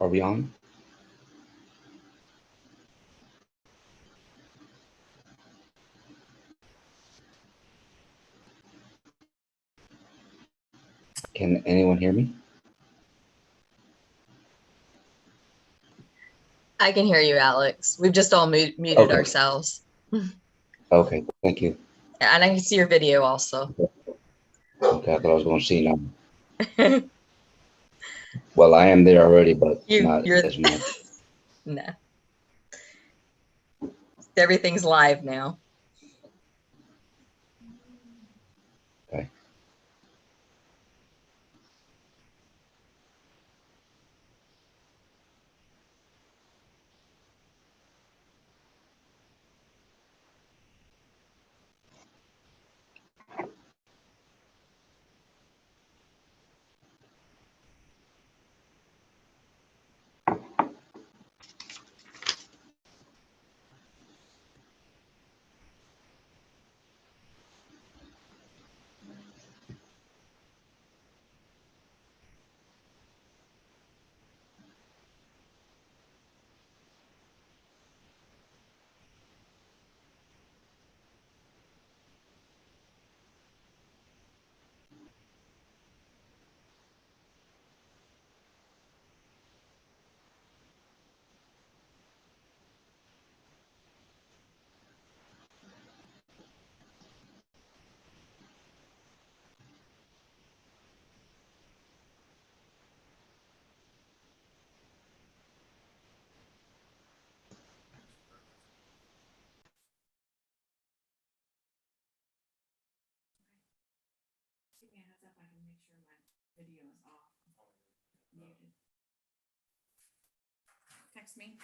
Are we on? Can anyone hear me? I can hear you, Alex. We've just all muted Okay. ourselves. Okay, thank you. And I can see your video also. Okay, I thought I was going to see now. Well, I am there already, but not You're as much. no. Everything's live now. Okay. Give me a heads up, I can make sure my video is off. Muted. Text me.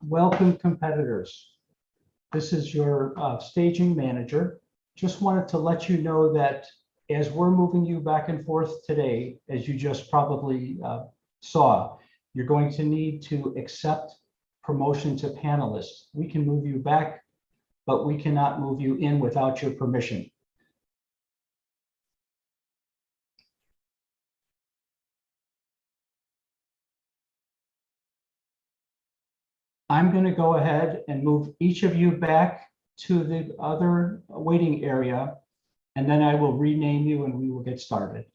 Welcome, competitors. This is your staging manager. Just wanted to let you know that as we're moving you back and forth today, as you just probably saw, you're going to need to accept promotion to panelist. We can move you back, but we cannot move you in without your permission. I'm going to go ahead and move each of you back to the other waiting area, and then I will rename you and we will get started.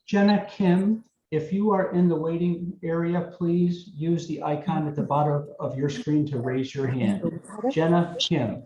Jenna Kim, if you are in the waiting area, please use the icon at the bottom of your screen to raise your hand. Jenna Kim.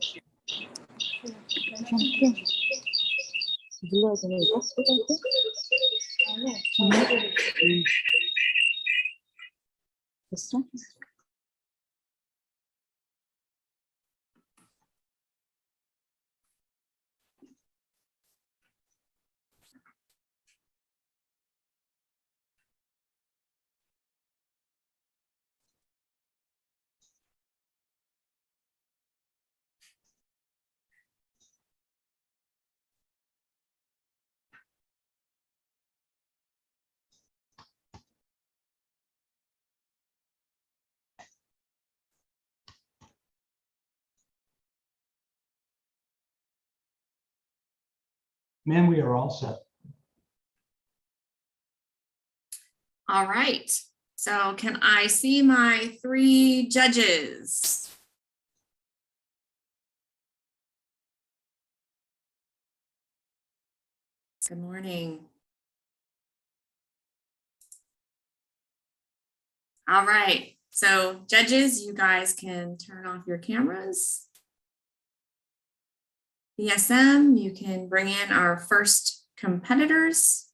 Ma'am, we are all set. All right, so can I see my 3 judges? Good morning. All right, so judges, you guys can turn off your cameras. BSM, you can bring in our first competitors.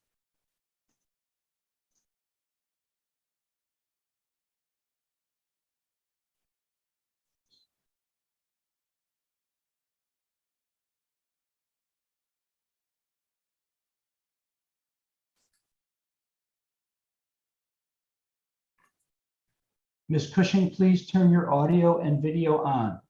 Ms. Cushing, please turn your audio and video on.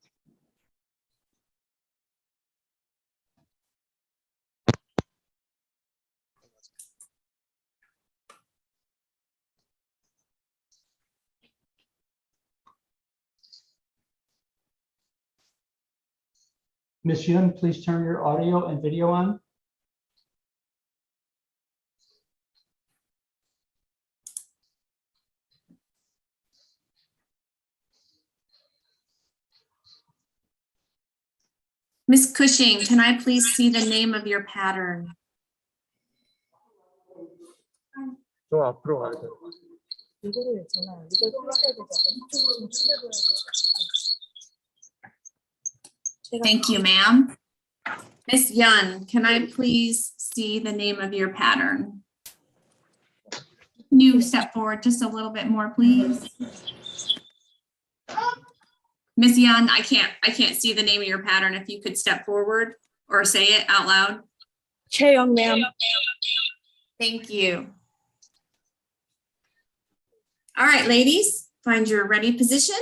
Ms. Yun, please turn your audio and video on. Miss Cushing, can I please see the name of your pattern? 좀 앞으로 가야 돼. 이거를 있잖아. 이걸 푸셔야 되잖아. 이쪽으로 좀 추려줘야 되잖아. Thank you, ma'am. Miss Yun, can I please see the name of your pattern? Can you step forward just a little bit more, please? Miss Yun, I can't see the name of your pattern. If you could step forward or say it out loud. 최영 ma'am. Thank you. All right, ladies, find your ready position.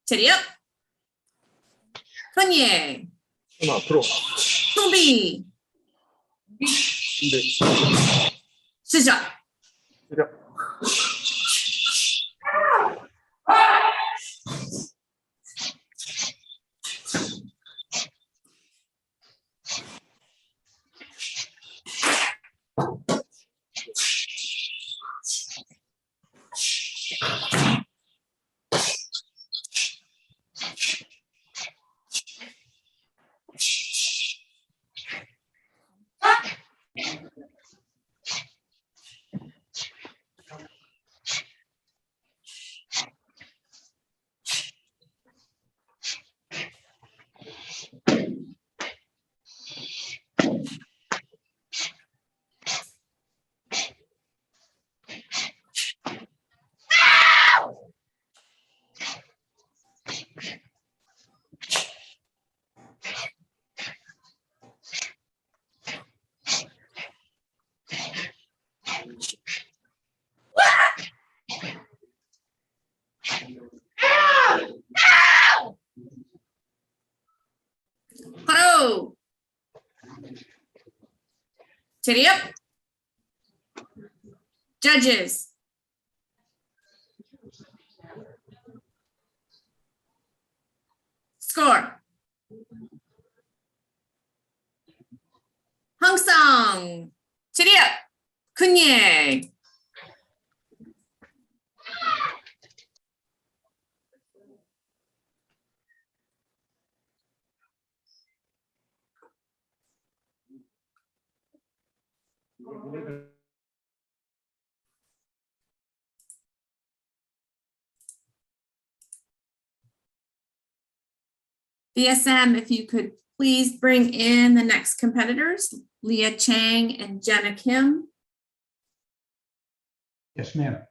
Teddy up. Kanye. 좀 앞으로. Toby. 근데 시작. 그래. Hello. Teddy up. Judges. Score. Hangsang. Teddy up. Kunye. VSM, if you could please bring in the next competitors, Leah Chang and Jenna Kim. Yes, ma'am.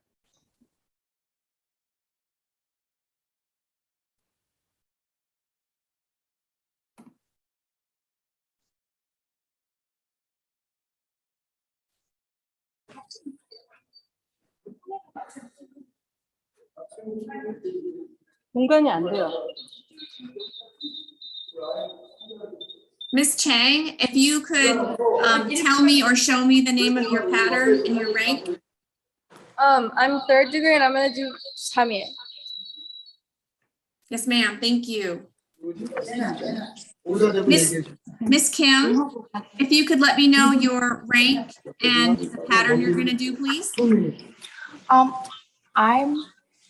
공간이 안 돼요. Miss Chang, if you could tell me or show me the name of your pattern and your rank. I'm third degree and I'm gonna do 3일. Yes, ma'am. Thank you. Miss Kim, if you could let me know your rank and the pattern you're gonna do, please.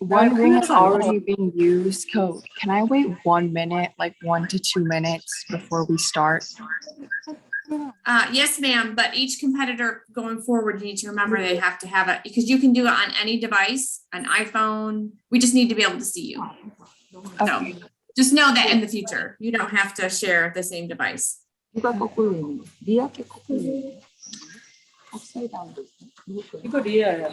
One ring is already being used. Can I wait 1 minute, like 1 to 2 minutes before we start? Yes, ma'am, but each competitor going forward, you need to remember they have to have it, because you can do it on any device, an iPhone. We just need to be able to see you. So just know that in the future, you don't have to share the same device. 누가 거꾸로 있는 거? 리아께 거꾸로 있는 거. 업사이드 다운. 이거 리아야.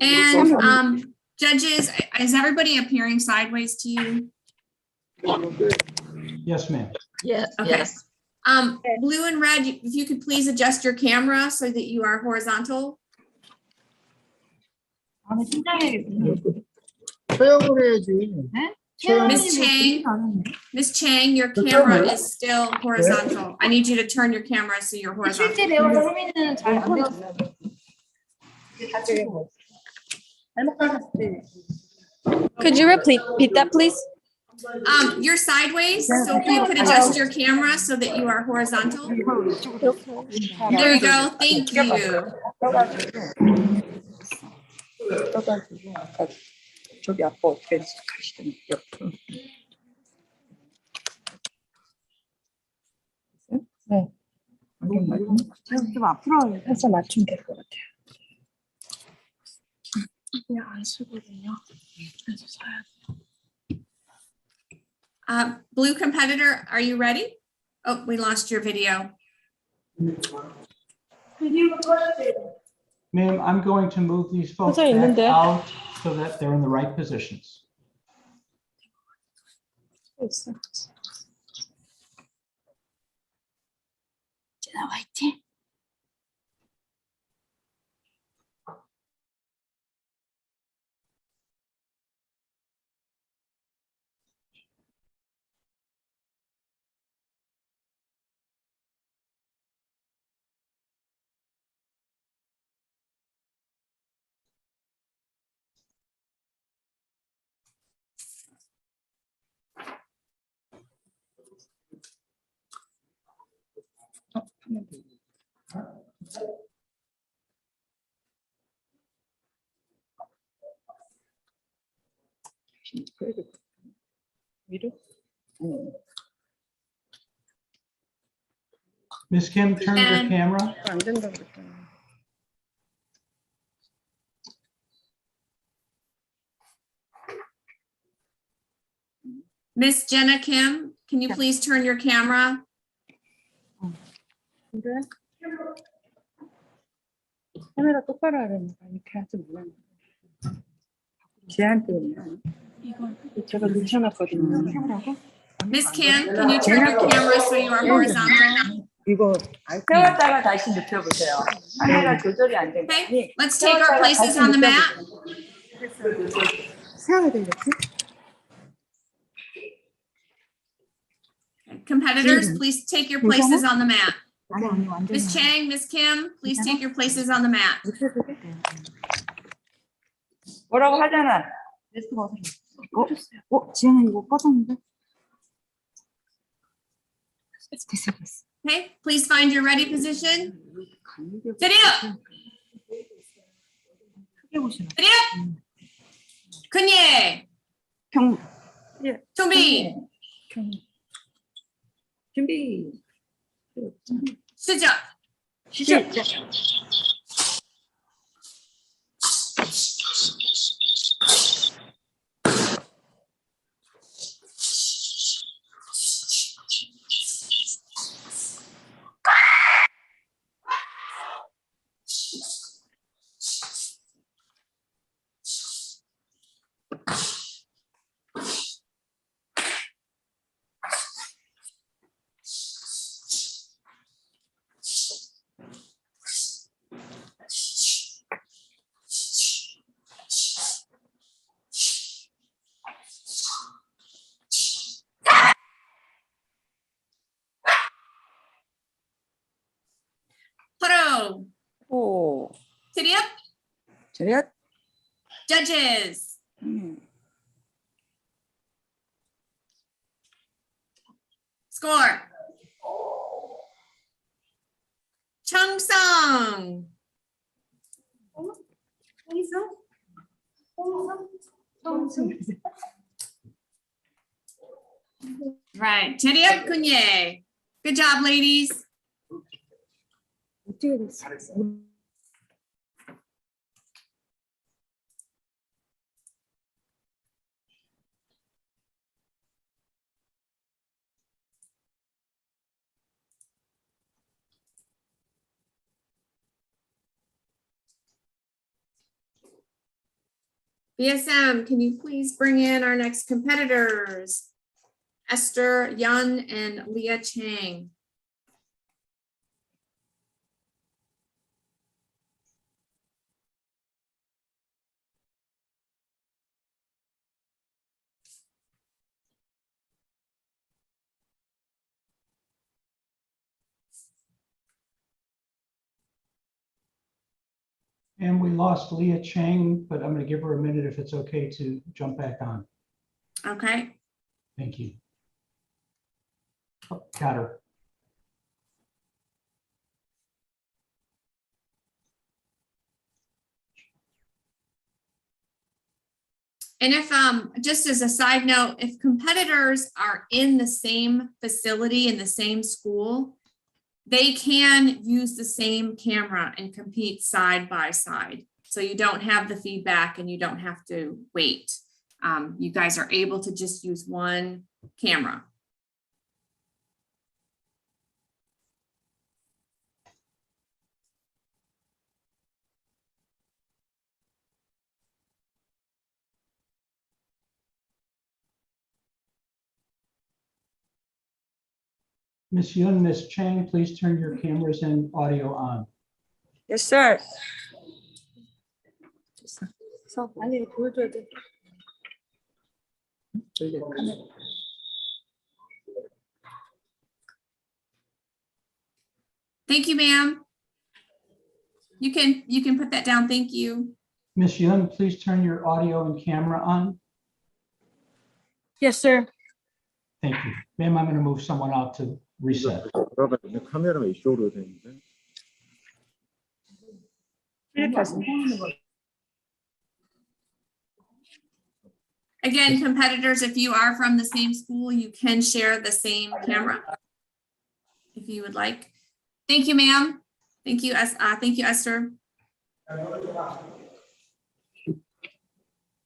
And judges, is everybody appearing sideways to you? Yes, ma'am. Yes, Okay. yes. Blue and red, if you could please adjust your camera so that you are horizontal. Miss Chang, your camera is still horizontal. I need you to turn your camera so you're horizontal. 실제 배워서 혜민이는 잘 안 배웠어요. Could you repeat that, please? You're sideways, so if you could adjust your camera so that you are horizontal. There you go. Thank you. 저기 아빠 어떻게 가시더니 옆으로. 네. 좀 앞으로 살짝 맞추면 될 것 같아요. 그냥 안 쓰거든요. 그래서 사야 돼. Blue competitor, are you ready? Oh, we lost your video. Ma'am, I'm going to move these folks 켜져 back 있는데. out so that they're in the right positions. 있어. 나와 있지? 위로? Miss Kim, turn your And- camera. 안 된다고 그랬잖아. Miss Jenna Kim, can you please turn your camera? 근데 카메라 똑바로 하려니까 이렇게 하지 말라. 쟤한테는 제가 놓쳐놨거든요. Miss Kim, can you turn your camera so you are horizontal? 이거 세웠다가 다시 눕혀보세요. 카메라 조절이 안 되니. Okay, let's take our places on the mat. 세워야 돼 이렇게. Competitors, please take your places on the mat. 아니 완전. Miss Chang, Miss Kim, please take your places on the mat. 뭐라고 하잖아. 지현아 이거 꺼졌는데? 됐어. Okay, please find your ready position. Video. 크게 보시나? Video. Kunye, 경. Tombi, 준비. Suja. 시작. Photo. 오. Video. 저리야. Judges. Score. Chung Sung. Right, Teddy Kunye. Good job, ladies. 어떻게 됐어? BSM, can you please bring in our next competitors? Esther Yun and Leah Chang. And we lost Leah Chang, but I'm going to give her a minute if it's okay to jump back on. Okay, Thank you. Oh, got her. and if, just as a side note, if competitors are in the same facility, in the same school, they can use the same camera and compete side by side. So you don't have the feedback and you don't have to wait. You guys are able to just use one camera. Miss Yun, Miss Chang, please turn your cameras and audio on. Yes, sir. 그래서 빨리 보여줘야 돼. 여기 카메라. Thank you, ma'am. You can put that down. Thank you. Miss Yun, please turn your audio and camera on. Yes, sir. Thank you. Ma'am, I'm going to move someone out to reset. 돌아가야 되는데 카메라가 이쪽으로 되는데. 이렇게 하시면 Again, competitors, if you are from the same school, you can share the same camera if you would like. Thank you, ma'am. Thank you, Esther.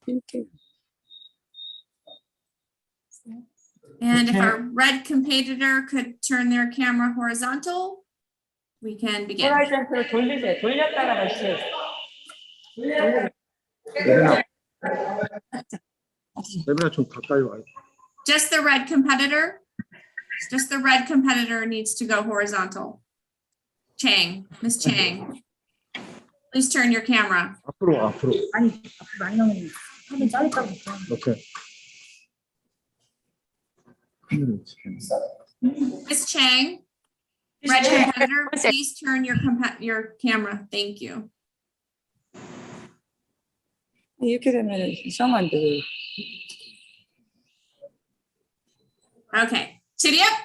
이렇게. And if our red competitor could turn their camera horizontal, we can begin. 호라이즌으로 돌리세요. 돌렸다가 다시. 레벨아 좀 가까이 와요. Just the red competitor needs to go horizontal. Chang, Miss Chang, please turn your camera. 앞으로. 아니, 앞으로 안 나오는 화면 짧다고. 오케이. Miss Chang, red competitor, please turn your camera. Thank you. 이렇게 되면 이상한데. Okay. Chiriep,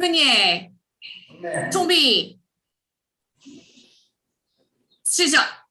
Kunye, Tombi, 시작.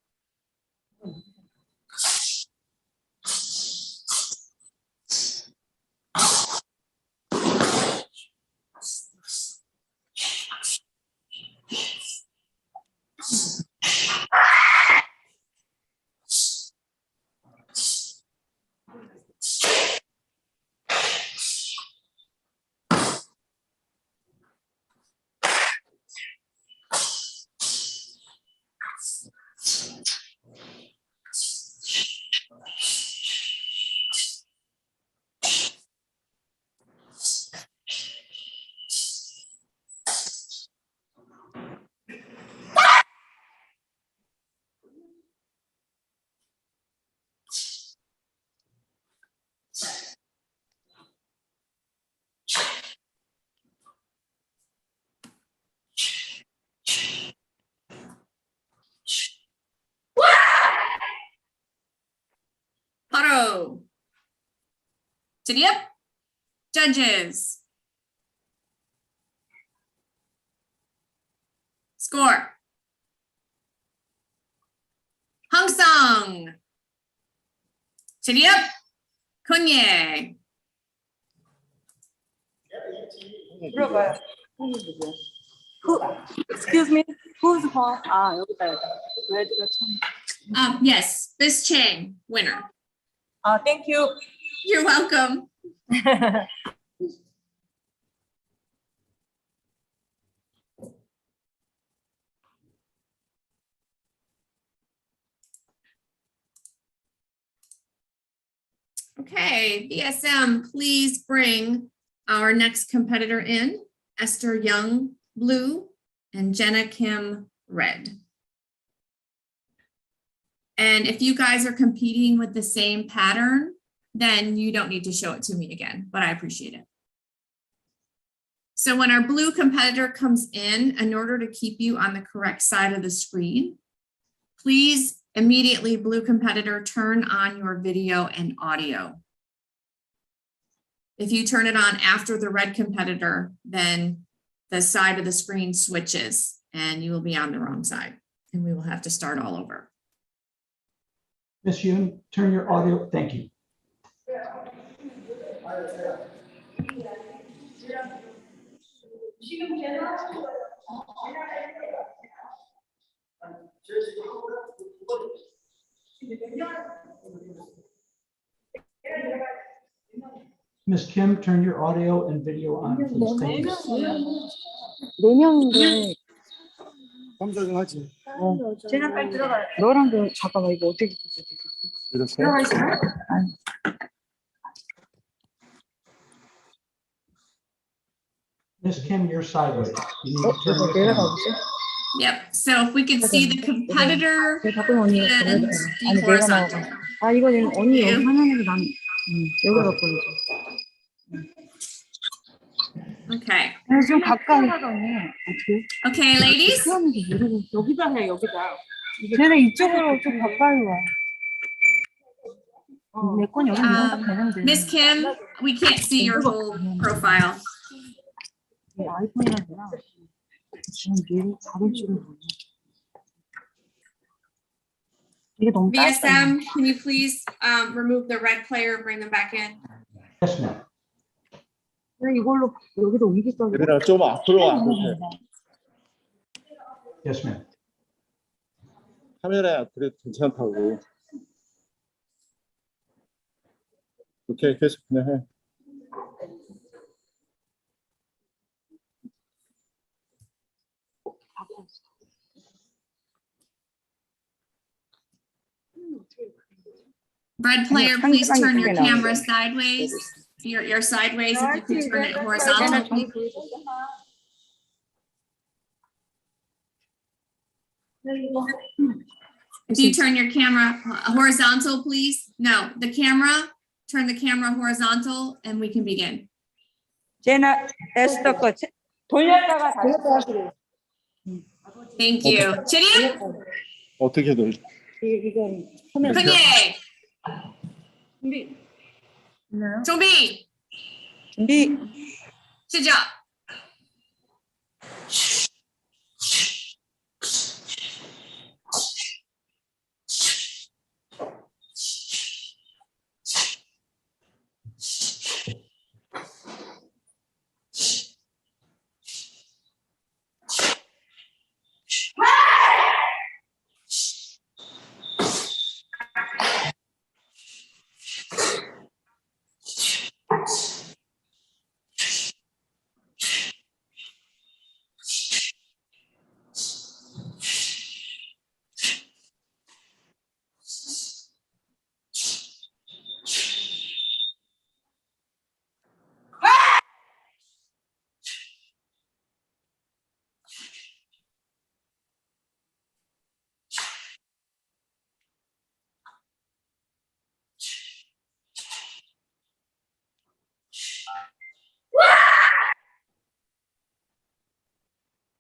Haro. Chiriep, judges. Score. Hong Sung. Chiriep, Kunye. 물어봐요. Excuse me, who's Hong? 아, 여기다. 레드가 참. Yes, Miss Chang, winner. 아, thank you. You're welcome. Okay, BSM, please bring our next competitor in, Esther Young, blue, and Jenna Kim, red. And if you guys are competing with the same pattern, then you don't need to show it to me again, but I appreciate it. So when our blue competitor comes in order to keep you on the correct side of the screen, please immediately, blue competitor, turn on your video and audio. If you turn it on after the red competitor, then the side of the screen switches and you will be on the wrong side and we will have to start all over. Miss Yun, turn your audio. Thank you. Ms. Kim, turn your audio and video on, please. Thank you. 내년인데 검사 좀 하지. 쟤는 빨리 들어가. 너랑도 잠깐만 이거 어떻게 이렇게. 들어가 있어? Ms. Kim, you're sideways. You need to turn your 내려가 camera. 보지. Yep, so if we could see the competitor 내 바쁜 언니 and 아니 the 내가 나와. horizontal. 아 이거는 언니 여기 네. 화면에서 난 여기 갖고 있어. Okay, 좀 가까이 어떻게? okay, ladies. 수영이 모르고 여기다 해 여기다. 쟤는 이쪽으로 좀 가까이 와. 내 건 여기 있으면 되는데. Miss Kim, we can't see your whole profile. 아이폰이라 되나? 지금 미리 잡을 줄은 몰라. 이게 너무 짧다. VSM, can you please remove the red player and bring them back in? Yes, ma'am. 왜 이걸로 여기다 옮겼어? 얘들아 좀 앞으로 와. Yes, ma'am. 카메라야 그래도 괜찮다고. 오케이 계속 그냥 해. Red player, please 상대방이 turn your 크게 나오는 camera 거야. sideways. You're sideways. If you could turn it horizontal, please. If you turn your camera horizontal, please. No, the camera, turn the camera horizontal and we can begin. 쟤는 에스더 거 돌렸다가 다시 Thank you. Chidi? 어떻게 돌? 이건 Kanye? 준비 Jobi? 준비 시작.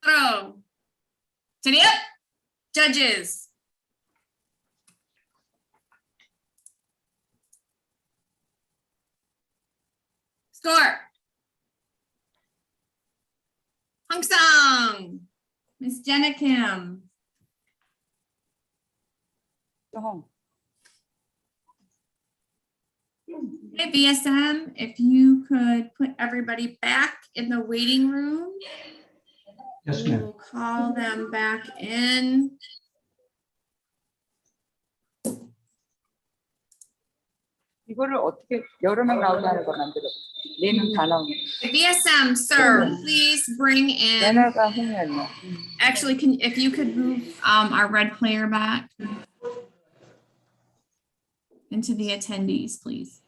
Throw. Chidi up. Judges. Score. Hong Song. Miss Jenna Kim. Hey, VSM, if you could put everybody back in the waiting room. Yes, We ma'am. will call them back in. 이거를 어떻게 여러 명 나오는 거 만들어? 4명 다 나오는. VSM, sir, please bring in. 얘네가 흥이었네. Actually, if you could move our red player back into the attendees, please.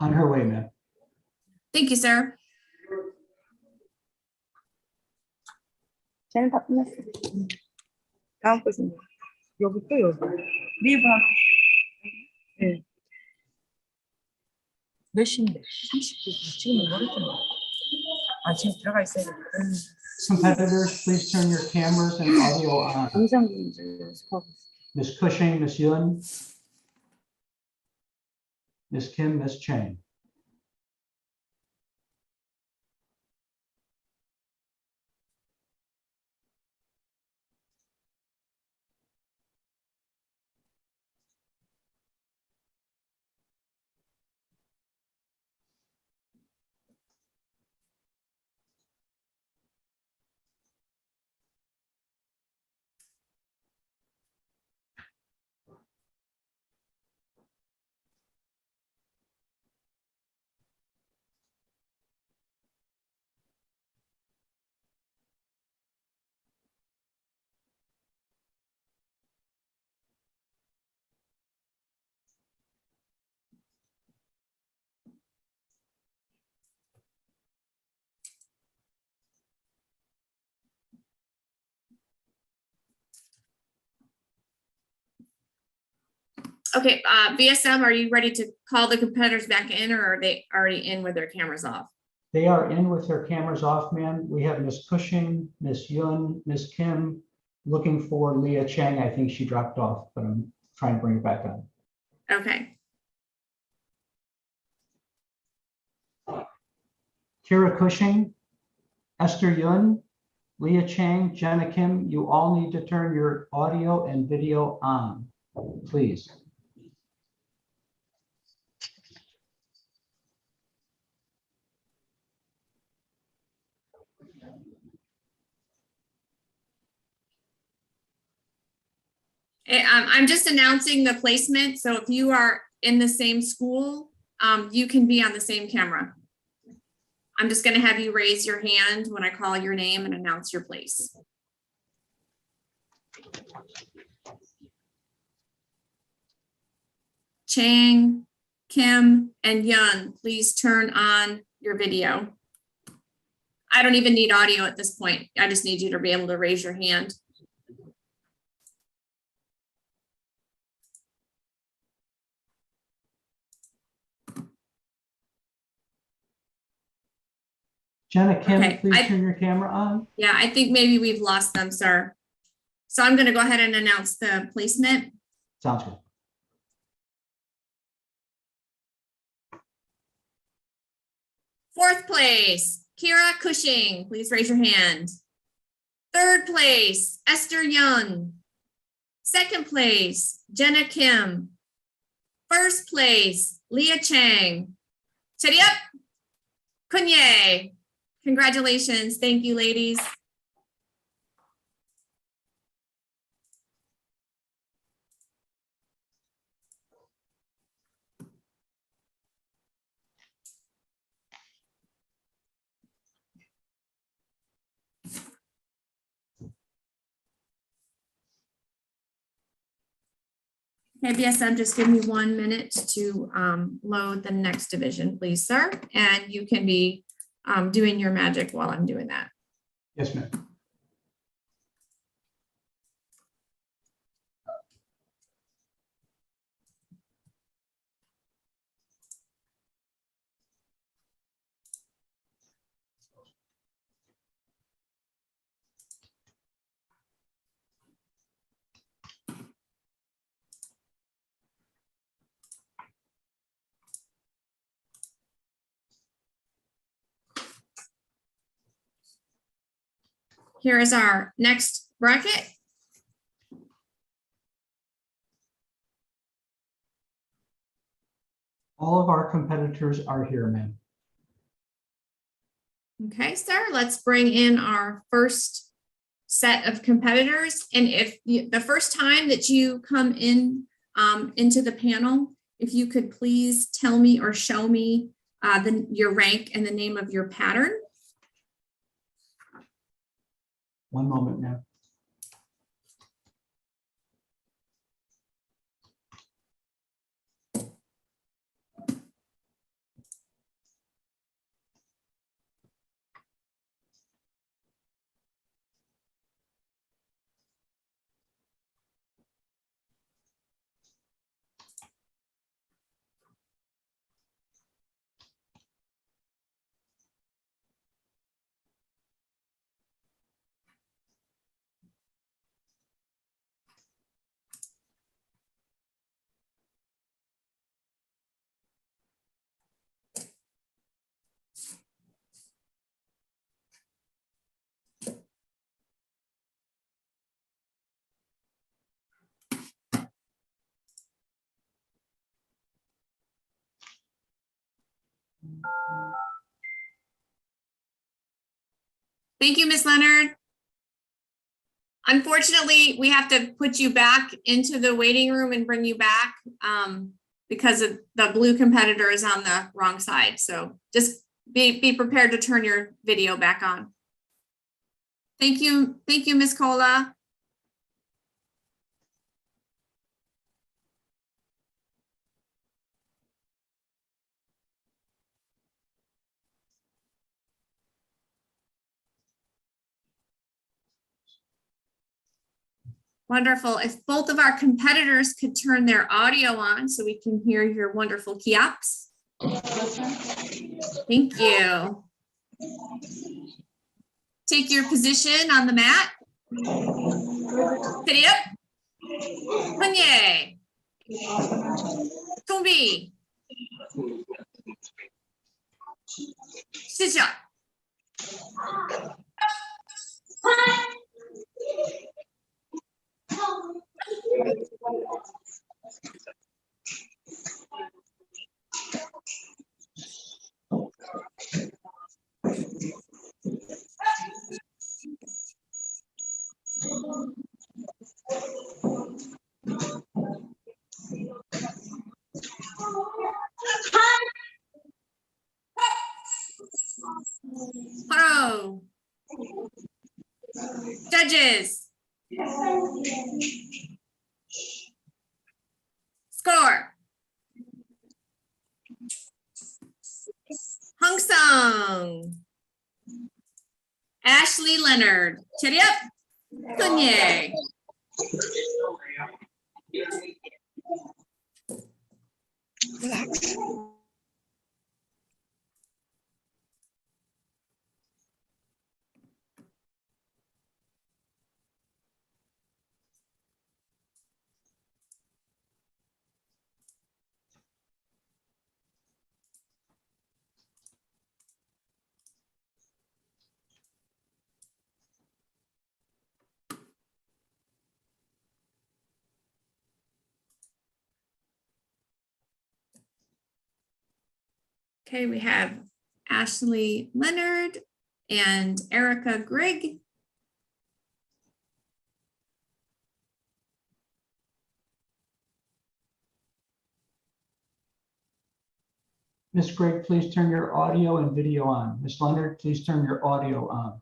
On her way, ma'am. Thank you, sir. 쟤는 다 끝났어. 다음 것은 여기 또 여기. 리브. 네. 몇 시인데? 30분. 지금 모르겠잖아. 아 지금 들어가 있어야 돼. Competitors, please turn your cameras and audio on. 영상 이제 연습하고. Ms. Cushing, Ms. Yun, Ms. Kim, Ms. Chang. Okay, VSM, are you ready to call the competitors back in, or are they already in with their cameras off? They are in with their cameras off, ma'am. We have Miss Cushing, Miss Yun, Miss Kim, looking for Leah Chang. I think she dropped off, but I'm trying to bring her back on. Okay, Kira Cushing, Esther Yun, Leah Chang, Jenna Kim, you all need to turn your audio and video on, please. I'm just announcing the placement, so if you are in the same school, you can be on the same camera. I'm just gonna have you raise your hand when I call your name and announce your place. Chang, Kim, and Yun, please turn on your video. I don't even need audio at this point. I just need you to be able to raise your hand. Jenna Kim, Okay, please turn your camera on. Yeah, I think maybe we've lost them, sir. So I'm gonna go ahead and announce the placement. Sounds good. Fourth place, Kira Cushing, please raise your hand. Third place, Esther Young. Second place, Jenna Kim. First place, Leah Chang. Chediup, Kunye. Congratulations. Thank you, ladies. Okay, BSM, just give me 1 minute to load the next division, please, sir. And you can be doing your magic while I'm doing that. Yes, ma'am. Here is our next bracket. All of our competitors are here, ma'am. Okay, sir, let's bring in our first set of competitors. And if the first time that you come in into the panel, if you could please tell me or show me your rank and the name of your pattern. One moment, ma'am. Thank you, Ms. Leonard. Unfortunately, we have to put you back into the waiting room and bring you back because of the blue competitor is on the wrong side. So just be prepared to turn your video back on. Thank you, Ms. Cola. Wonderful. If both of our competitors could turn their audio on so we can hear your wonderful kiosks. Thank you. Take your position on the mat. Sit up. Kunye. Tumbi. Sit up. Hello. Judges. Score. Hung Sung. Ashley Leonard. Chedi up. Kunye. Okay, we have Ashley Leonard and Erica Grigg. Ms. Gregg, please turn your audio and video on. Ms. Leonard, please turn your audio on.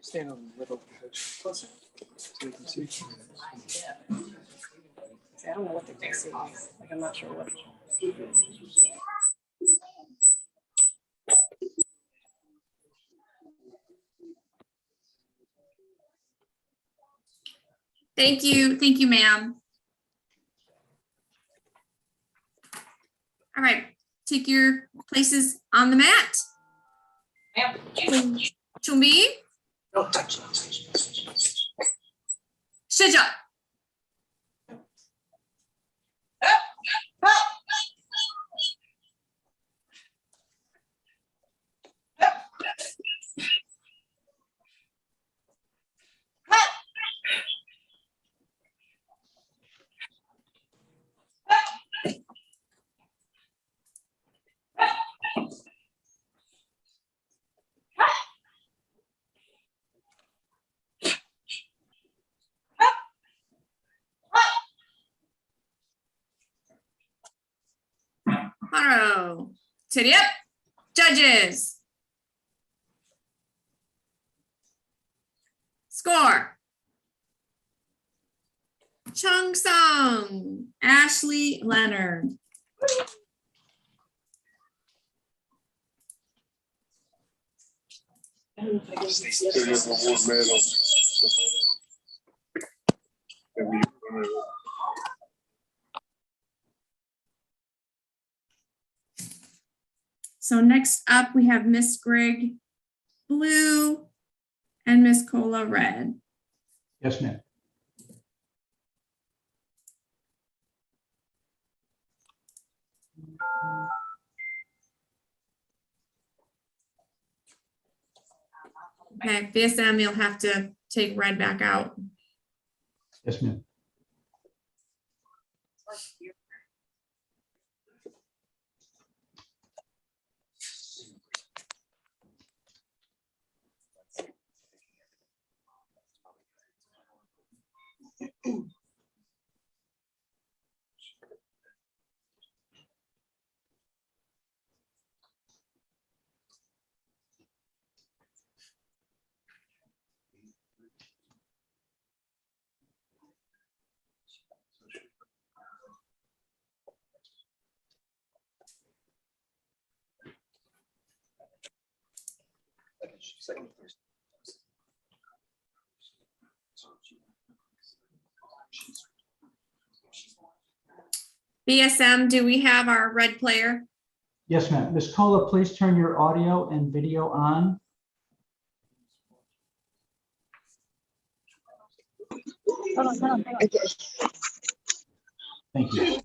Stand a little closer so we can see. See, I don't know what they're saying. Like, I'm not sure what. Thank you, ma'am. All right, take your places on the mat. Chumbi. Don't touch it. Shija. Haro. Titty up. Judges. Score. Chung Sung. Ashley Leonard. There's a war medal. So next up, we have Miss Grigg blue and Miss Cola red. Yes, ma'am. Okay, VSM, you'll have to take red back out. Yes, ma'am. BSM, do we have our red player? Yes, ma'am. Ms. Cola, please turn your audio and video on. Thank you.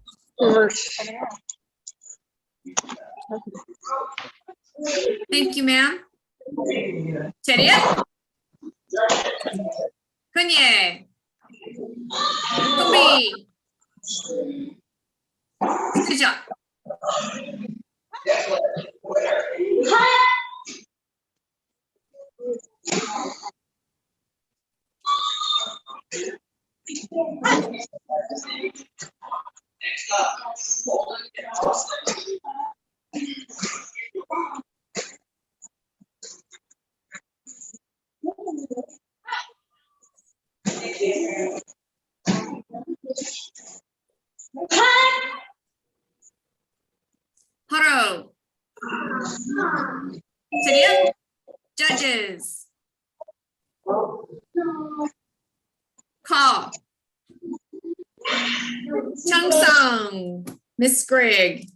Thank you, ma'am. Cheria? Kunye? Kumbi? Sija? Haro? Cheria? Judges? Call. Chung Sung, Miss Grigg.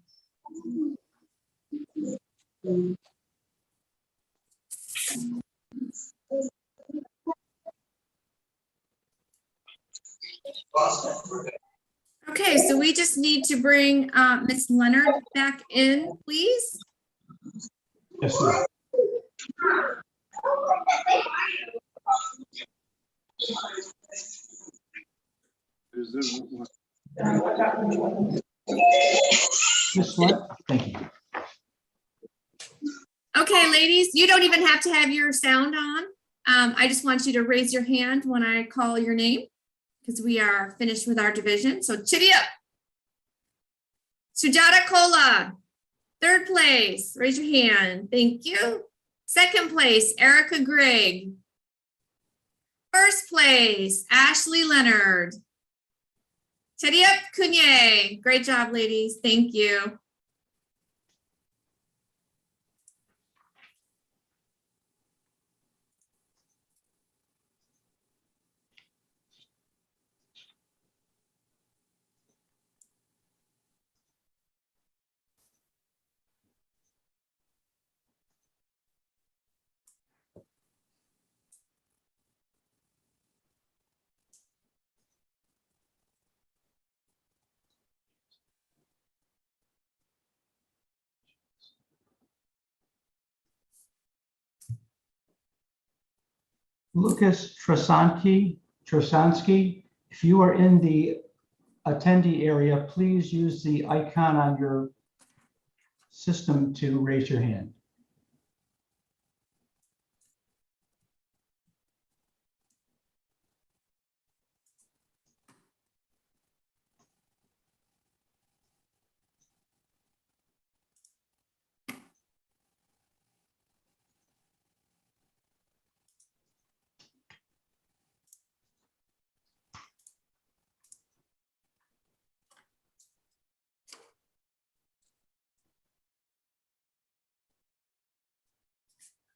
Okay, so we just need to bring Miss Leonard back in, please. Yes, ma'am. Ms. Lent, thank you. Okay, ladies, you don't even have to have your sound on. I just want you to raise your hand when I call your name because we are finished with our division. So chitty up. Sujata Kola, third place, raise your hand. Thank you. Second place, Erica Grigg. First place, Ashley Leonard. Chitty up, Kunye. Great job, ladies. Thank you. Lucas Trasansky, if you are in the attendee area, please use the icon on your system to raise your hand.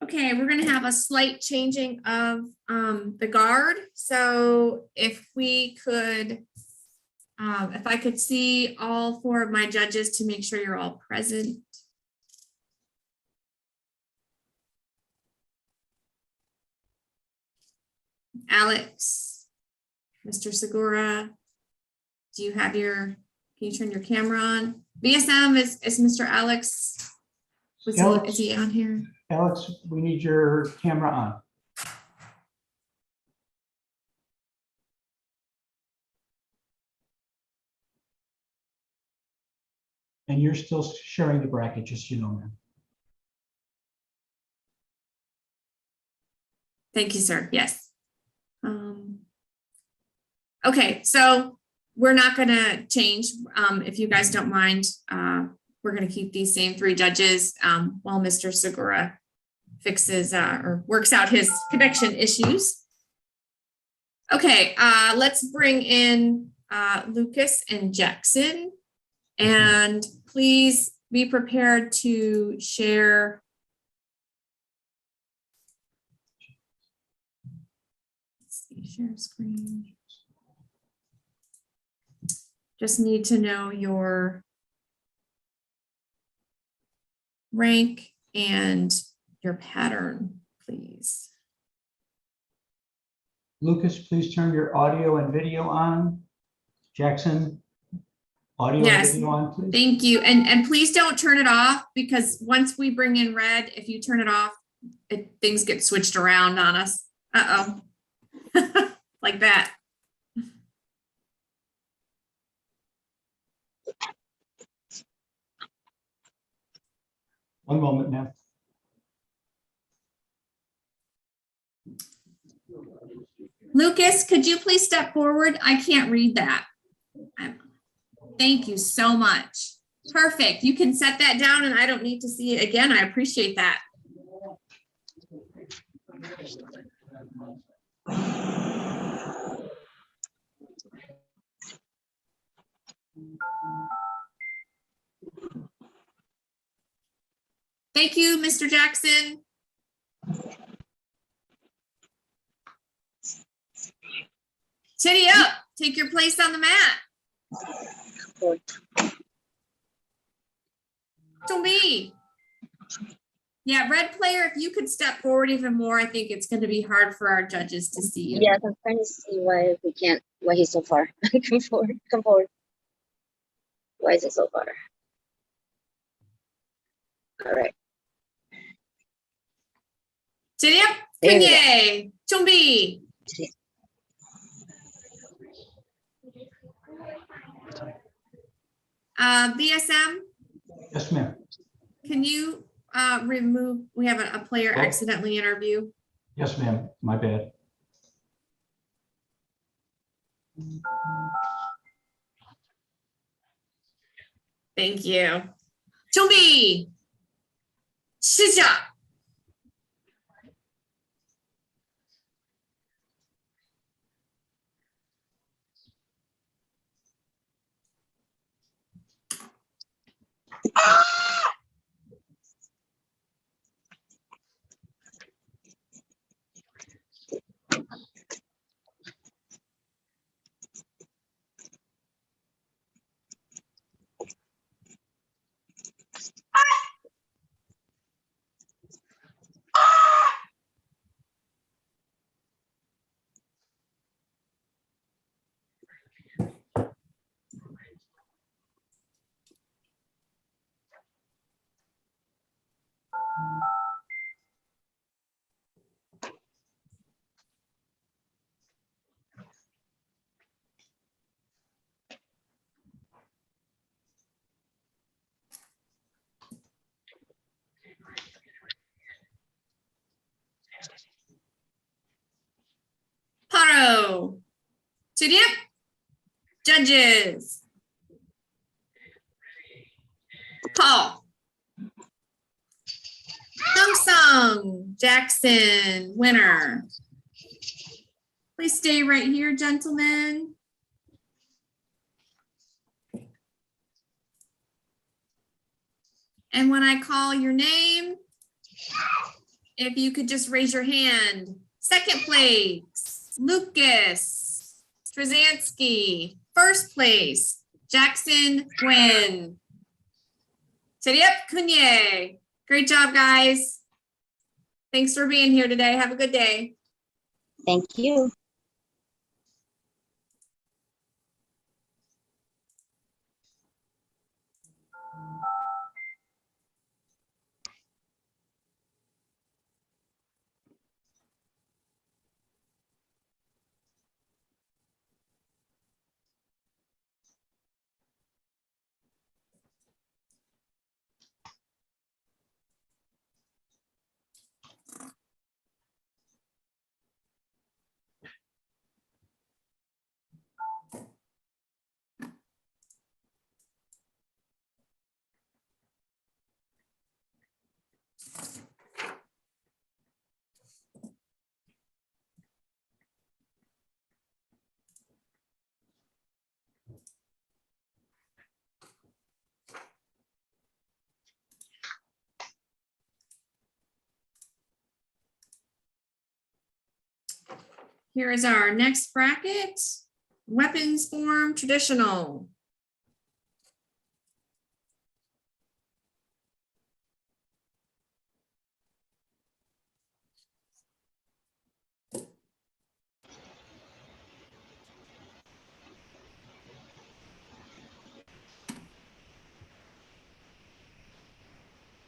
Okay, we're gonna have a slight changing of the guard. So if we could, if I could see all four of my judges to make sure you're all present. Alex, Mr. Segura, do you have your, can you turn your camera on? BSM is Mr. Alex. Is he on here? Alex, we need your camera on. And you're still sharing the bracket, just so you know, ma'am. Thank you, sir. Yes. Okay, so we're not gonna change. If you guys don't mind, we're gonna keep these same three judges while Mr. Segura fixes or works out his connection issues. Okay, let's bring in Lucas and Jackson. And please be prepared to share Share screen. Just need to know your rank and your pattern, please. Lucas, please turn your audio and video on. Jackson, audio and Yes. video on, please. Thank you. And please don't turn it off, because once we bring in Red, if you turn it off, things get switched around on us. Uh-oh. Like that. One moment now. Lucas, could you please step forward? I can't read that. Thank you so much. Perfect. You can set that down and I don't need to see it again. I appreciate that. Thank you, Mr. Jackson. Titty up. Take your place on the mat. Don't be. Yeah, Red player, if you could step forward even more, I think it's going to be hard for our judges to see you. Yes, I'm trying to see why we can't, why he's so far. Come forward, come forward. Why is it so far? All right. Titty up. There we go. Kunye. Tumbi. BSM, Yes, ma'am. can you remove, we have a player Oh. accidentally interview. Yes, ma'am. My bad. Thank you. Tumbi. Shija. Paro. Titty up. Judges. Paul. Sung Jackson, winner. Please stay right here, gentlemen. And when I call your name, if you could just raise your hand. Second place, Lucas Strzelanski. First place, Jackson Gwynn. Titty up, Kunye. Great job, guys. Thanks for being here today. Have a good day. Thank you. Here is our next bracket. Weapons form traditional.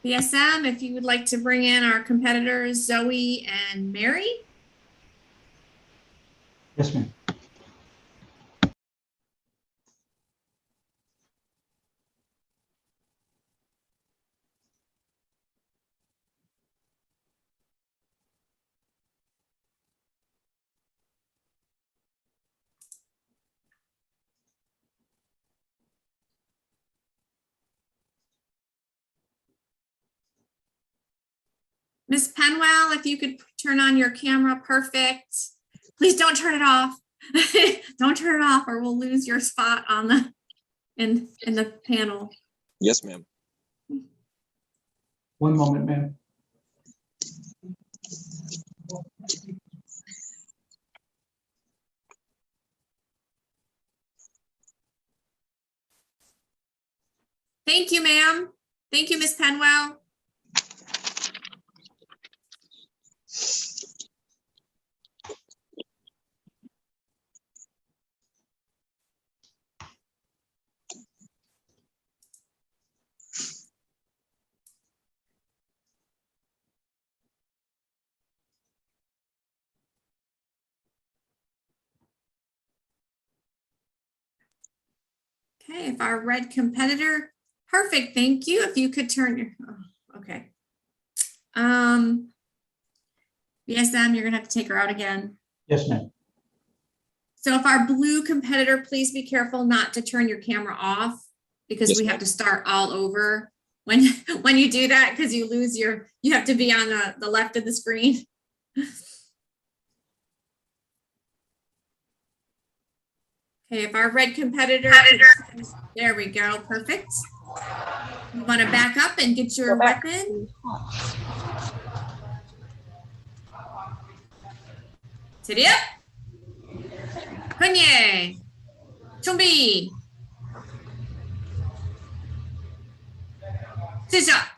BSM, if you would like to bring in our competitors, Zoe and Mary. Yes, ma'am. Miss Penwell, if you could turn on your camera, perfect. Please don't turn it off. Don't turn it off or we'll lose your spot on the in the panel. Yes, ma'am. One moment, ma'am. Thank you, ma'am. Thank you, Miss Penwell. Okay, if our red competitor, perfect, thank you. If you could turn your, oh, okay. BSM, you're gonna have to take her out again. Yes, ma'am. So if our blue competitor, please be careful not to turn your camera off because Yes, we ma'am. have to start all over when you do that because you lose your, you have to be on the left of the screen. Okay, if our red competitor, there we go, perfect. You want to back up and get your weapon. Serio? Kunye. Chumbi. Sisha.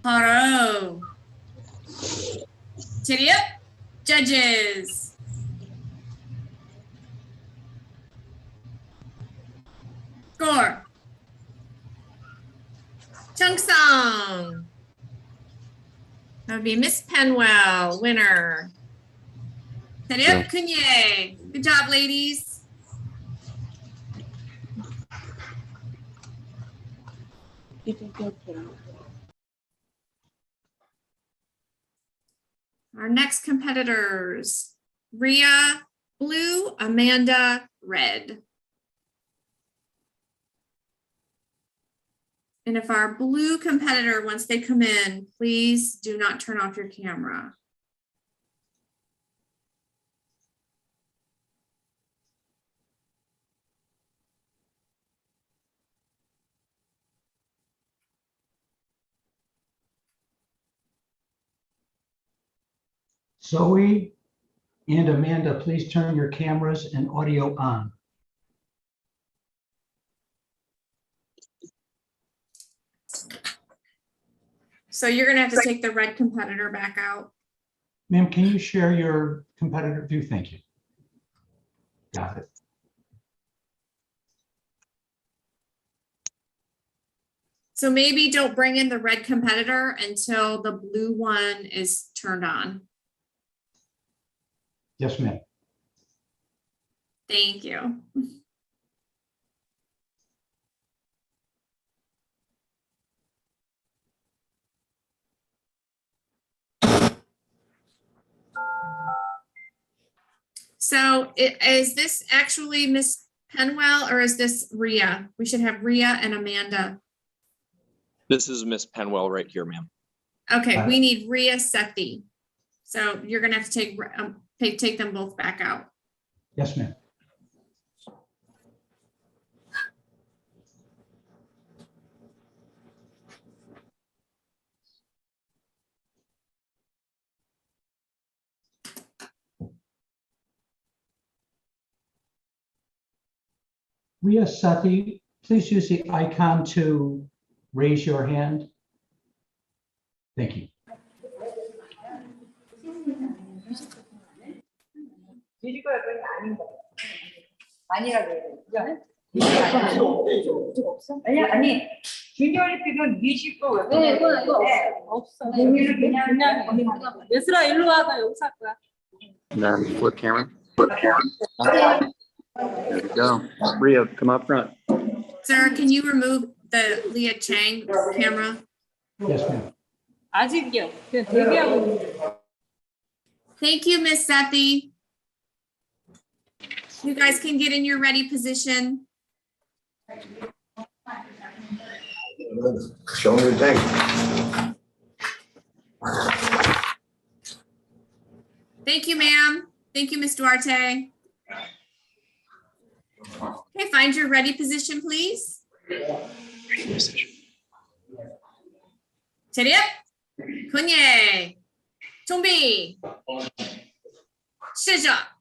Haro. Serio? Judges. Score. Chung-sung. That would be Miss Penwell, winner. Serio? Yeah. Kunye. Good job, ladies. Our next competitors, Rhea, blue, Amanda, red. And if our blue competitor, once they come in, please do not turn off your camera. Zoe and Amanda, please turn your cameras and audio on. So you're gonna have to take the red competitor back out. Ma'am, can you share your competitor view? Thank you. Got it. So maybe don't bring in the red competitor until the blue one is turned on. Yes, ma'am. Thank you. So is this actually Miss Penwell or is this Rhea? We should have Rhea and Amanda. This is Miss Penwell right here, ma'am. Okay, we need Rhea Sethi. So you're gonna have to take them both back out. Yes, ma'am. Rhea Sethi, please use the icon to raise your hand. Thank you. 뮤지컬 그런 게 아닌 거예요. 아니라고 해요. 그죠? 없어? 아니, 주니어 올림픽은 뮤지컬. 네, 이거 없어. 여기는 그냥 예슬아 일로 와, 나 여기서 할 거야. Then flip camera. There we go. Rhea, come up front. Sir, can you remove the Leah Chang camera? Yes, ma'am. 아직이요. 그냥 대기하고 있는데. Thank you, Miss Sethi. You guys can get in your ready position. Show me the thing. Thank you, ma'am. Thank you, Miss Duarte. Okay, find your ready position, please. 차렷, 군예, 준비, 시작.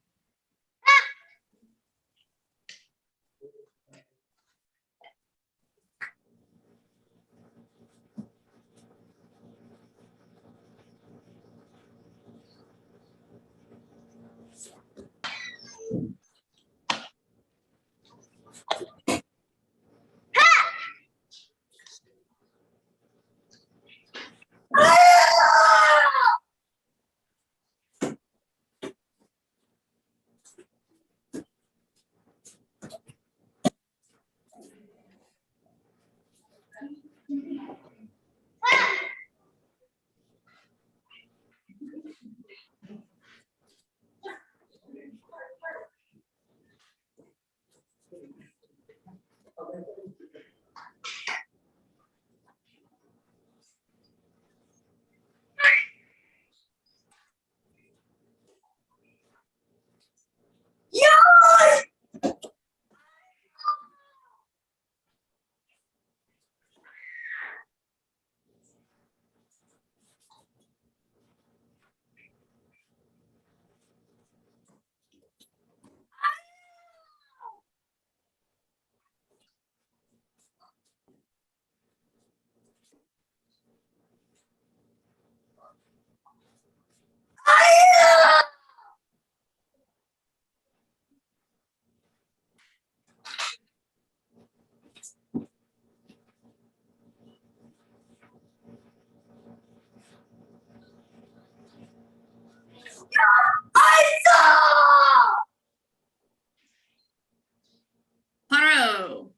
바로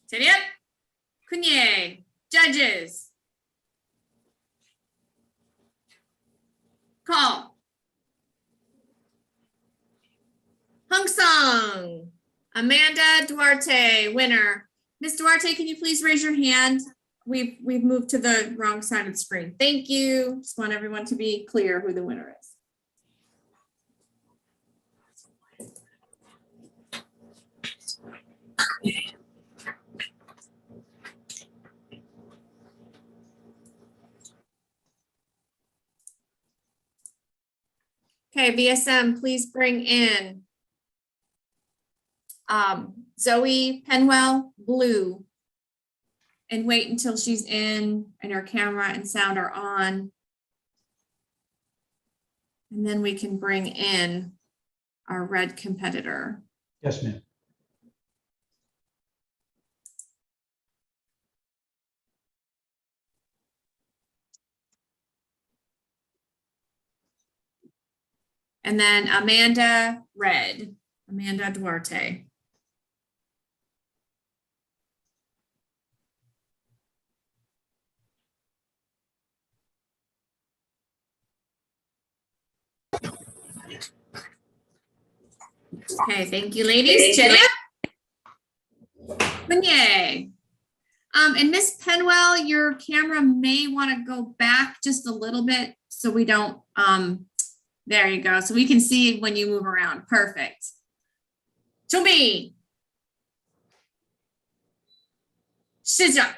차렷, 군예, judges. Call. Hung Sung, Amanda Duarte, winner. Miss Duarte, can you please raise your hand? We've moved to the wrong side of the screen. Thank you. Just want everyone to be clear who the winner is. Okay, VSM, please bring in Zoe Penwell, blue. And wait until she's in and her camera and sound are on. And then we can bring in our red competitor. Yes, ma'am. And then Amanda red, Amanda Duarte. Okay, thank you, ladies. Chip. Yay. And Miss Penwell, your camera may want to go back just a little bit so we don't, there you go. So we can see when you move around. Perfect. Chumbi. 시작.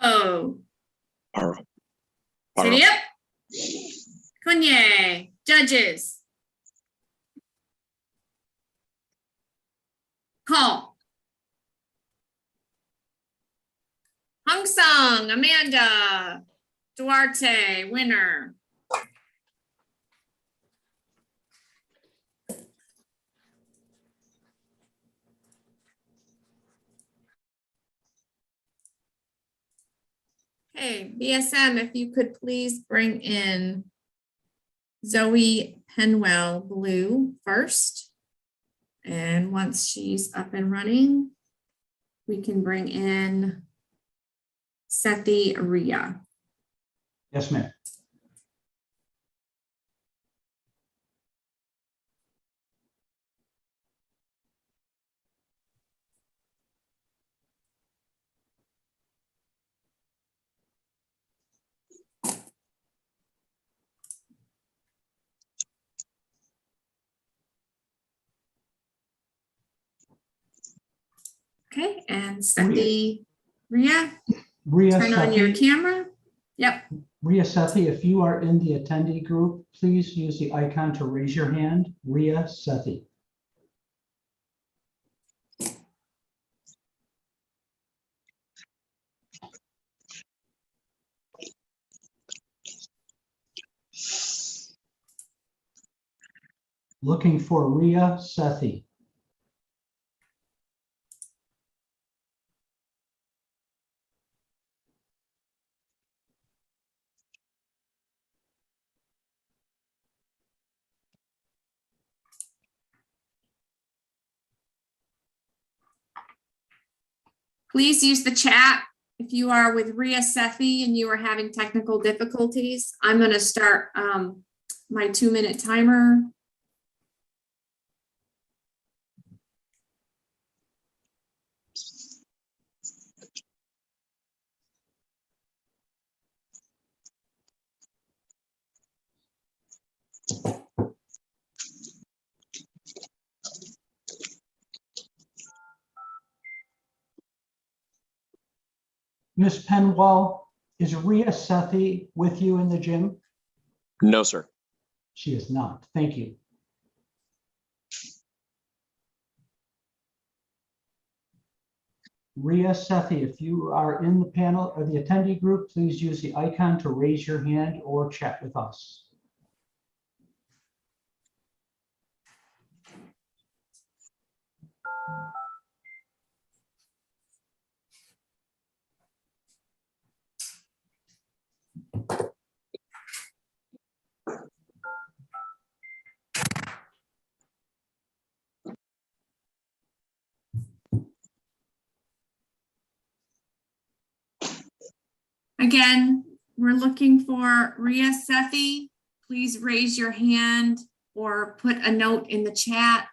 Oh. Yep. Kunye. Judges. Call. Hong Sung, Amanda Duarte, winner. Okay, BSM, if you could please bring in Zoe Penwell Blue first. And once she's up and running, we can bring in Sethi Ria. Yes, ma'am. Okay, and Sethi Ria, Ria turn on your Sethi, camera. Yep. Ria Sethi, if you are in the attendee group, please use the icon to raise your hand. Ria Sethi. Looking for Ria Sethi. Please use the chat if you are with Ria Sethi and you are having technical difficulties. I'm going to start my 2-minute timer. Ms. Penwell, is Rhea Sethi with you in the gym? No, sir. She is not. Thank you. Rhea Sethi, if you are in the panel or the attendee group, please use the icon to raise your hand or chat with us. Again, we're looking for Rhea Sethi. Please raise your hand or put a note in the chat.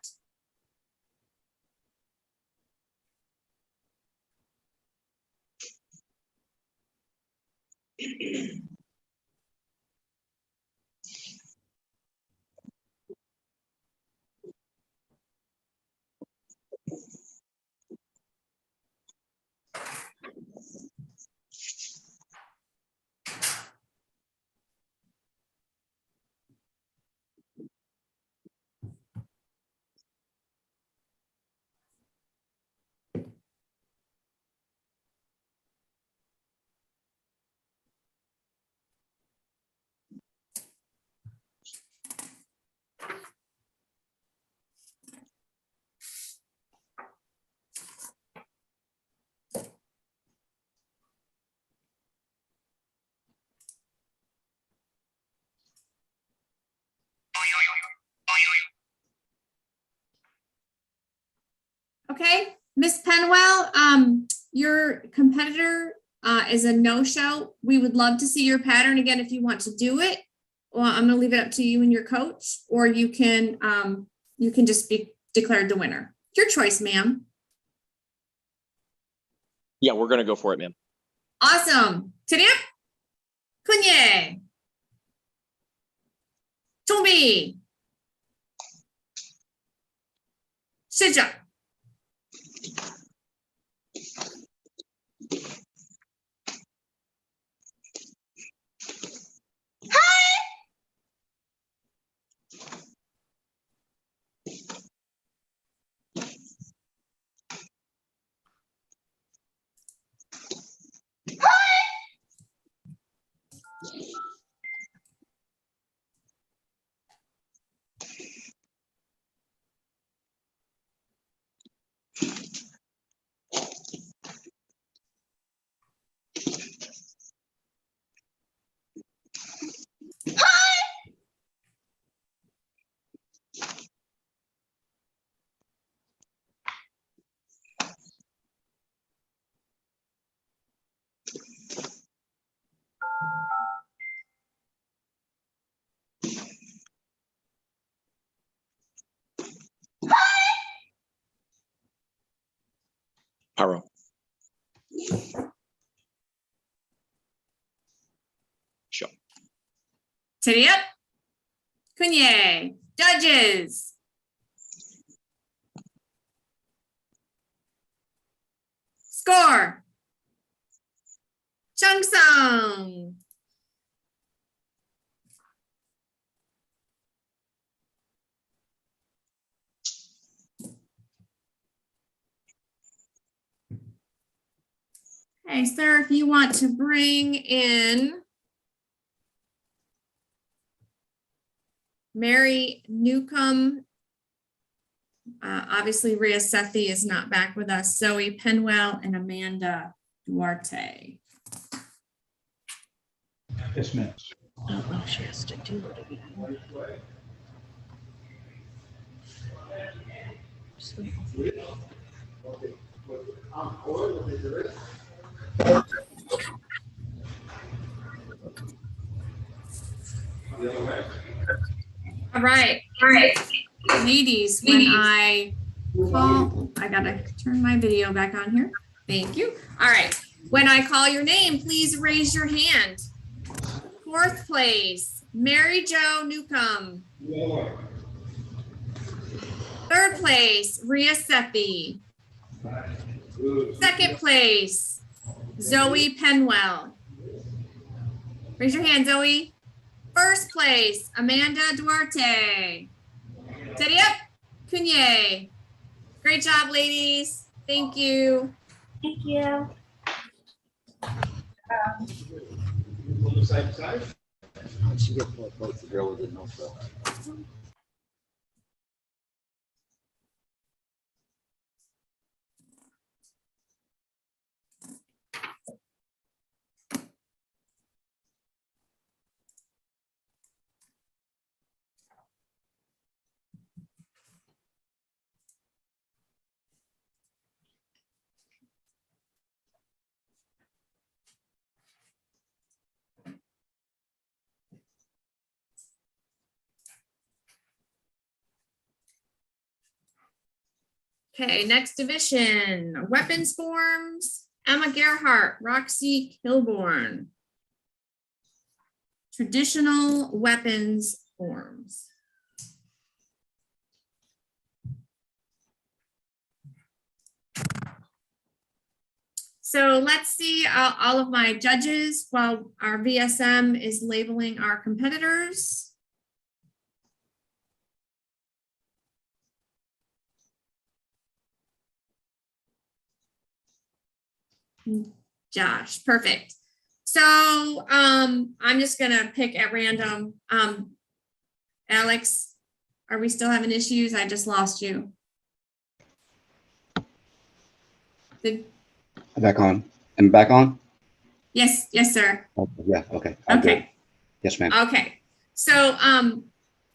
Okay, Miss Penwell, your competitor is a no-show. We would love to see your pattern again if you want to do it. Well, I'm gonna leave it up to you and your coach, or you can just be declared the winner. Your choice, ma'am. Yeah, we're gonna go for it, ma'am. Awesome. Tiriap, Kunye, Tombi, Shija. Haro. Show. Tiriap, Kunye, judges. Score. Chung Sung. Okay, sir, if you want to bring in Mary Newcomb. Obviously, Rhea Sethi is not back with us. Zoe Penwell and Amanda Duarte. Yes, ma'am. I don't know if she has to do it again. All right. Ladies, when I call, I gotta turn my video back on here. Thank you. All right. When I call your name, please raise your hand. Fourth place, Mary Jo Newcomb. Third place, Rhea Sethi. Second place, Zoe Penwell. Raise your hand, Zoe. First place, Amanda Duarte. Steady up, Cunye. Great job, ladies. Thank you. Thank you. She get both the girl with no frill. Okay, next division, weapons forms, Emma Gerhart, Roxy Kilborn. Traditional weapons forms. So let's see all of my judges while our VSM is labeling our competitors. Josh, perfect. So I'm just gonna pick at random. Alex, are we still having issues? I just lost you. I'm back on. I'm back on? Yes, sir. Okay, yeah, okay. I'm good. Okay. Yes, ma'am. Okay. So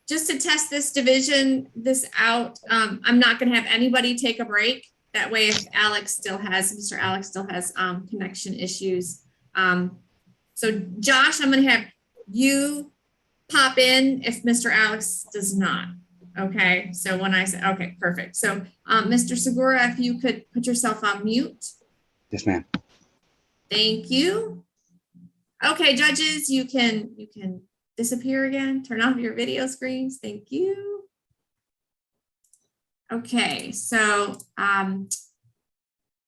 just to test this division, this out, I'm not gonna have anybody take a break. That way, if Mr. Alex still has connection issues. So Josh, I'm gonna have you pop in if Mr. Alex does not. Okay, so when I say, okay, perfect. So Mr. Segura, if you could put yourself on mute. Yes, ma'am. Thank you. Okay, judges, you can disappear again, turn off your video screens. Thank you. Okay, so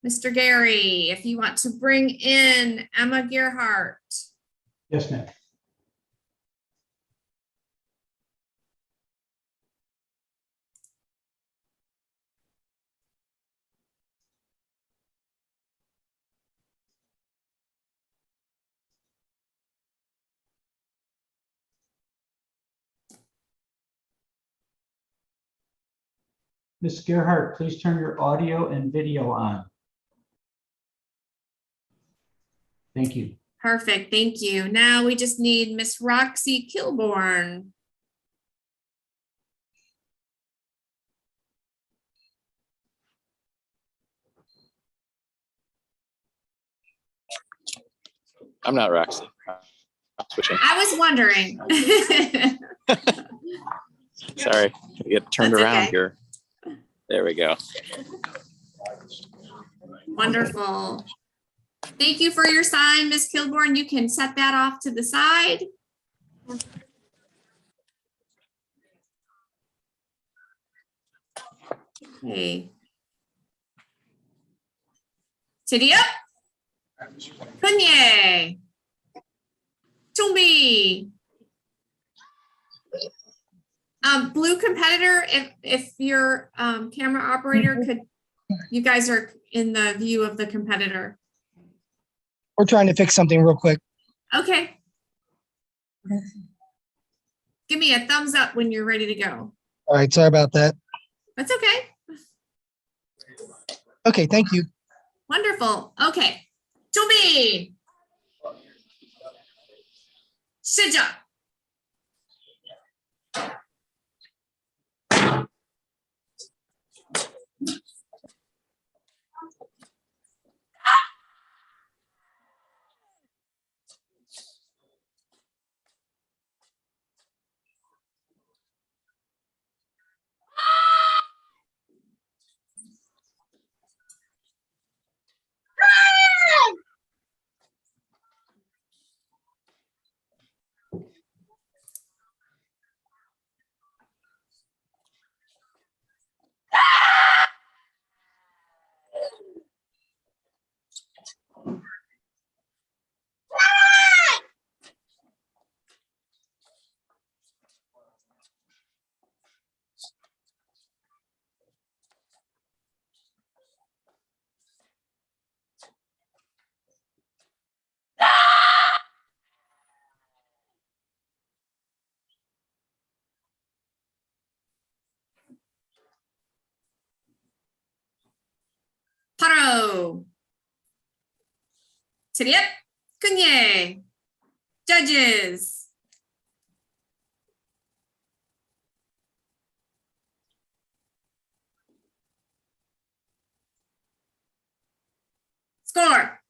Mr. Gary, if you want to bring in Emma Gerhart. Yes, ma'am. Ms. Gerhart, please turn your audio and video on. Thank you. Perfect, thank you. Now we just need Miss Roxy Kilborn. I'm not Roxy. I'm switching. I was wondering. Sorry, I get turned That's around okay. here. There we go. Wonderful. Thank you for your sign, Miss Kilborn. You can set that off to the side. Okay. Tiddy up. Kunye. Tumbi. Blue competitor, if your camera operator could, you guys are in the view of the competitor. We're trying to fix something real quick. Okay. Give me a thumbs up when you're ready to go. All right, sorry about that. That's okay. Okay, thank you. Wonderful. Okay. Tumbi. Shija. go. Tiriep, Kunye. Judges. Score.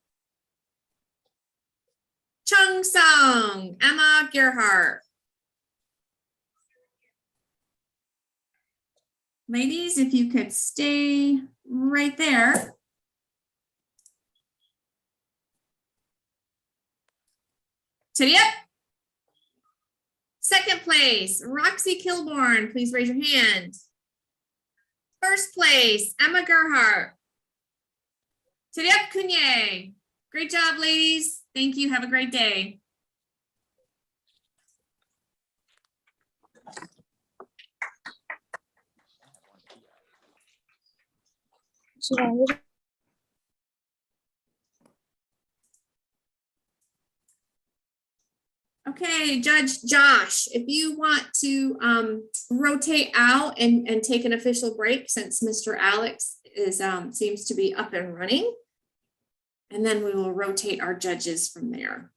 Chung Sung, Emma Gerhart. Ladies, if you could stay right there. Tiriep. Second place, Roxy Kilborn, please raise your hand. First place, Emma Gerhart. Tiriep Kunye. Great job, ladies. Thank you. Have a great day. Okay, Judge Josh, if you want to rotate out and take an official break since Mr. Alex is seems to be up and running. And then we will rotate our judges from there.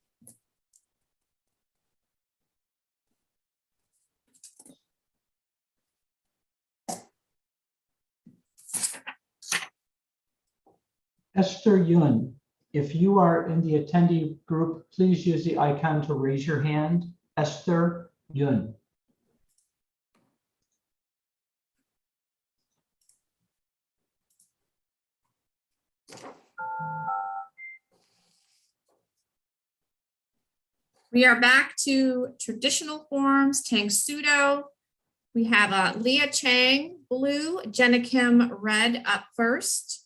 Esther Yun, if you are in the attendee group, please use the icon to raise your hand. Esther Yun. We are back to traditional forms, Tang Pseudo. We have Leah Chang, blue, Jenna Kim, red up first.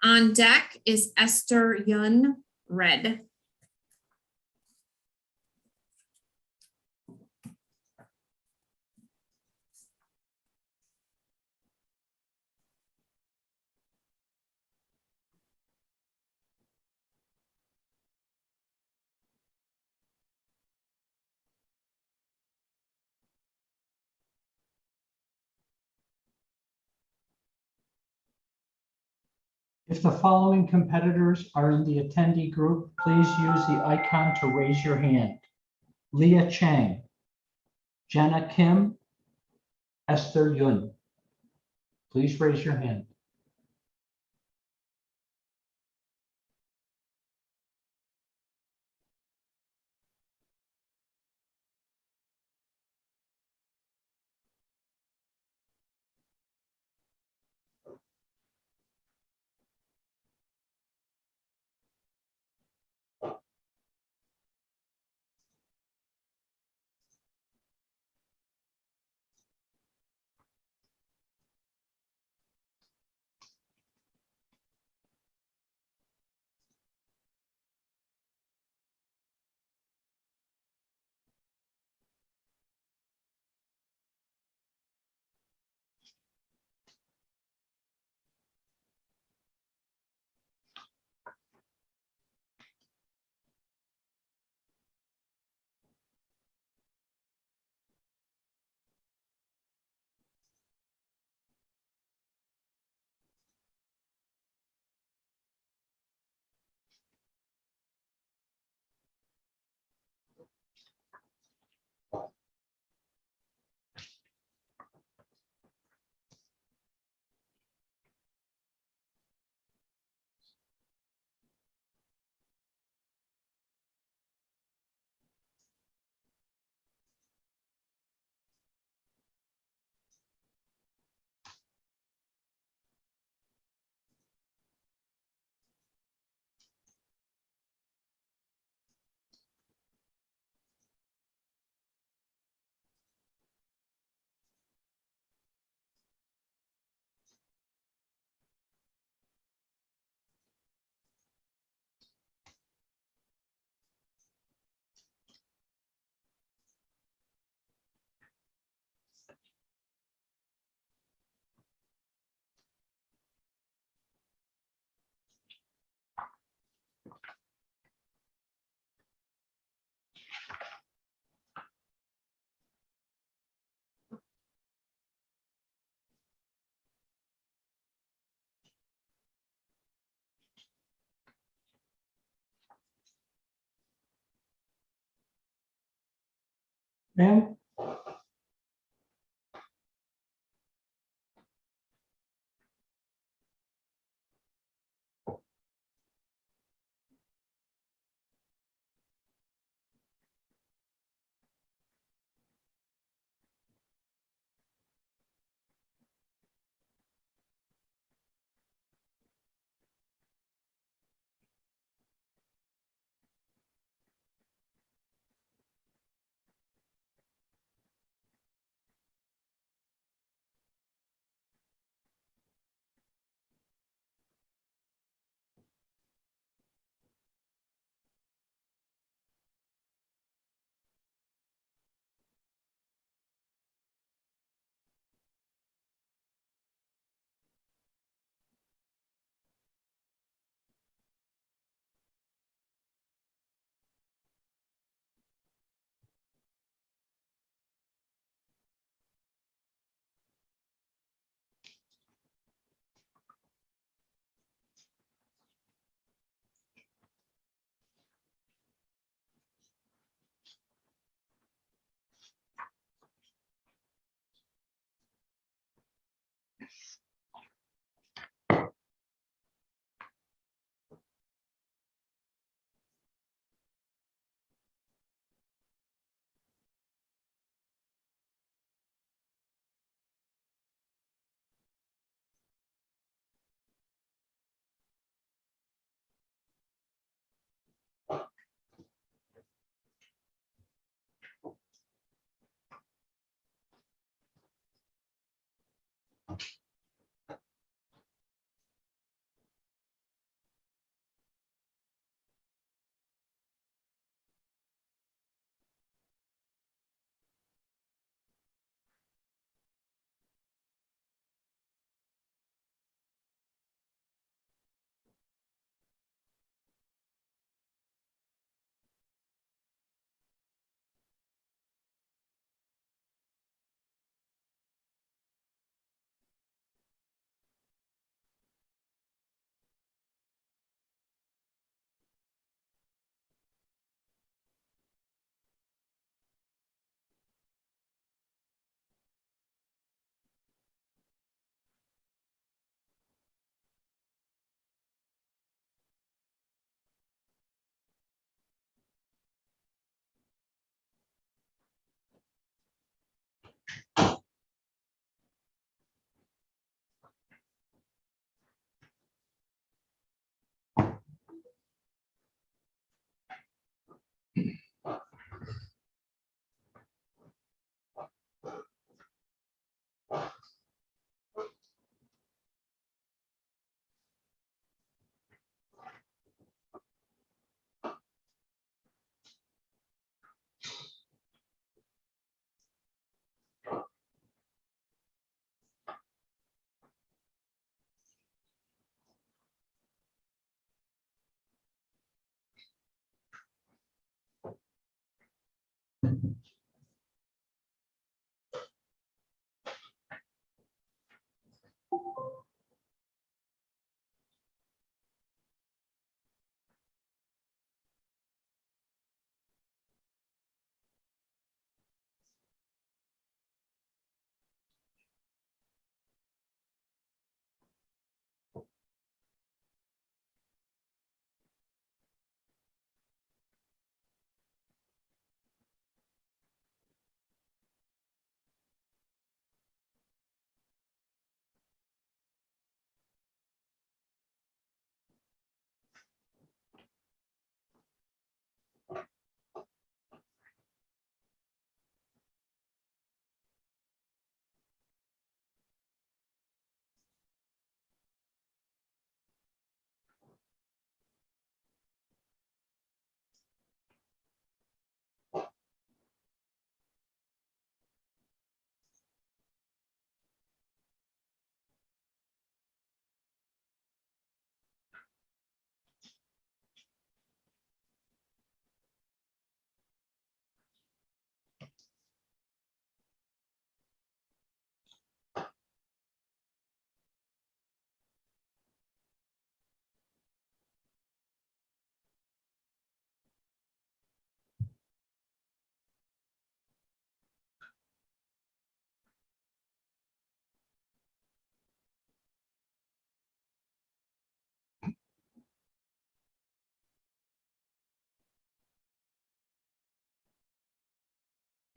On deck is Esther Yun, red. If the following competitors are in the attendee group, please use the icon to raise your hand. Leah Chang, Jenna Kim, Esther Yun. Please raise your hand. Ma'am?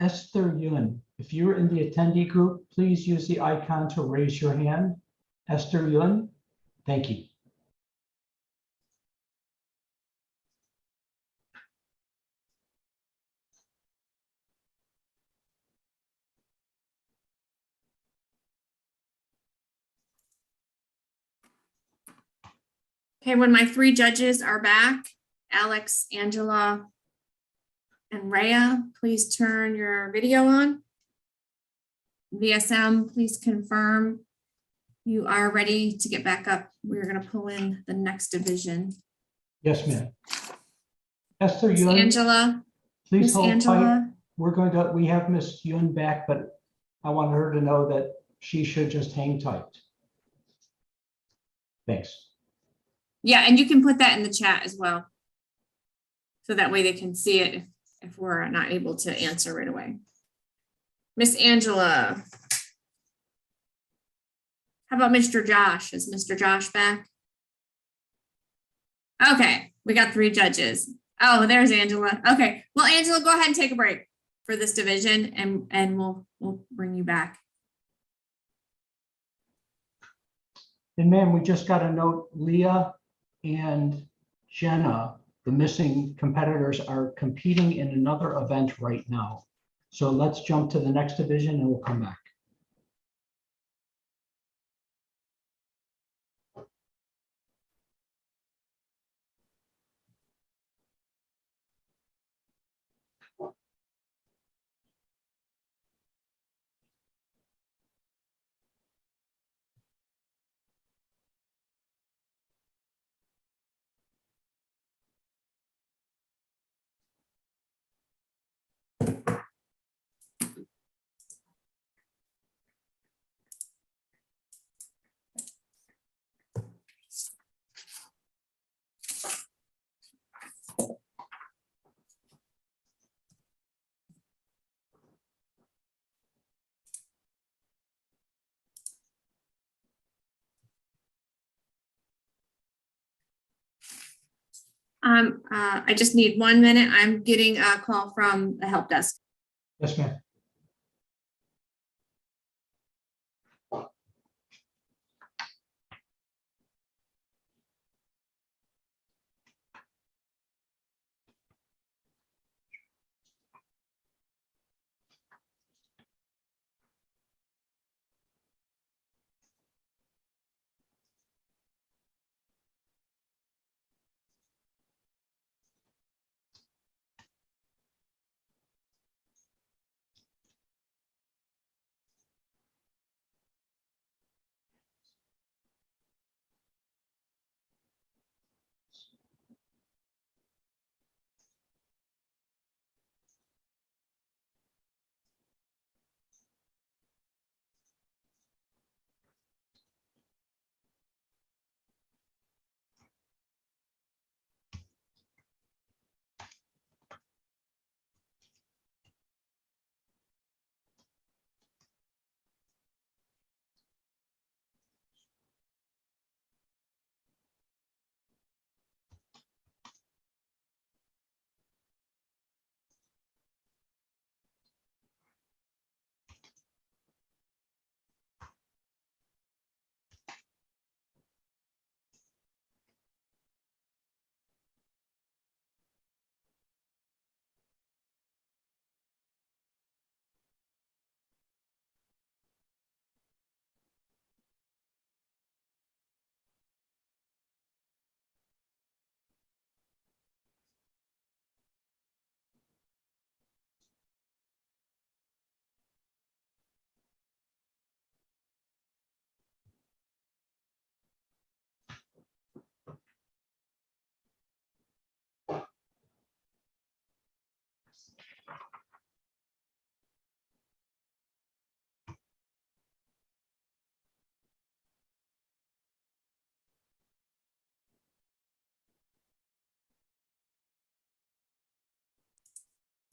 Esther Yun. If you're in the attendee group, please use the icon to raise your hand. Esther Yun, thank you. Okay, when my three judges are back, Alex, Angela, and Rhea, please turn your video on. VSM, please confirm you are ready to get back up. We're gonna pull in the next division. Yes, ma'am. Esther Miss Yun, Angela, please Miss hold tight. Angela, We have Miss Yun back, but I want her to know that she should just hang tight. Thanks. yeah, and you can put that in the chat as well. So that way they can see it if we're not able to answer right away. Miss Angela. How about Mr. Josh? Is Mr. Josh back? Okay, we got three judges. Oh, there's Angela. Okay, well, Angela, go ahead and take a break for this division and we'll bring you back. And ma'am, we just got a note, Leah and Jenna, the missing competitors, are competing in another event right now. So let's jump to the next division and we'll come back. I just need 1 minute. I'm getting a call from the help desk. Yes, ma'am.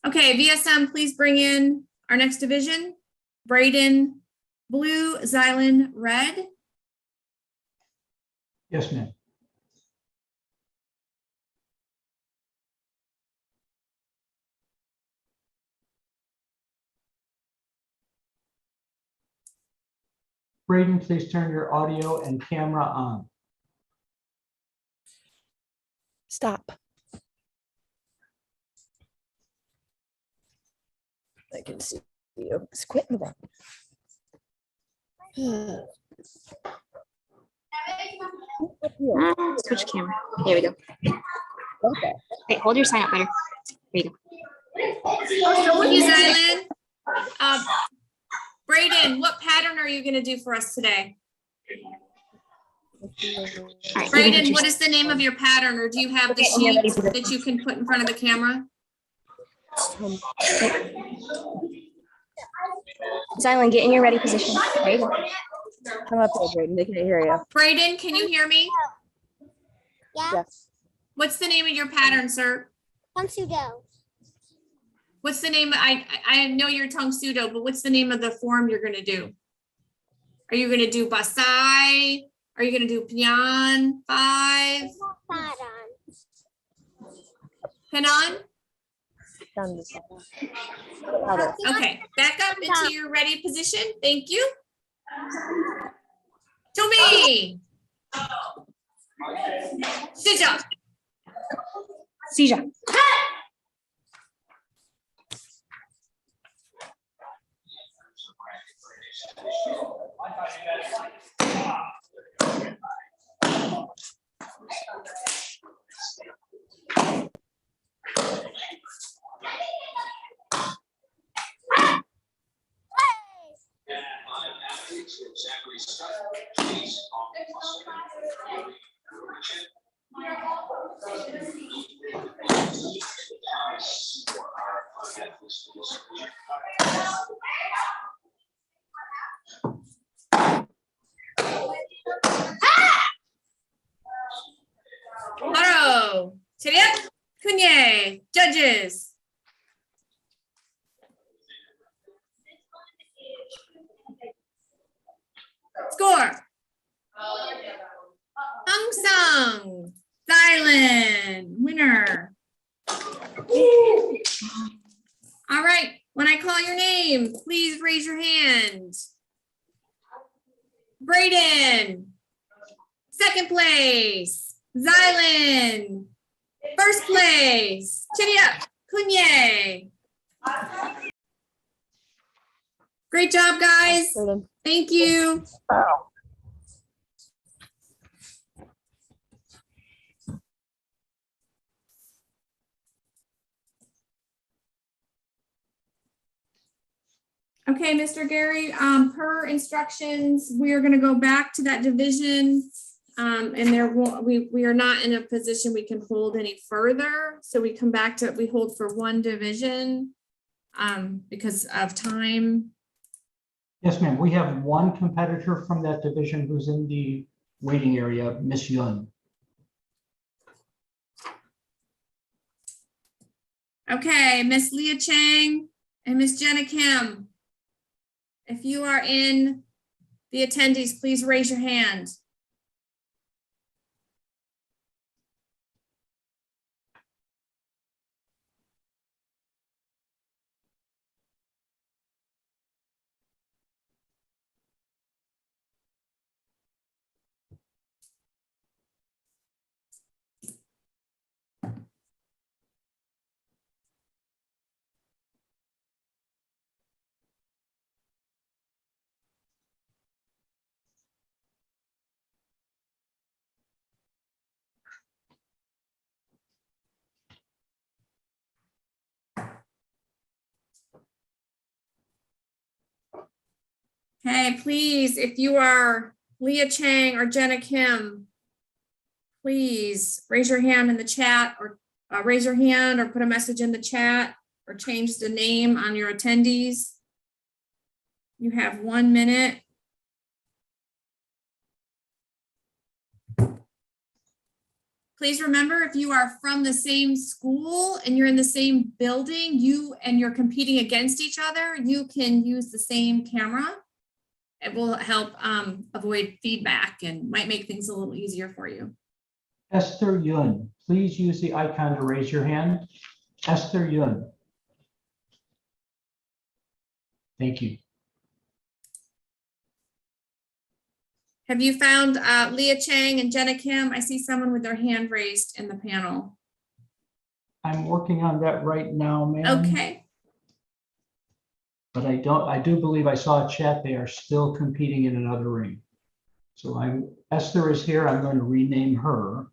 Okay, VSM, please bring in our next division. Braden, blue, Xylan, red. Yes, ma'am. Braden, please turn your audio and camera on. Stop. I can see you. Just quit moving. Switch camera. Here we go. Okay. Okay, hold your sign up better. There you go. Hey, Zylan. Braden, what pattern are you gonna do for us today? All right, Braden, what is the name of your pattern, or do you have the Okay, and you're ready sheet for the- that you can put in front of the camera? Zylan, get in your ready position. There you go. Come up here, Braden. They can't hear you. Braden, can you hear me? Yes. What's the name of your pattern, sir? Sudo. What's the name? I know you're tongue pseudo, but what's the name of the form you're gonna do? Are you gonna do Basai? Are you gonna do Pian 5? Pinan? Other. Okay, back up into your ready position. Thank you. To me. Sija. Sija. Haro. Chiriap. Kunye. Judges. Score. Hung Sung. Zylan. Winner. All right. When I call your name, please raise your hand. Braden. Second place. Zylan. First place. Chiriap. Kunye. Great job, guys. Braden. Thank you. Okay, Mr. Gary, per instructions, we are gonna go back to that division. And we are not in a position we can hold any further. So we come back to, we hold for one division because of time. Yes, ma'am. We have one competitor from that division who's in the waiting area, Miss Yun. Okay, Miss Leah Chang and Miss Jenna Kim. If you are in the attendees, please raise your hand. Okay, please, if you are Leah Chang or Jenna Kim, please raise your hand in the chat or raise your hand or put a message in the chat or change the name on your attendees. You have 1 minute. Please remember, if you are from the same school and you're in the same building, you're competing against each other, you can use the same camera. It will help avoid feedback and might make things a little easier for you. Esther Yun, please use the icon to raise your hand. Esther Yun. Thank you. Have you found Leah Chang and Jenna Kim? I see someone with their hand raised in the panel. I'm working on that right now, ma'am. Okay. But I do believe I saw a chat. They are still competing in another ring. So Esther is here. I'm going to rename her.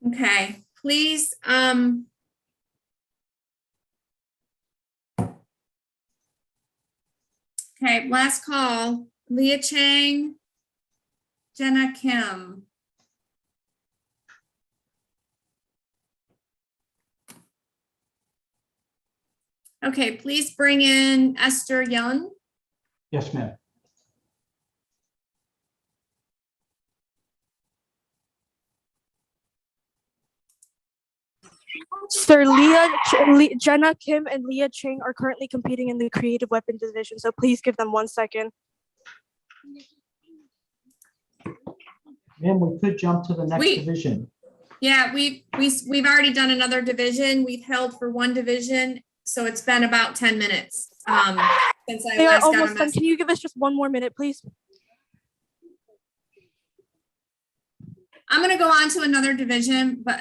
Okay, please, okay, last call, Leah Chang, Jenna Kim. Okay, please bring in Esther Young. Yes, ma'am. Sir, Jenna Kim and Leah Chang are currently competing in the creative weapon division, so please give them 1 second. Ma'am, we could jump to the next division. Yeah, we've already done another division. We've held for one division, so it's been about 10 minutes since I They are last got a almost done. message. Can you give us just 1 more minute, please? I'm gonna go on to another division, but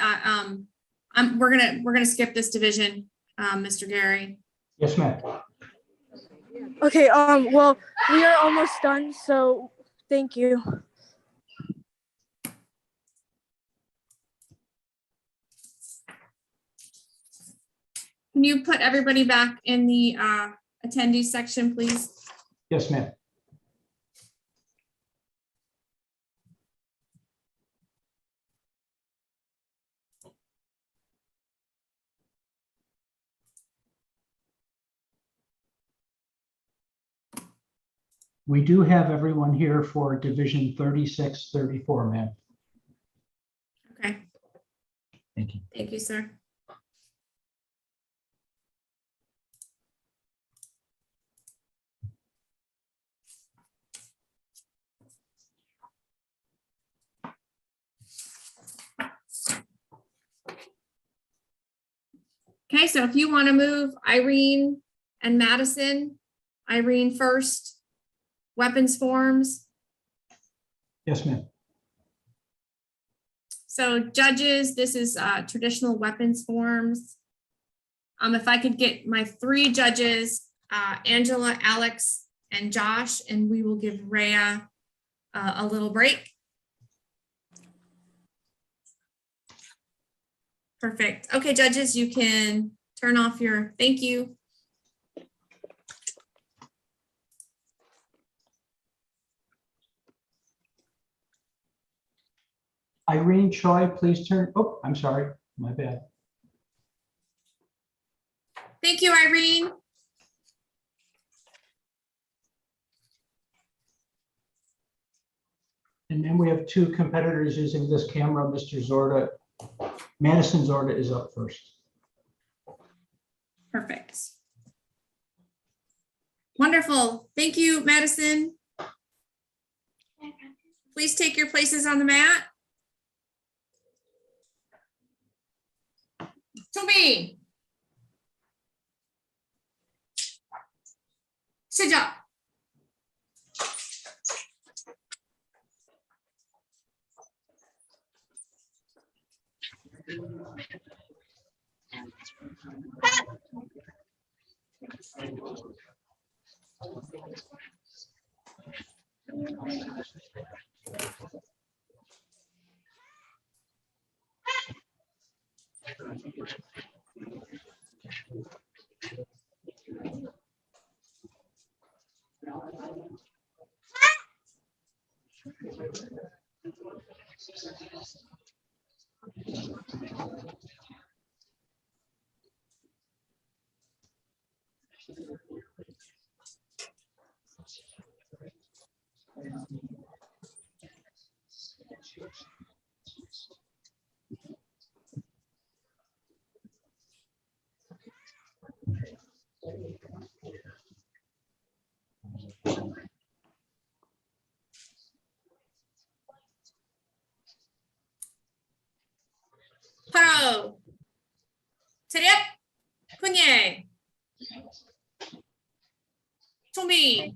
we're gonna skip this division, Mr. Gary. Yes, ma'am. Okay, well, we are almost done, so thank you. Can you put everybody back in the attendees section, please? Yes, ma'am. We do have everyone here for Division 36-34, ma'am. Okay, Thank you. thank you, sir. Okay, so if you want to move Irene and Madison, Irene first, weapons forms. Yes, ma'am. So judges, this is traditional weapons forms. If I could get my 3 judges, Angela, Alex, and Josh, and we will give Rhea a little break. Perfect. Okay, judges, you can turn off your, thank you. Irene Choi, please turn. Oh, I'm sorry. My bad. Thank you, Irene. And then we have 2 competitors using this camera. Mr. Zorda, Madison Zorda is up first. Perfect. Wonderful. Thank you, Madison. Please take your places on the mat. To me. Sit down. Haro. Terep. Kunye. Chumbi.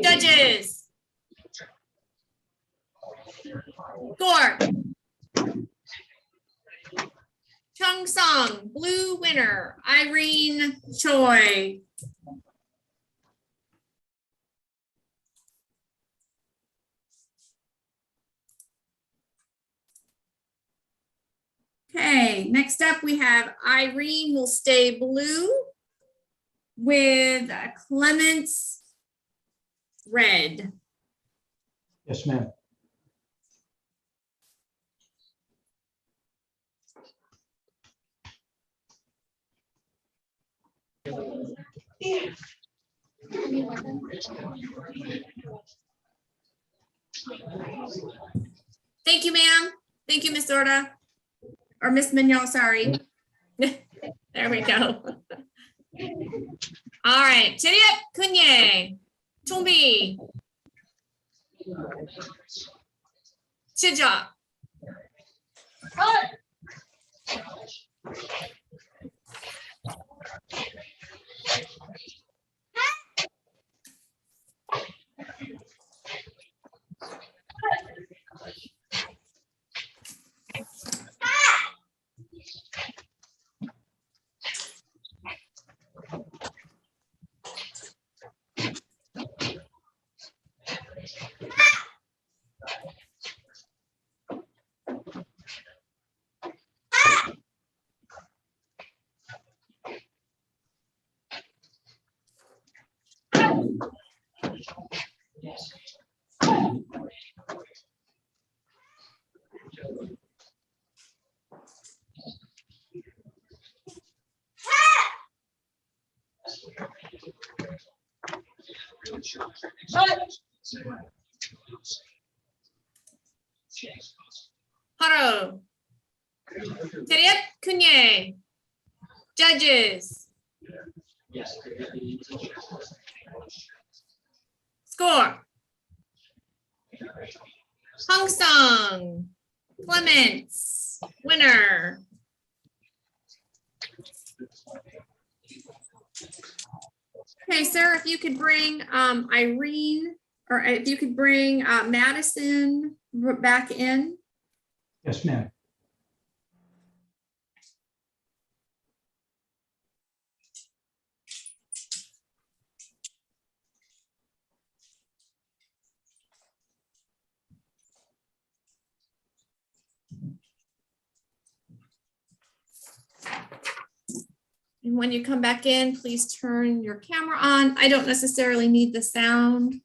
Judges. Score. Chung Sung, blue winner, Irene Choi. Okay, next up we have Irene will stay blue with Clements red. Yes, ma'am. Thank you, ma'am. Thank you, Miss Orta. Or Miss Mignon, sorry. There we go. All right, Chiriep Kunye, Chumbi, Chija. Haro. Chiriep Kunye. Judges. Score. Hong Sung, Clements, winner. Okay, Sarah, if you could bring Irene, or if you could bring Madison back in. Yes, ma'am. And when you come back in, please turn your camera on. I don't necessarily need the sound.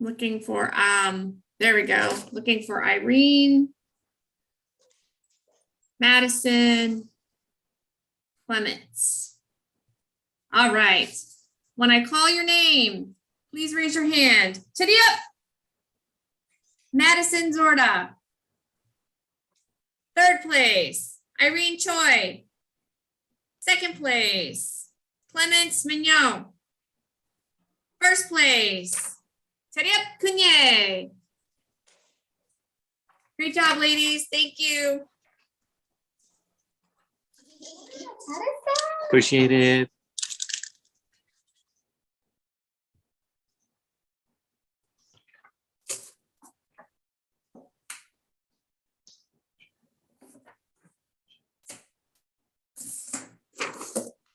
Looking for, there we go. Looking for Irene, Madison, Clements. All right. When I call your name, please raise your hand. Teddy up. Madison Zorda. Third place, Irene Choi. Second place, Clements Mignon. First place, Chariep Kunye. Great job, ladies. Thank you. Appreciate it.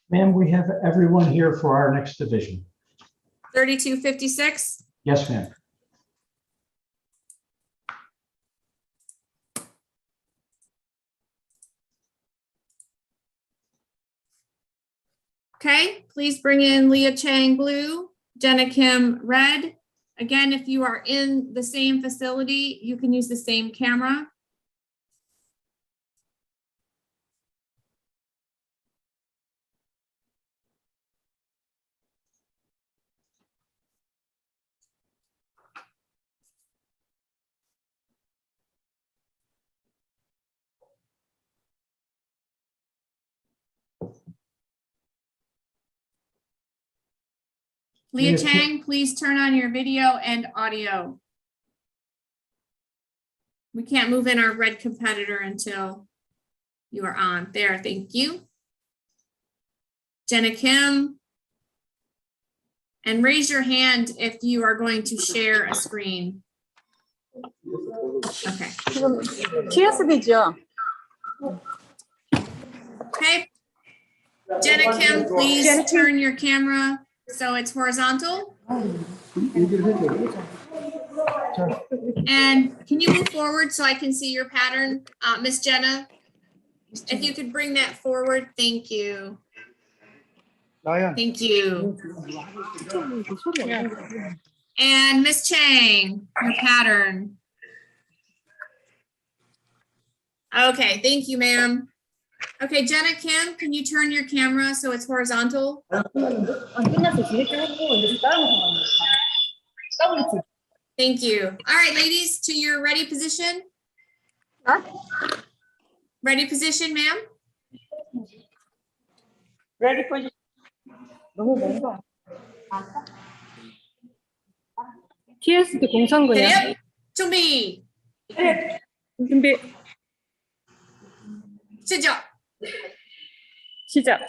Ma'am, we have everyone here for our next division. 3256. Yes, ma'am. Okay, please bring in Leah Chang blue, Jenna Kim red. Again, if you are in the same facility, you can use the same camera. Leah Chang, please turn on your video and audio. We can't move in our red competitor until you are on. There, thank you. Jenna Kim. And raise your hand if you are going to share a screen. Okay. TSB죠? Okay. Jenna Kim, please turn your camera so it's horizontal. And can you move forward so I can see your pattern, Miss Jenna? If you could bring that forward, thank you. Thank you. And Miss Chang, your pattern. Okay, thank you, ma'am. Okay, Jenna Kim, can you turn your camera so it's horizontal? Thank you. All right, ladies, to your ready position. Ready position, ma'am? Ready position. TSB 공상구요. Yep. 준비. 준비. 시작. 시작.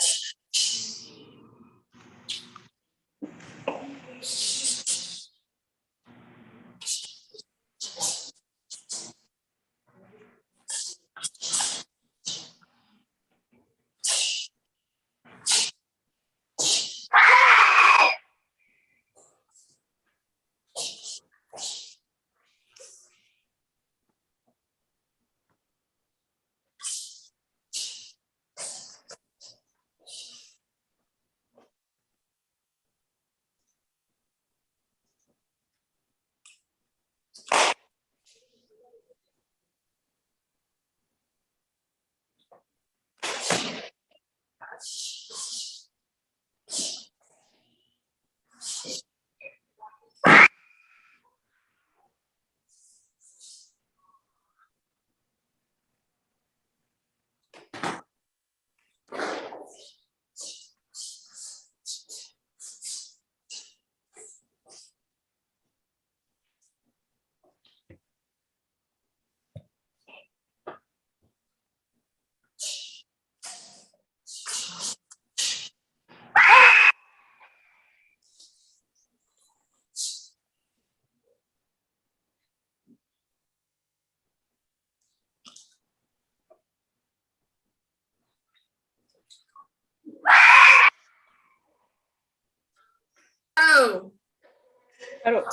Oh.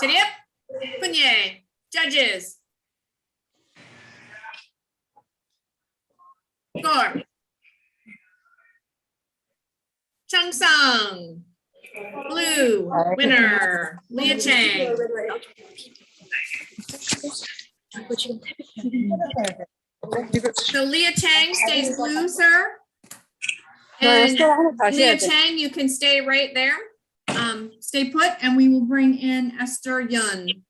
Chadiep, Punye, judges. Score. Chung Sung. Blue, winner, Leah Chang. So Leah Chang stays blue, sir. And Leah Chang, you can stay right there. Stay put, and we will bring in Esther Yun.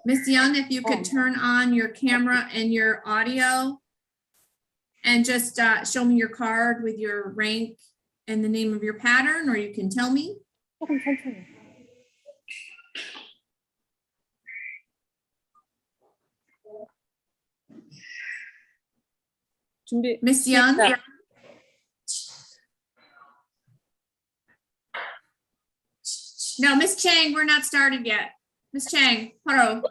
Miss Young, if you could turn on your camera and your audio and just show me your card with your rank and the name of your pattern, or you can tell me. Miss Young. No, Miss Chang, we're not started yet. Miss Chang, hello.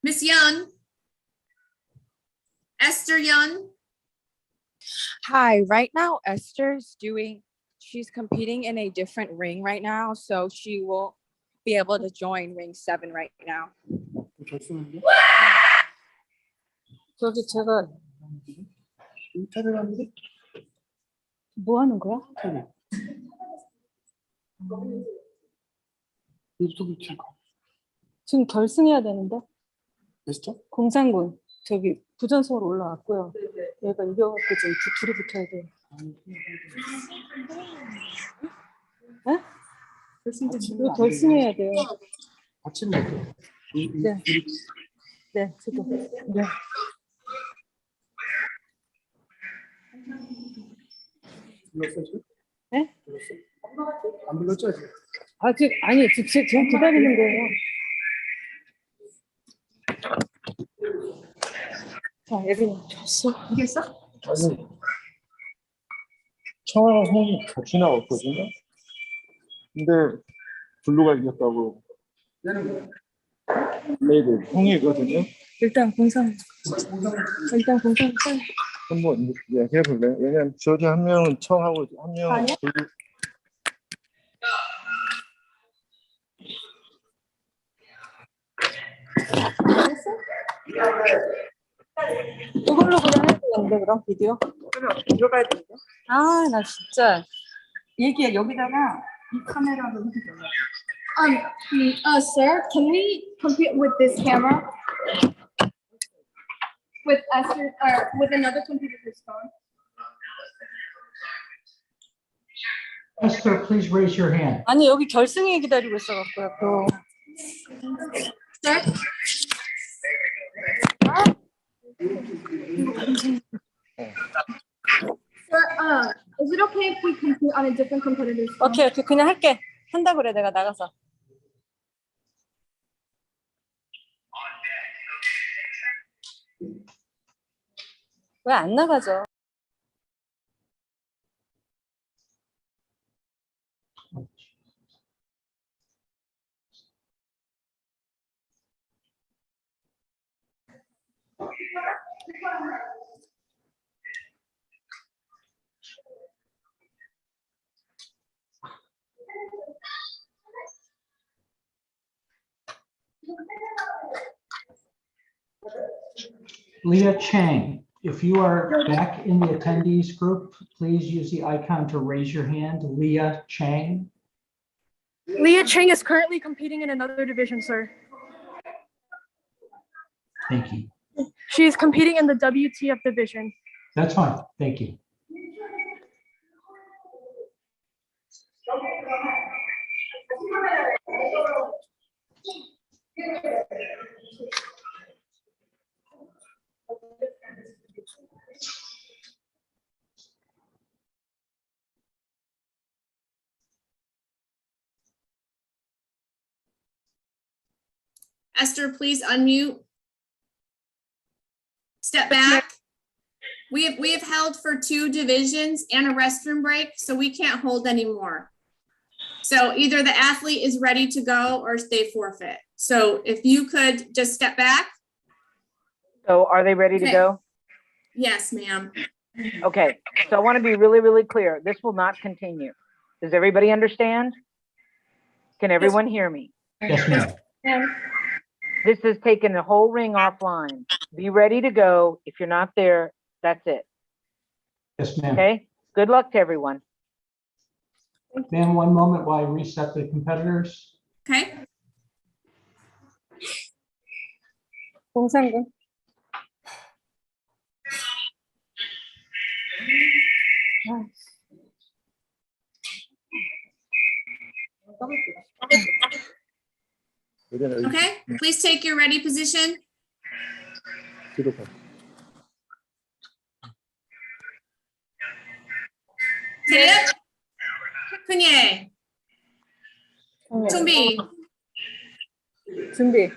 Miss Young. Esther Young. Hi, right now she's competing in a different ring right now, so she will be able to join ring 7 right now. 저기 제가 뭐 하는 거야? 지금 결승해야 되는데. 공산군 저기 부전성으로 올라왔고요. 얘가 이겨갖고 지금 둘이 붙어야 돼요. 네? 이거 결승해야 돼요. 네. 네, 지금. 네. 불렀어? 네? 불렀어? 안 불렀죠? 아직? 아직 아니 지금 기다리는 거예요. 자, 예빈이 줬어. 이겼어? 아니, 청아랑 홍이 같이 나왔거든요. 근데 블루가 이겼다고. 레이드 홍이거든요. 일단 공상 한번 얘기해볼래요? 왜냐면 저기 한 명은 청하고 한 명은 아니야? 블루. 이걸로 그냥 해도 되는데 그럼 비디오? 그래 들어가야 되는데. 아, 나 진짜 얘기해 여기다가 이 카메라로 해도 돼. Sir, can we compete with this camera? With Esther, or with another computer's phone? Esther, please raise your hand. 아니 여기 결승이 기다리고 있어갖고요. 또. Sir? Sir, is it okay if we compete on a different competitor's phone? 오케이 그냥 할게. 한다 그래 내가 나가서. 왜 안 나가죠? Leah Chang, if you are back in the attendees group, please use the icon to raise your hand. Leah Chang. Leah Chang is currently competing in another division, sir. Thank you. She is competing in the WTF division. That's fine. Thank you. Esther, please unmute. Step back. We have held for 2 divisions and a restroom break, so we can't hold anymore. So either the athlete is ready to go or they forfeit. So if you could just step back. So are they ready to Okay. go? Yes, ma'am. Okay, so I want to be really, really clear. This will not continue. Does everybody understand? Can everyone hear me? Yes, ma'am. This has taken the whole ring offline. Be ready to go. If you're not there, that's it. Yes, ma'am. Okay? Good luck to everyone. Ma'am, one moment while I reset the competitors. Okay. 공상군. Okay, please take your ready position. 뒤로 가. Tip. Kunye. 준비. 준비.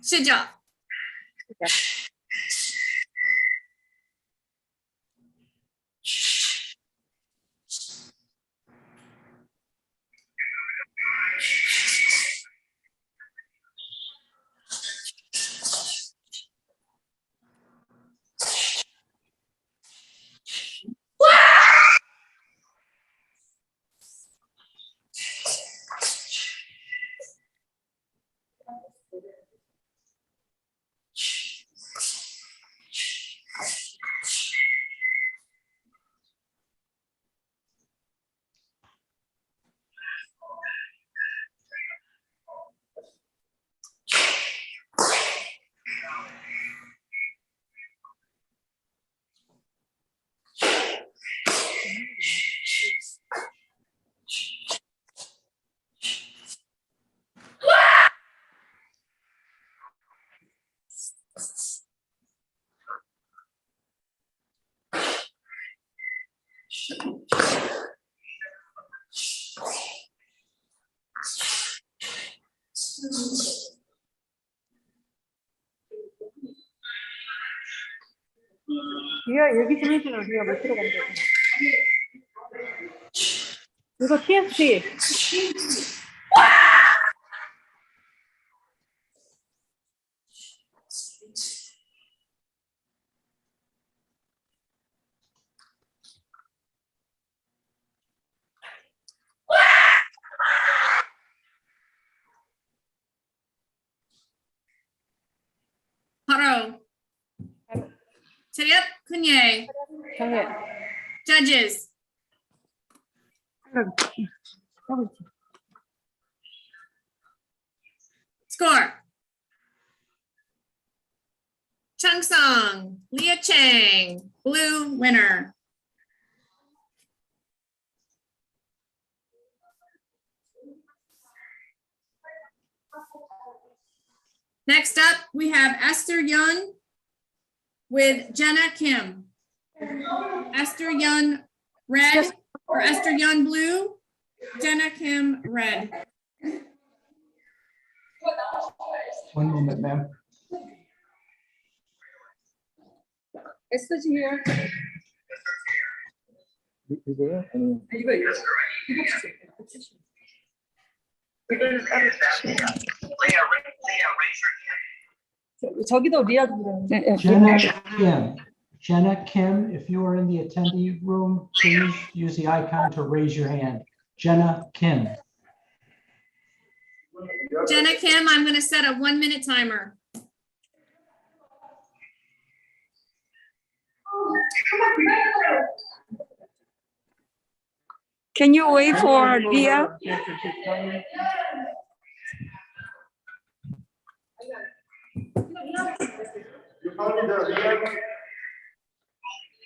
시작. 리아 얘기 좀 해줘요. 리아 못 들어간대. 이거 TSP. Haro. Tariq, Kunye. Judges. Score. Chung Sung, Leah Chang, blue winner. Next up, we have Esther Young with Jenna Kim. Esther Young red or Esther Young blue, Jenna Kim red. One moment, ma'am. SG here. 이거요? 아니면 저기도 리아도 그러는데. Jenna Kim, if you are in the attendee room, please use the icon to raise your hand. Jenna Kim. Jenna Kim, I'm going to set a 1 minute timer. Can you wait for Dia?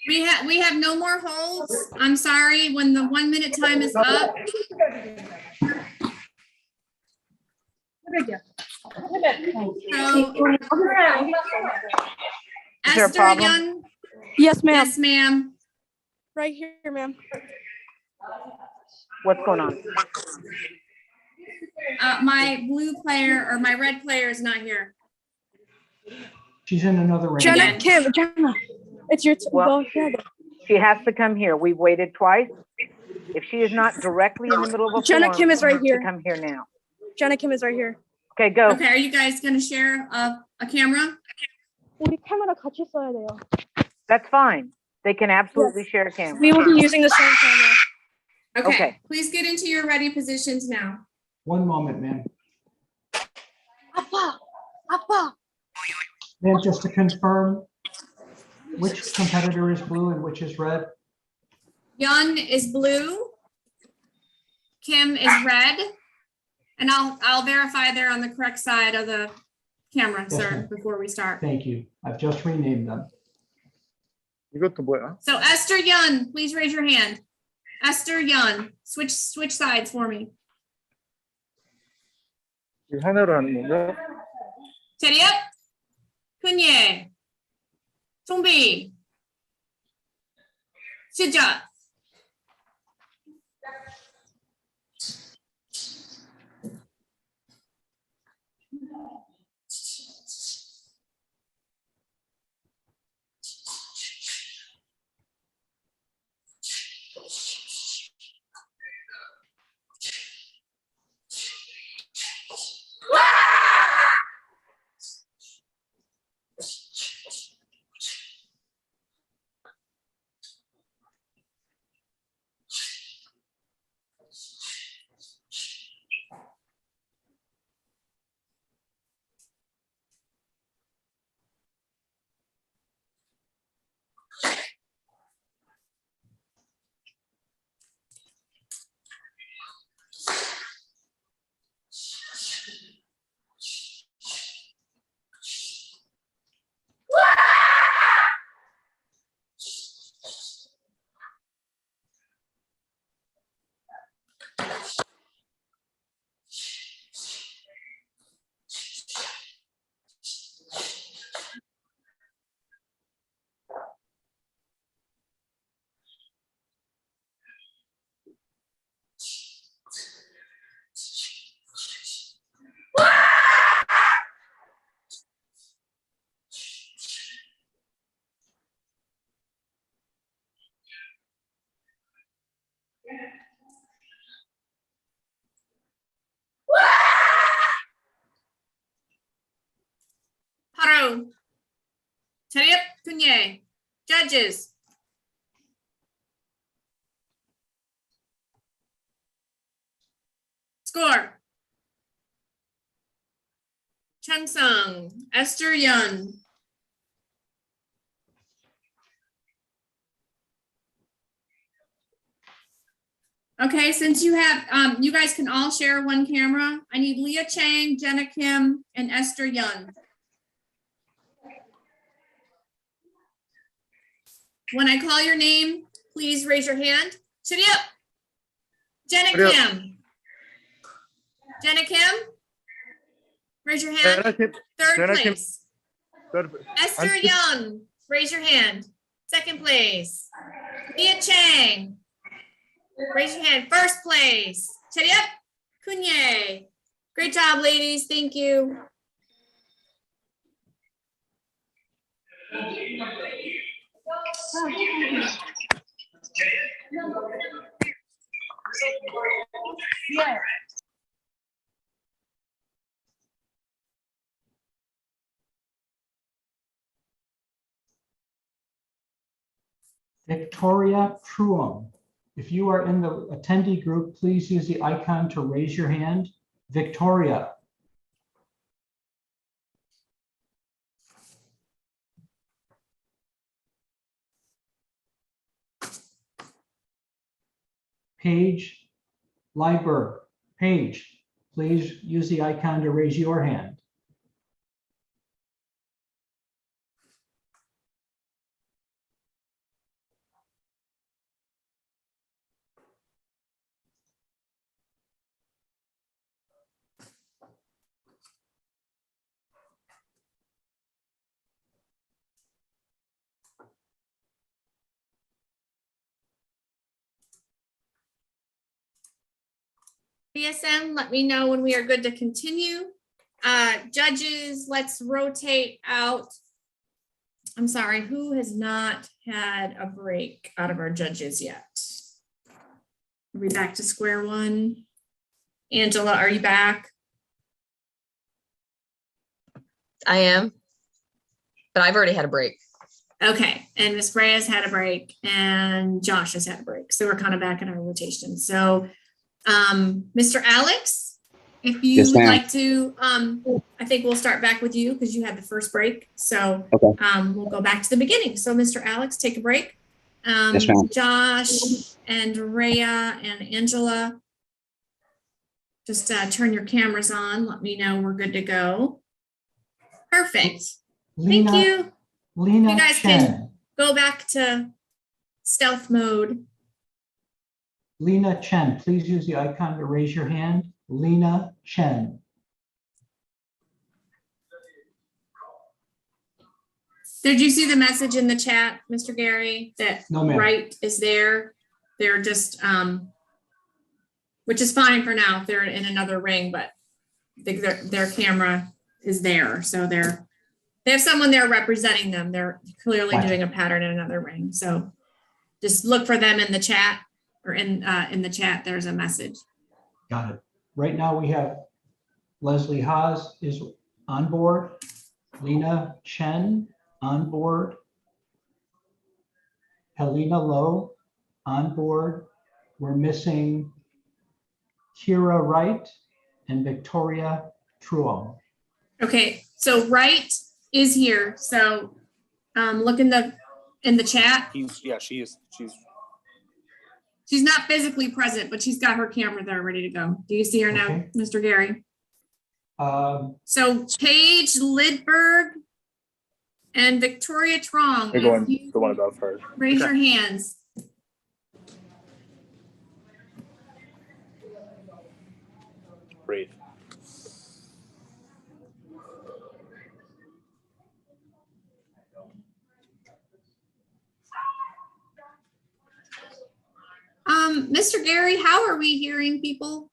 We have no more holds. I'm sorry, when the 1 minute time is up. So, Is there a Esther problem? Young. Yes, ma'am. Yes, ma'am. Right here, ma'am. What's going on? My blue player or my red player is not here. She's in another room. Jenna Kim, Jenna, it's your Well, go ahead. She has to come here. We've waited twice. If she is not directly in the middle of a Jenna form, Kim is she right has to here. come here now. Jenna Kim is right here. Okay, go. Okay, are you guys going to share a camera? 우리 카메라 같이 써야 돼요. That's fine. They can absolutely share a camera. We will be using the same camera. Okay, please get into your ready positions now. One moment, ma'am. 아빠. Ma'am, just to confirm, which competitor is blue and which is red? Yun is blue. Kim is red. And I'll verify they're on the correct side of the camera, Yes, sir, ma'am. before we start. Thank you. I've just renamed them. 이것도 뭐야? So Esther Yun, please raise your hand. Esther Yun, switch sides for me. 이 하나로 하는 건가? Tariq, Kunye, Tongbi, Shija. go. Chariep Kunye. Judges. Score. Chung Sung, Esther Yun. Okay, since you have, you guys can all share one camera. I need Leah Chang, Jenna Kim, and Esther Yun. When I call your name, please raise your hand. Chariep. Jenna Kim. Jenna Kim. Raise your hand. Third place. Esther Young. Raise your hand. Second place. Leah Chang. Raise your hand. First place. Chariep Kunye. Great job, ladies. Thank you. Yeah. Victoria Truong. If you are in the attendee group, please use the icon to raise your hand. Victoria. Paige Liber. Paige, please use the icon to raise your hand. BSM, let me know when we are good to continue. Judges, let's rotate out. I'm sorry, who has not had a break out of our judges yet? Are we back to square one? Angela, are you back? I am, but I've already had a break. Okay, and Miss Reyes had a break and Josh has had a break. So we're kind of back in our rotation. So Mr. Alex, if you Yes, would ma'am. like to, I think we'll start back with you because you had the first break. So Okay. we'll go back to the beginning. So Mr. Alex, take a break. Yes, ma'am. Josh and Rhea and Angela, just turn your cameras on. Let me know we're good to go. Perfect. Lena, Thank you. Lena You guys Chen. can go back to stealth mode. Lena Chen, please use the icon to raise your hand. Lena Chen. Did you see the message in the chat, Mr. Gary, that No, ma'am. right is there? They're just, which is fine for now if they're in another ring, but their camera is there. So they have someone there representing them. They're clearly Gotcha. doing a pattern in another ring. So just look for them in the chat or in the chat, there's a message. Got it. Right now we have Leslie Haas is on board. Lena Chen on board. Helena Lowe on board. We're missing Kira Wright and Victoria Truong. Okay, so right is here. So look in the chat. She is. She's not physically present, but she's got her camera there ready to go. Do you see her now, Okay. Mr. Gary? Um, So Paige Lidberg and Victoria Trong. You're going the one above her. Raise your hands. Breathe. Mr. Gary, how are we hearing people?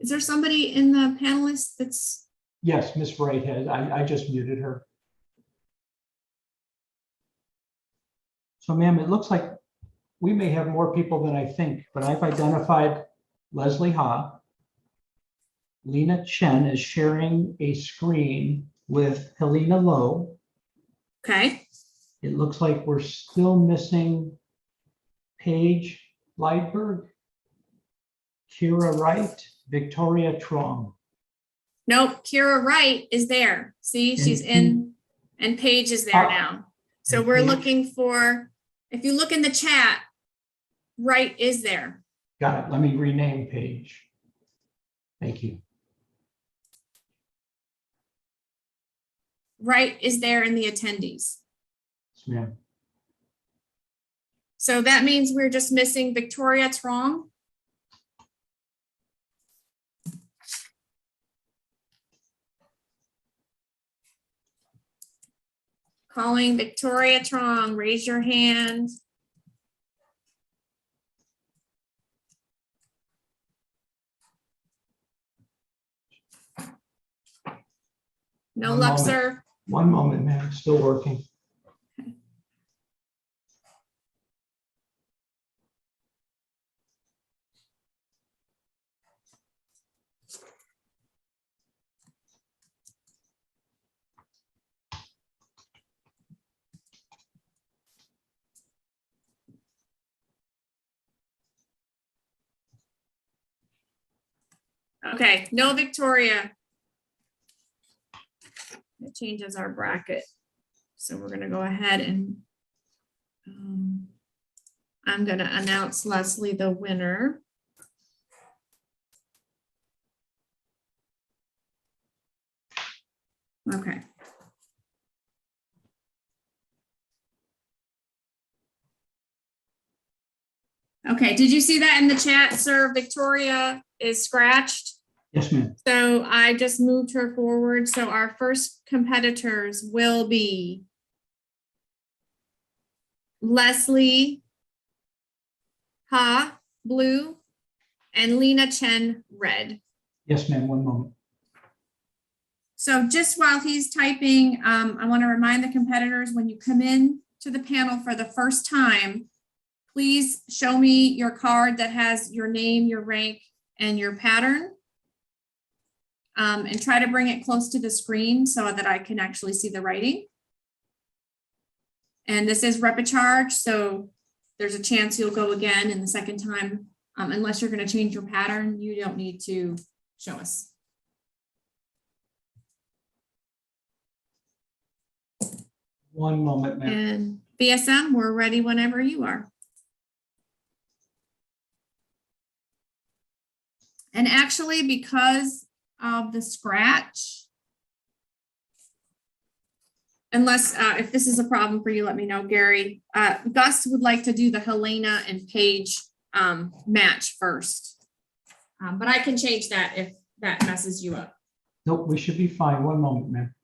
Is there somebody in the panelists that's? yes, Miss Wright has. I just muted her. So ma'am, it looks like we may have more people than I think, but I've identified Leslie Ha. Lena Chen is sharing a screen with Helena Lowe. Okay, It looks like we're still missing Paige Lightberg, Kira Wright, Victoria Trong. nope, Kira Wright is there. See, she's in, and Paige is there now. So and we're Paige. looking for, if you look in the chat, Wright is there. Got it. Let me rename Paige. Thank you. Wright is there in the attendees. Yes, ma'am. So that means we're just missing Victoria Trong. Calling Victoria Trong, raise your hand. No One luck, moment. sir. One moment, ma'am. Still working. Okay, no Victoria. It changes our bracket. So we're gonna go ahead and I'm gonna announce Leslie the winner. Okay. Okay, did you see that in the chat, sir? Victoria is scratched. Yes, ma'am. So I just moved her forward. So our first competitors will be Leslie Ha, blue, and Lena Chen, red. Yes, ma'am. One moment. So just while he's typing, I want to remind the competitors, when you come in to the panel for the first time, please show me your card that has your name, your rank, and your pattern. And try to bring it close to the screen so that I can actually see the writing. And this is repicharge, so there's a chance you'll go again in the second time. Unless you're going to change your pattern, you don't need to show us. One moment, ma'am. And BSM, we're ready whenever you are. And actually, because of the scratch, unless if this is a problem for you, let me know, Gary. Gus would like to do the Helena and Paige match first. But I can change that if that messes you up. Nope, we should be fine. One moment, ma'am.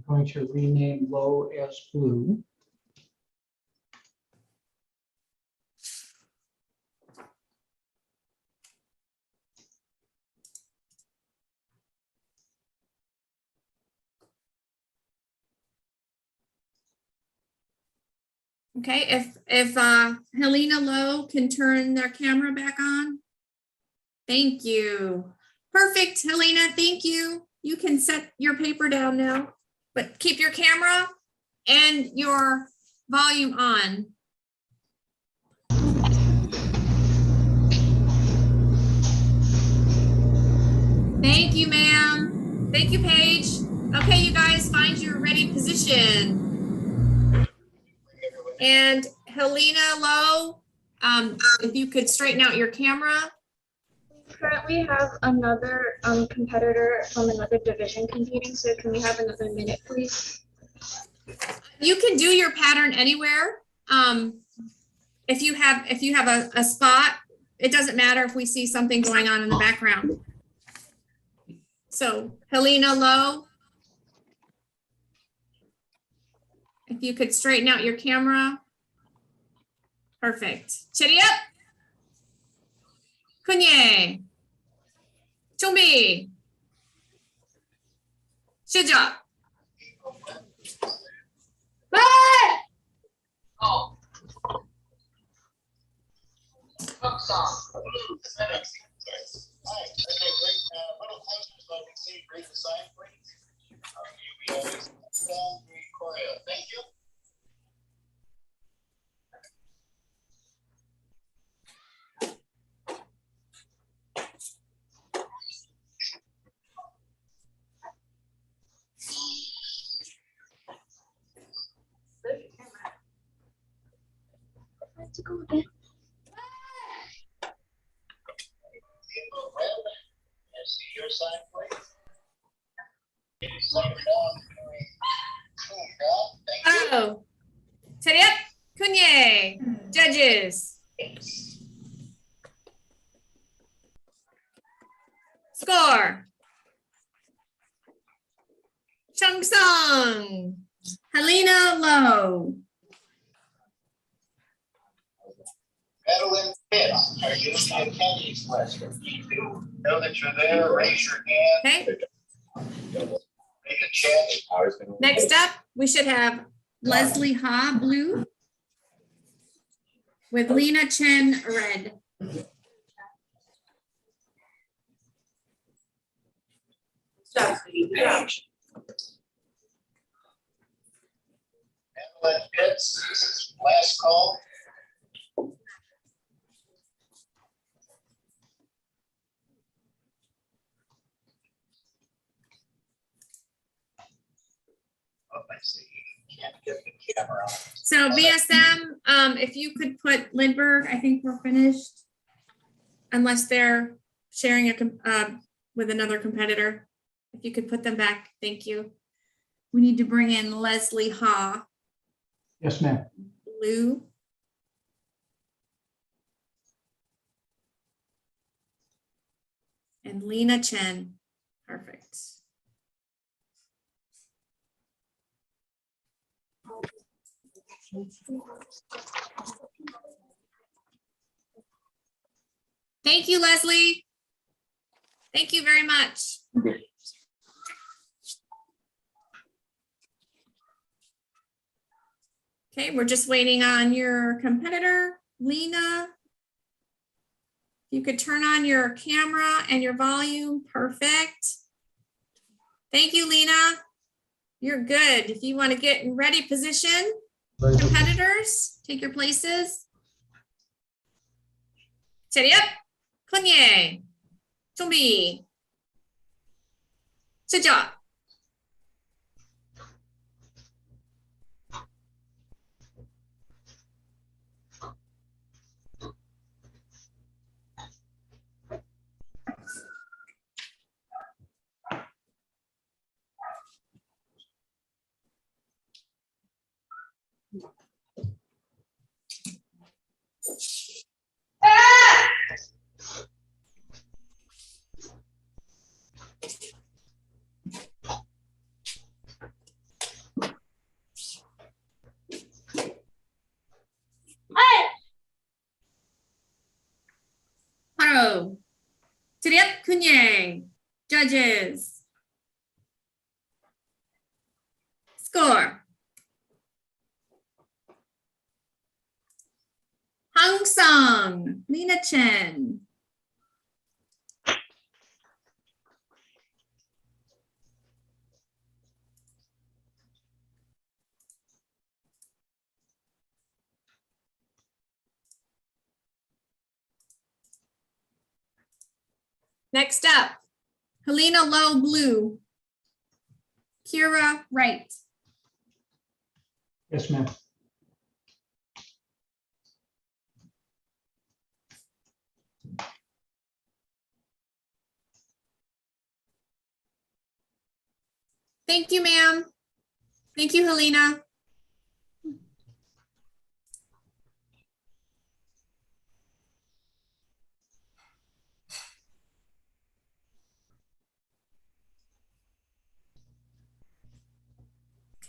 I'm going to rename Low as blue. Okay, if Helena Lowe can turn their camera back on. Thank you. Perfect, Helena, thank you. You can set your paper down now, but keep your camera and your volume on. Thank you, ma'am. Thank you, Paige. Okay, you guys, find your ready position. And Helena Lowe, if you could straighten out your camera. We currently have another competitor from another division competing, so can we have another minute, please? You can do your pattern anywhere. If you have a spot, it doesn't matter if we see something going on in the background. So Helena Lowe, if you could straighten out your camera. Perfect. 체리업. 큰예. 준비. 시작. Thank you. Let's go again. See your sign, please. Oh. 체리업. 큰예. Judges. Score. Chung-sung. Helena Lowe. Madeline Pitts, are you the attendees list? If you do know that you're there, raise your hand. Okay. Make a chat. Next up, we should have Leslie Ha, blue, with Lena Chen, red. Madeline Pitts, this is last call. Oh, I see. Can't get the camera on. So VSM, if you could put Lindbergh, I think we're finished. Unless they're sharing with another competitor. If you could put them back, thank you. We need to bring in Leslie Ha, Yes, ma'am. blue. And Lena Chen, perfect. Thank you, Leslie. Thank you very much. Okay, we're just waiting on your competitor, Lena. You could turn on your camera and your volume, perfect. Thank you, Lena. You're good. If you want to get in ready position, competitors, take your places. 체리업, 큰예, 준비, 시작. 바로 체리업, 큰예, judges. Score. Hang-sung, Lena Chen. Next up, Helena Lowe, blue. Kira Wright. Yes, ma'am. Thank you, ma'am. Thank you, Helena.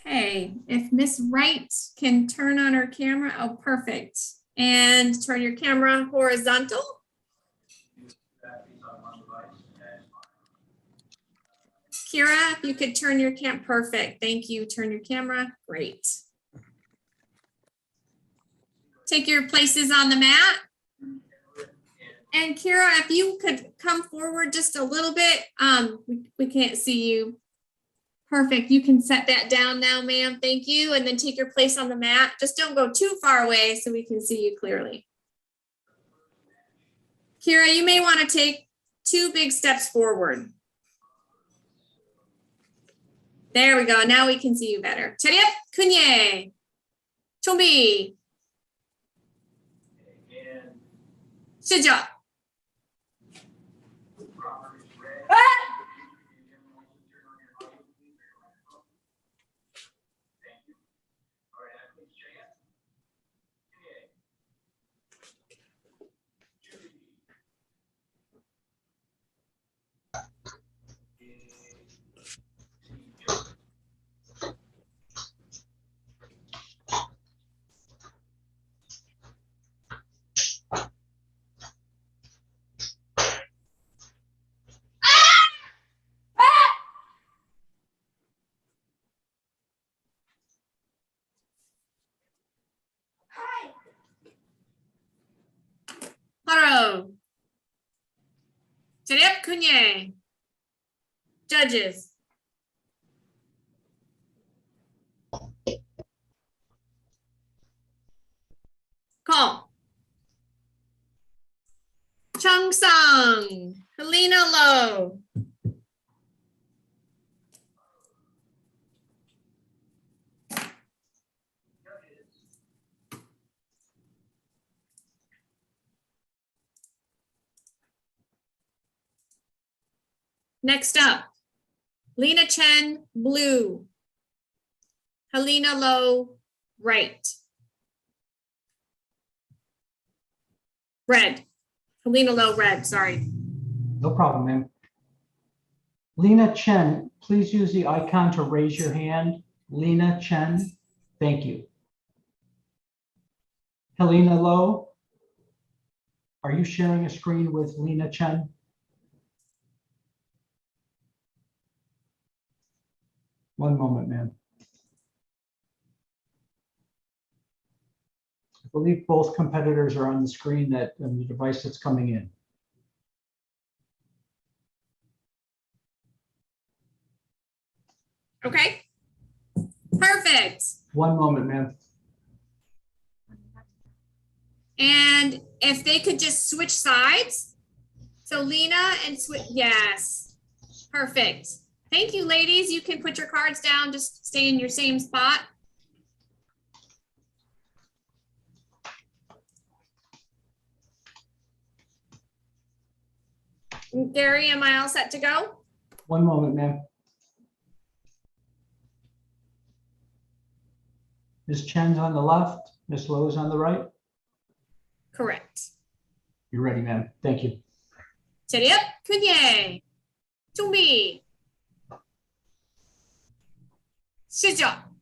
Okay, if Miss Wright can turn on her camera, oh, perfect. And turn your camera horizontal. Kira, if you could turn your perfect. Thank you. Turn your camera. Great. Take your places on the mat. And Kira, if you could come forward just a little bit. We can't see you. Perfect. You can set that down now, ma'am. Thank you. And then take your place on the mat. Just don't go too far away so we can see you clearly. Kira, you may want to take 2 big steps forward. There we go. Now we can see you better. 차렷, kunye. 준비. 시작. 바로. 차렷, kunye. Judges. Call. Chung Sung, Helena Lowe. Next up, Lena Chen, blue. Helena Lowe, right. Red. Helena Lowe, red, sorry. No problem, ma'am. Lena Chen, please use the icon to raise your hand. Lena Chen, thank you. Helena Lowe, are you sharing a screen with Lena Chen? One moment, ma'am. I believe both competitors are on the screen that on the device that's coming in. Okay. Perfect. One moment, ma'am. And if they could just switch sides. So Lena and switch, yes. Perfect. Thank you, ladies. You can put your cards down, just stay in your same spot. Gary, am I all set to go? One moment, ma'am. Ms. Chen's on the left, Ms. Lowe's on the right. Correct. You're ready, ma'am. Thank you. 차렷, kunye. 준비. 시작.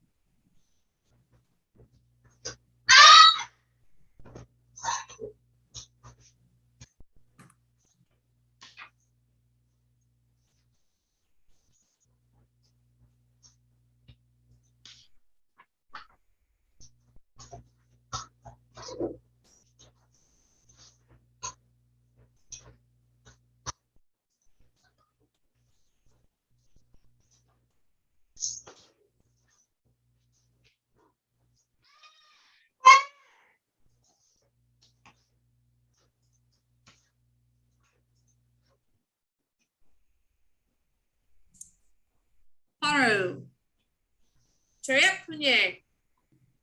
바로. 차렷, kunye.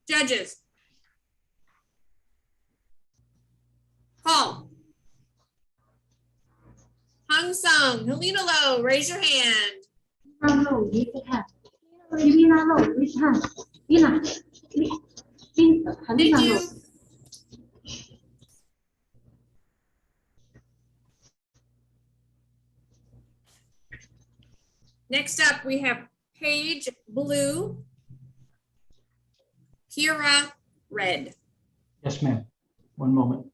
Judges. Call. Hung Sung, Helena Lowe, raise your hand. Did you? Next up, we have Paige, blue. Kira, red. Yes, ma'am. One moment.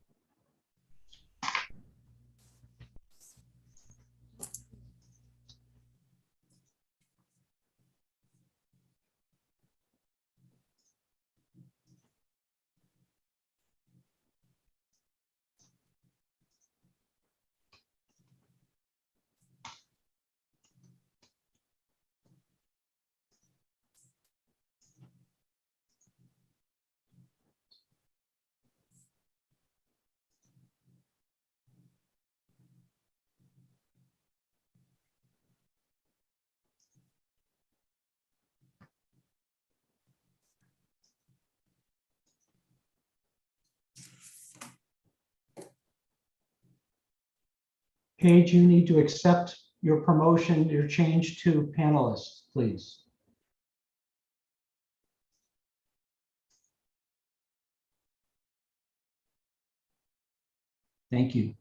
Paige, you need to accept your promotion, your change to panelist, please. Thank you.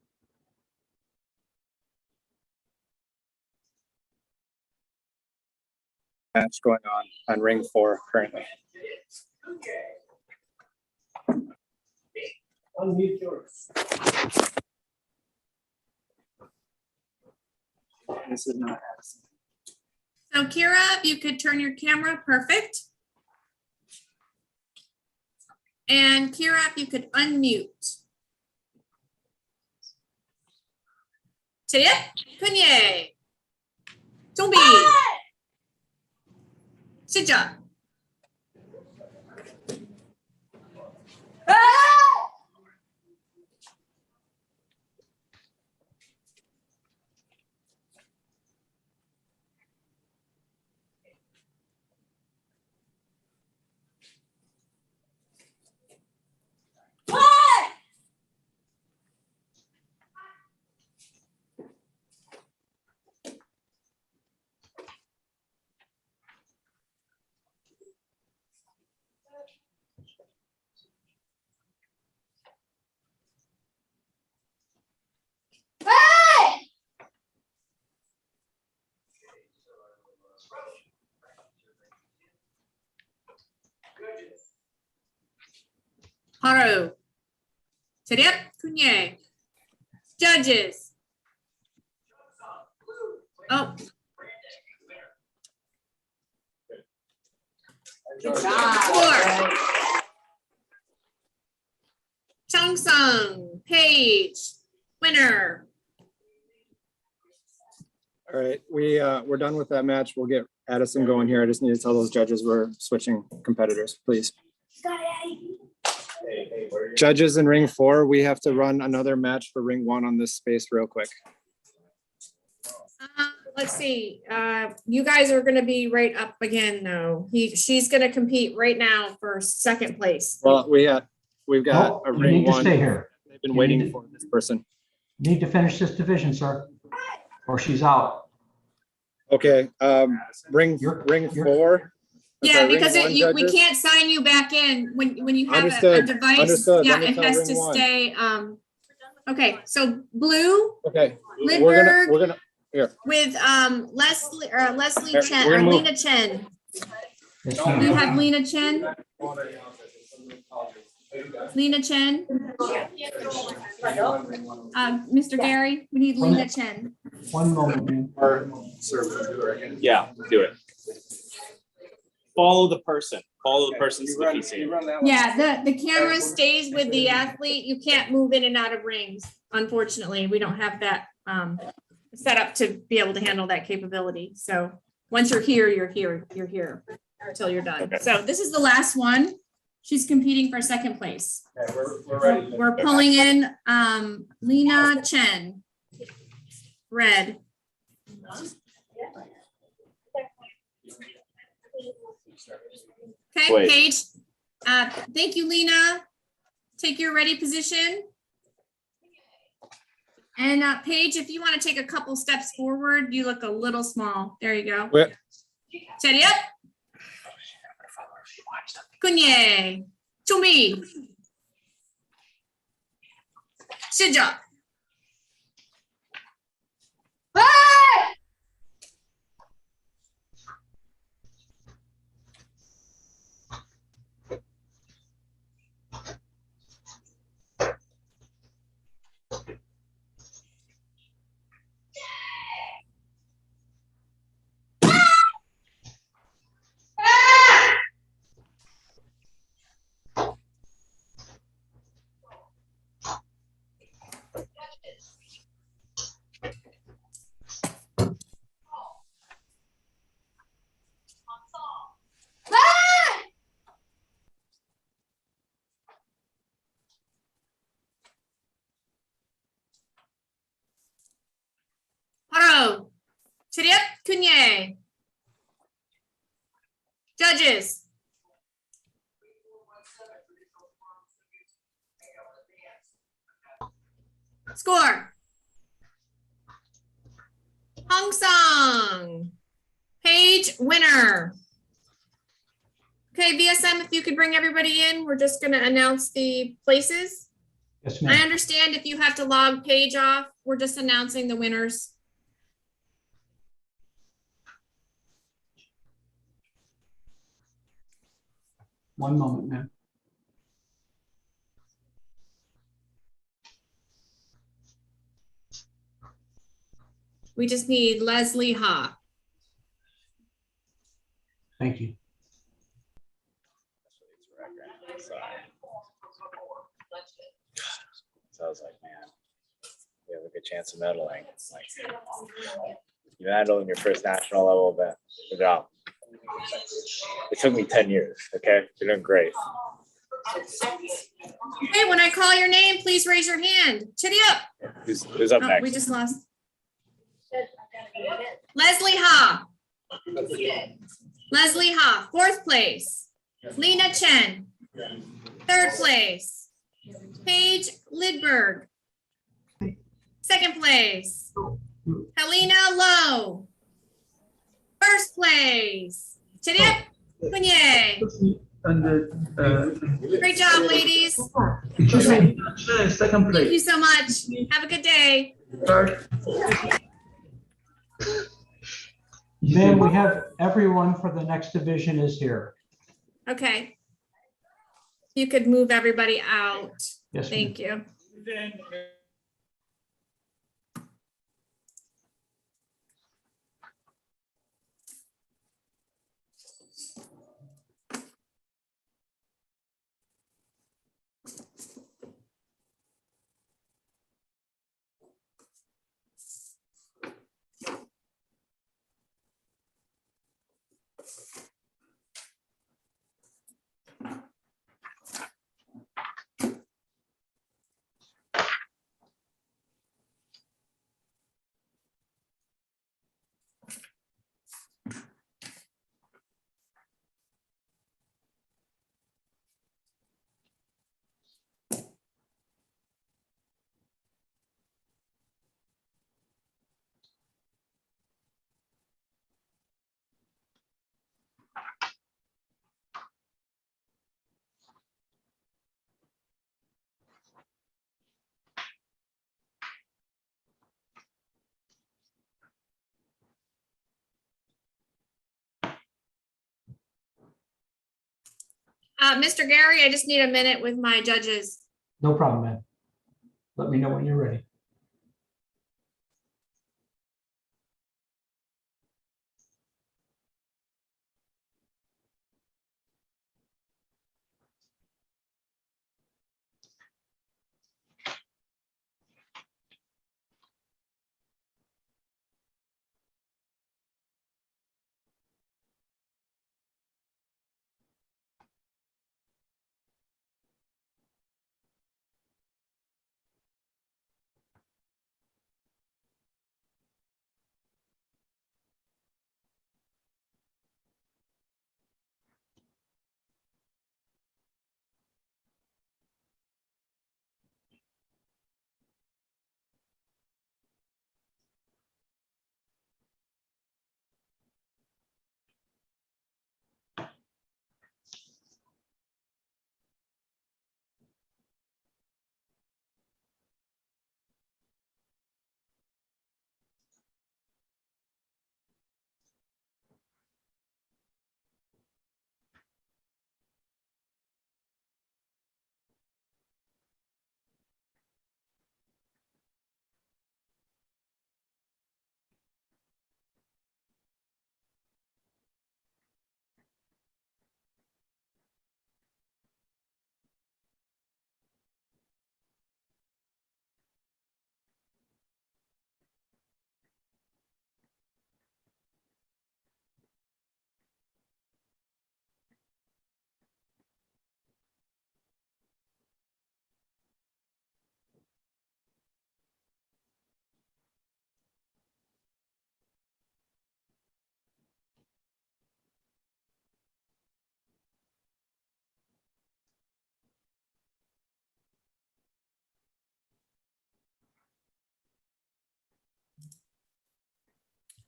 Match going on ring 4 currently. Unmute yours. This is not Addison. So Kira, if you could turn your camera, perfect. And Kira, if you could unmute. Tip, Kunye. Tombi. Shija. Haru. Tip, Kunye. Judges. Oh. Four. Chung Sung, Paige, winner. All right, we're done with that match. We'll get Addison going here. I just need to tell those judges we're switching competitors, please. Judges in ring 4, we have to run another match for ring 1 on this space real quick. Let's see. You guys are going to be right up again, though. She's going to compete right now for second place. Well, we've got a You ring need to 1. stay here. They've been You waiting need to- for this person. Need to finish this division, sir, or she's out. Okay, ring 4. Yeah, because ring 1 we judges? can't sign you back in when you have a Understood, device. understood. Yeah, Let me it tell has ring to 1. stay. Okay, so blue. Okay, Lindbergh we're gonna here. with Leslie Here, Chen we're or gonna move. Lena Chen. Yes, You ma'am. have Lena Chen. Lena Chen. Mr. Gary, we need Lena Chen. One moment, man. Yeah, do it. Follow the person. Follow the person's PC. Yeah, the camera stays with the athlete. You can't move in and out of rings. Unfortunately, we don't have that set up to be able to handle that capability. So once you're here, you're here until you're done. So this is the last one. She's competing for second place. Okay, we're ready. We're pulling in Lena Chen. Red. Okay, Wait. Paige. Thank you, Lena. Take your ready position. And Paige, if you want to take a couple steps forward, you look a little small. There you go. Wait. Set it up. Kunye. Chumi. Shija. judges. Score. Hong Song. Paige, winner. Okay, VSM, if you could bring everybody in, we're just gonna announce the places. Yes, I ma'am. understand if you have to log Paige off, we're just announcing the winners. One moment, ma'am. We just need Leslie Ha. Thank you. So I was like, man, you have a good chance of medaling. It's like, you medal in your first national level event. Good job. It took me 10 years. Okay, you're doing great. Okay, when I call your name, please raise your hand. Chitty up. Who's up Oh, next? we just lost. Leslie Ha. Leslie Ha, 4th place. Lena Chen, 3rd place. Paige Lidberg, 2nd place. Helena Lowe, 1st place. Chitty up. Kunye. Great job, ladies. Second Thank you so much. Have a good day. Ma'am, we have everyone for the next division is here. Okay. You could move everybody out. Yes, ma'am. Thank you. Mr. Gary, I just need a minute with my judges. No problem, ma'am. Let me know when you're ready.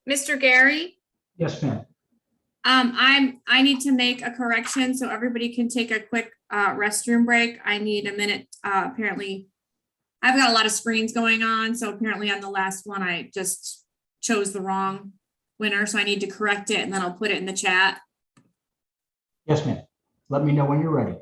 Mr. Gary, Yes, ma'am. I need to make a correction so everybody can take a quick restroom break. I need a minute. Apparently, I've got a lot of screens going on, so apparently on the last one, I just chose the wrong winner, so I need to correct it and then I'll put it in the chat. Yes, ma'am. Let me know when you're ready.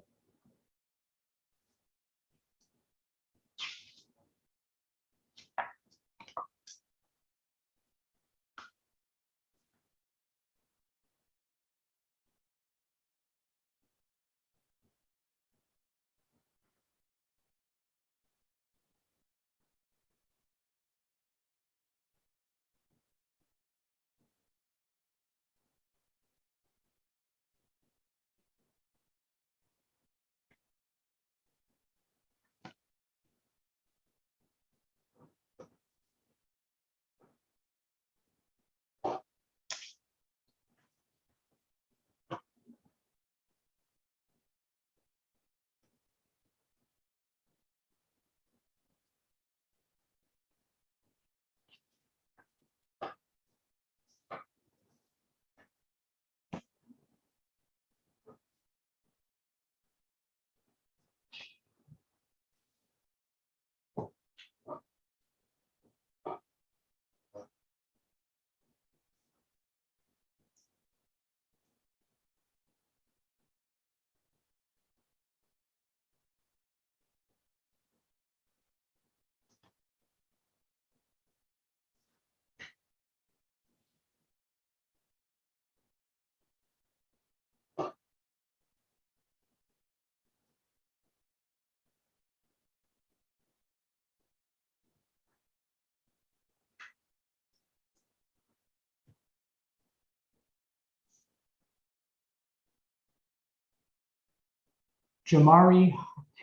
Jamari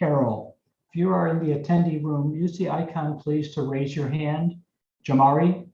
Harrell, if you are in the attendee room, use the icon, please, to raise your hand. Jamari?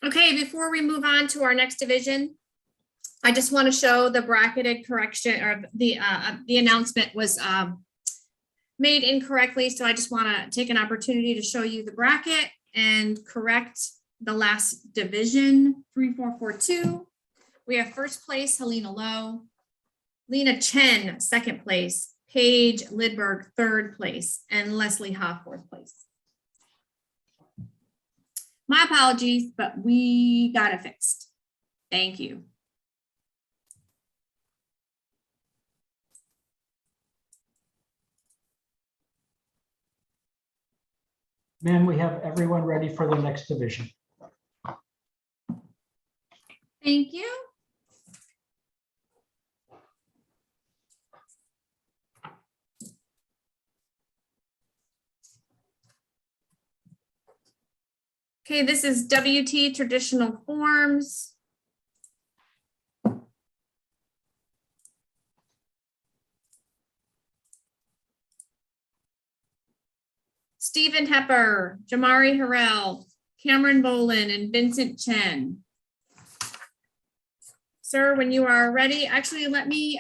Okay, before we move on to our next division, I just want to show the bracketed correction, or the announcement was made incorrectly. So I just want to take an opportunity to show you the bracket and correct the last division, 3442. We have first place, Helena Lowe. Lena Chen, second place. Paige Lidberg, third place. And Leslie Hoff, fourth place. My apologies, but we got it fixed. Thank you. Ma'am, we have everyone ready for the next division. Thank you. Okay, this is WT traditional forms. Stephen Hepper, Jamari Harrell, Cameron Bolin, and Vincent Chen. Sir, when you are ready, actually let me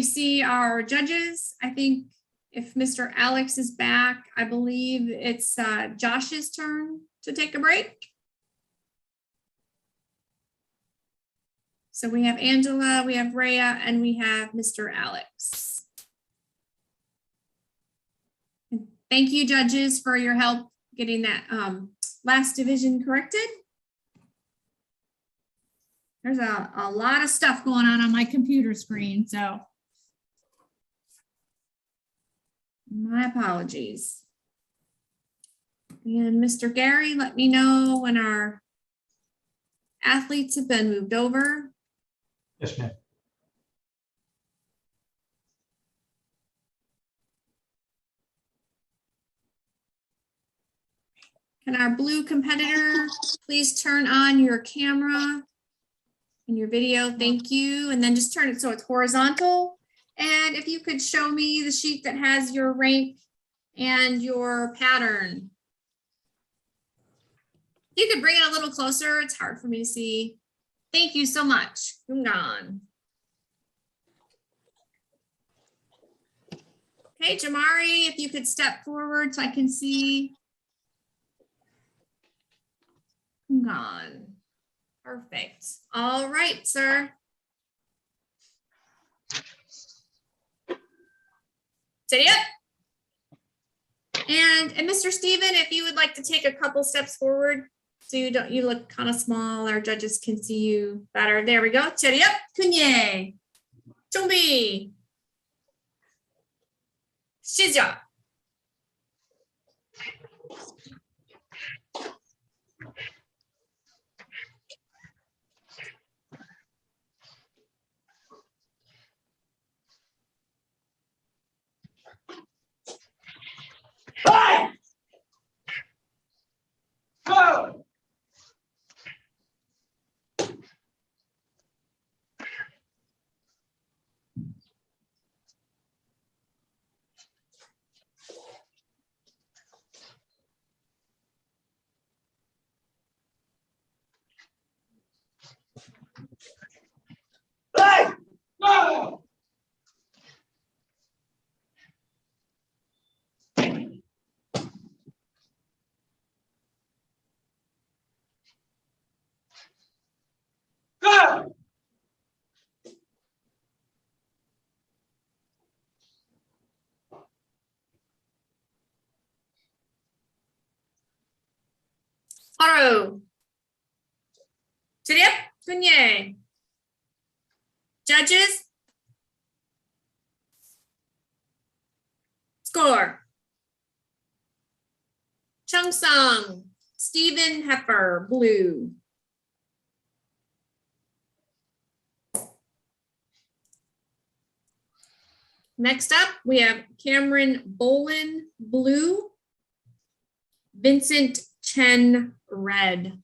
see our judges. I think if Mr. Alex is back, I believe it's Josh's turn to take a break. So we have Angela, we have Rhea, and we have Mr. Alex. Thank you, judges, for your help getting that last division corrected. There's a lot of stuff going on my computer screen, so my apologies. And Mr. Gary, let me know when our athletes have been moved over. Yes, ma'am. Can our blue competitor please turn on your camera and your video? Thank you. And then just turn it so it's horizontal. And if you could show me the sheet that has your rank and your pattern. You could bring it a little closer. It's hard for me to see. Thank you so much. Gungan. Okay, Jamari, if you could step forward so I can see. Gone. Perfect. All right, sir. Steady up. And Mr. Steven, if you would like to take a couple steps forward so you look kind of small, our judges can see you better. There we go. Steady up. Kunye. Chumbi. Shizha. Five. Go. Five. Go. Go. Haru. Steady up. Kunye. Judges. Score. Chung Sung. Stephen Hepper, blue. Next up, we have Cameron Bolin, blue. Vincent Chen, red.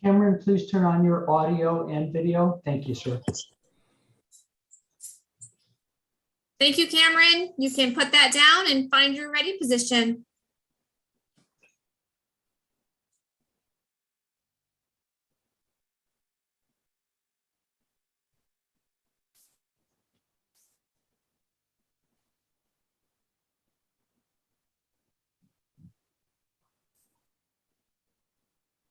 Cameron, please turn on your audio and video. Thank you, sir. Thank you, Cameron. You can put that down and find your ready position.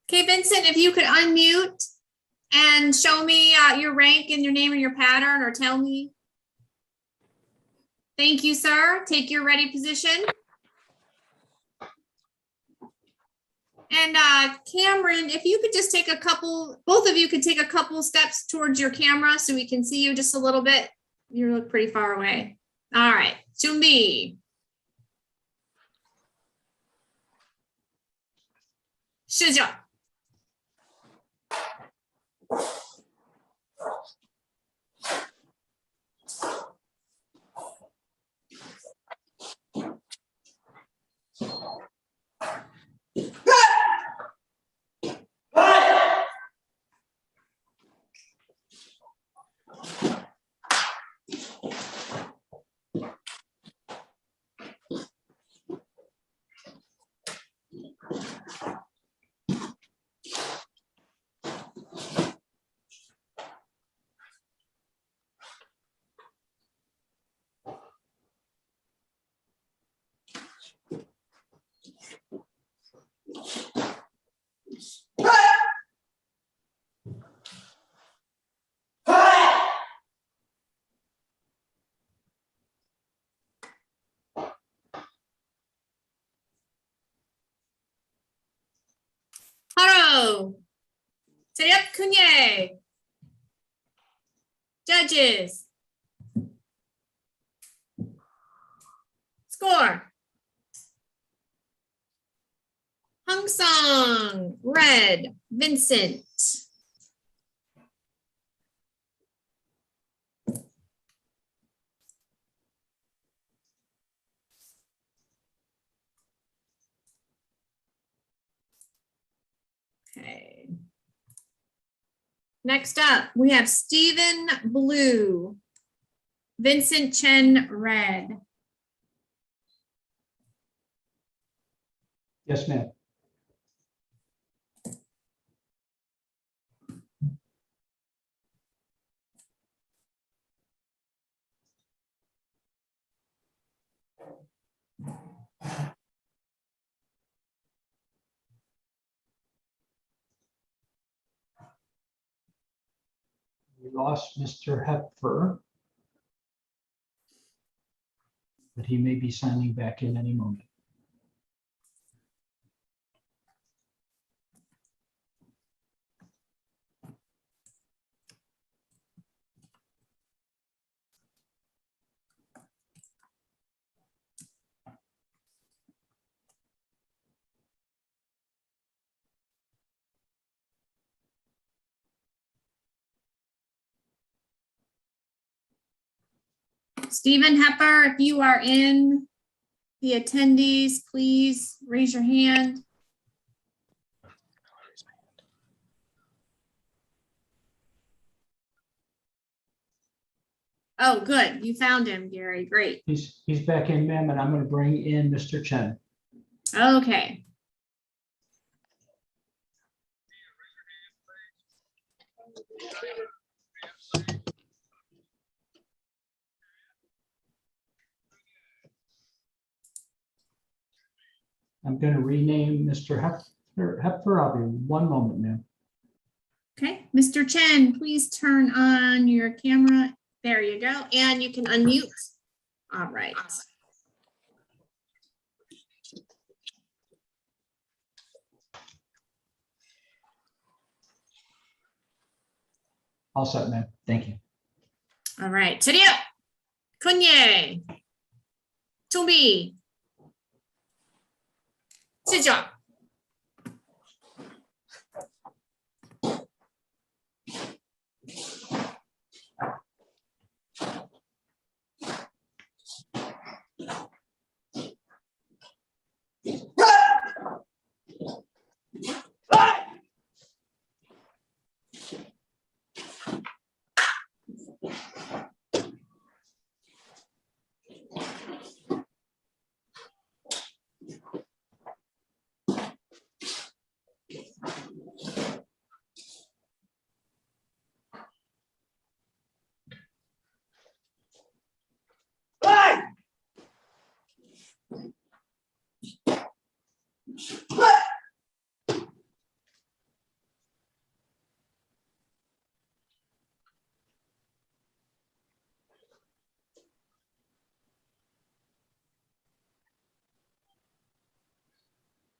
Okay, Vincent, if you could unmute and show me your rank and your name and your pattern, or tell me. Thank you, sir. Take your ready position. And Cameron, if you could just take a couple, both of you could take a couple steps towards your camera so we can see you just a little bit. You look pretty far away. All right, 준비. 시작. 하루. 체력 큰예. Judges. Score. Hangsung, red, Vincent. Okay. Next up, we have Stephen blue, Vincent Chen red. Yes, ma'am. We lost Mr. Hepfer, but he may be signing back in any moment. Stephen Hepper, if you are in the attendees, please raise your hand. Oh, good. You found him, Gary. Great. He's back in, ma'am, and I'm going to bring in Mr. Chen. Okay. I'm going to rename Mr. Hepfer. I'll be one moment, ma'am. Okay, Mr. Chen, please turn on your camera. There you go. And you can unmute. All right. All set, ma'am. Thank you. All right. 차렷. 건예. 준비. 시작.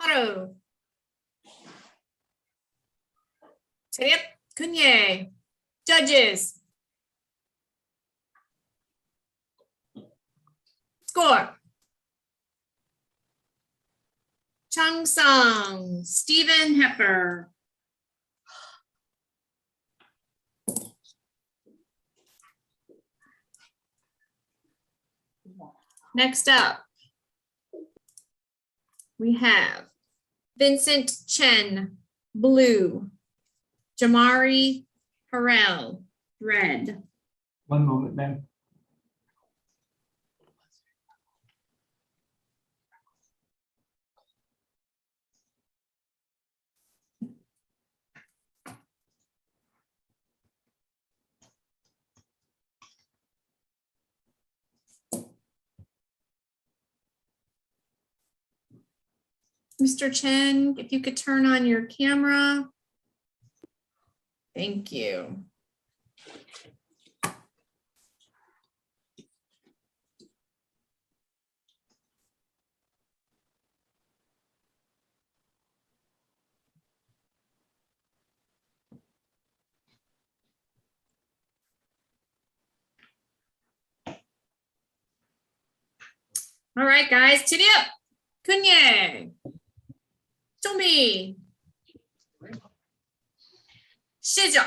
Otto. Tip, Kunye. Judges. Score. Chung Sung, Stephen Hepper. Next up, we have Vincent Chen, blue. Jamari Harrell, red. One moment, ma'am. Mr. Chen, if you could turn on your camera. Thank you. All right, guys, tip, Kunye, Tomi, Shija.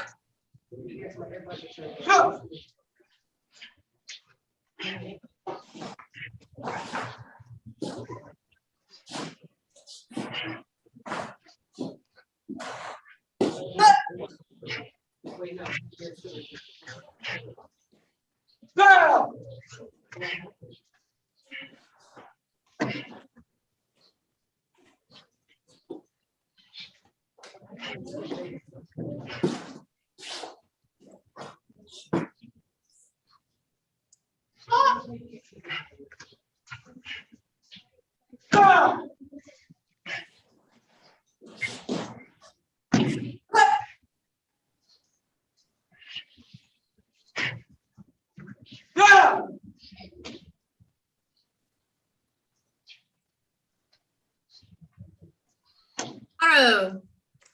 Aro,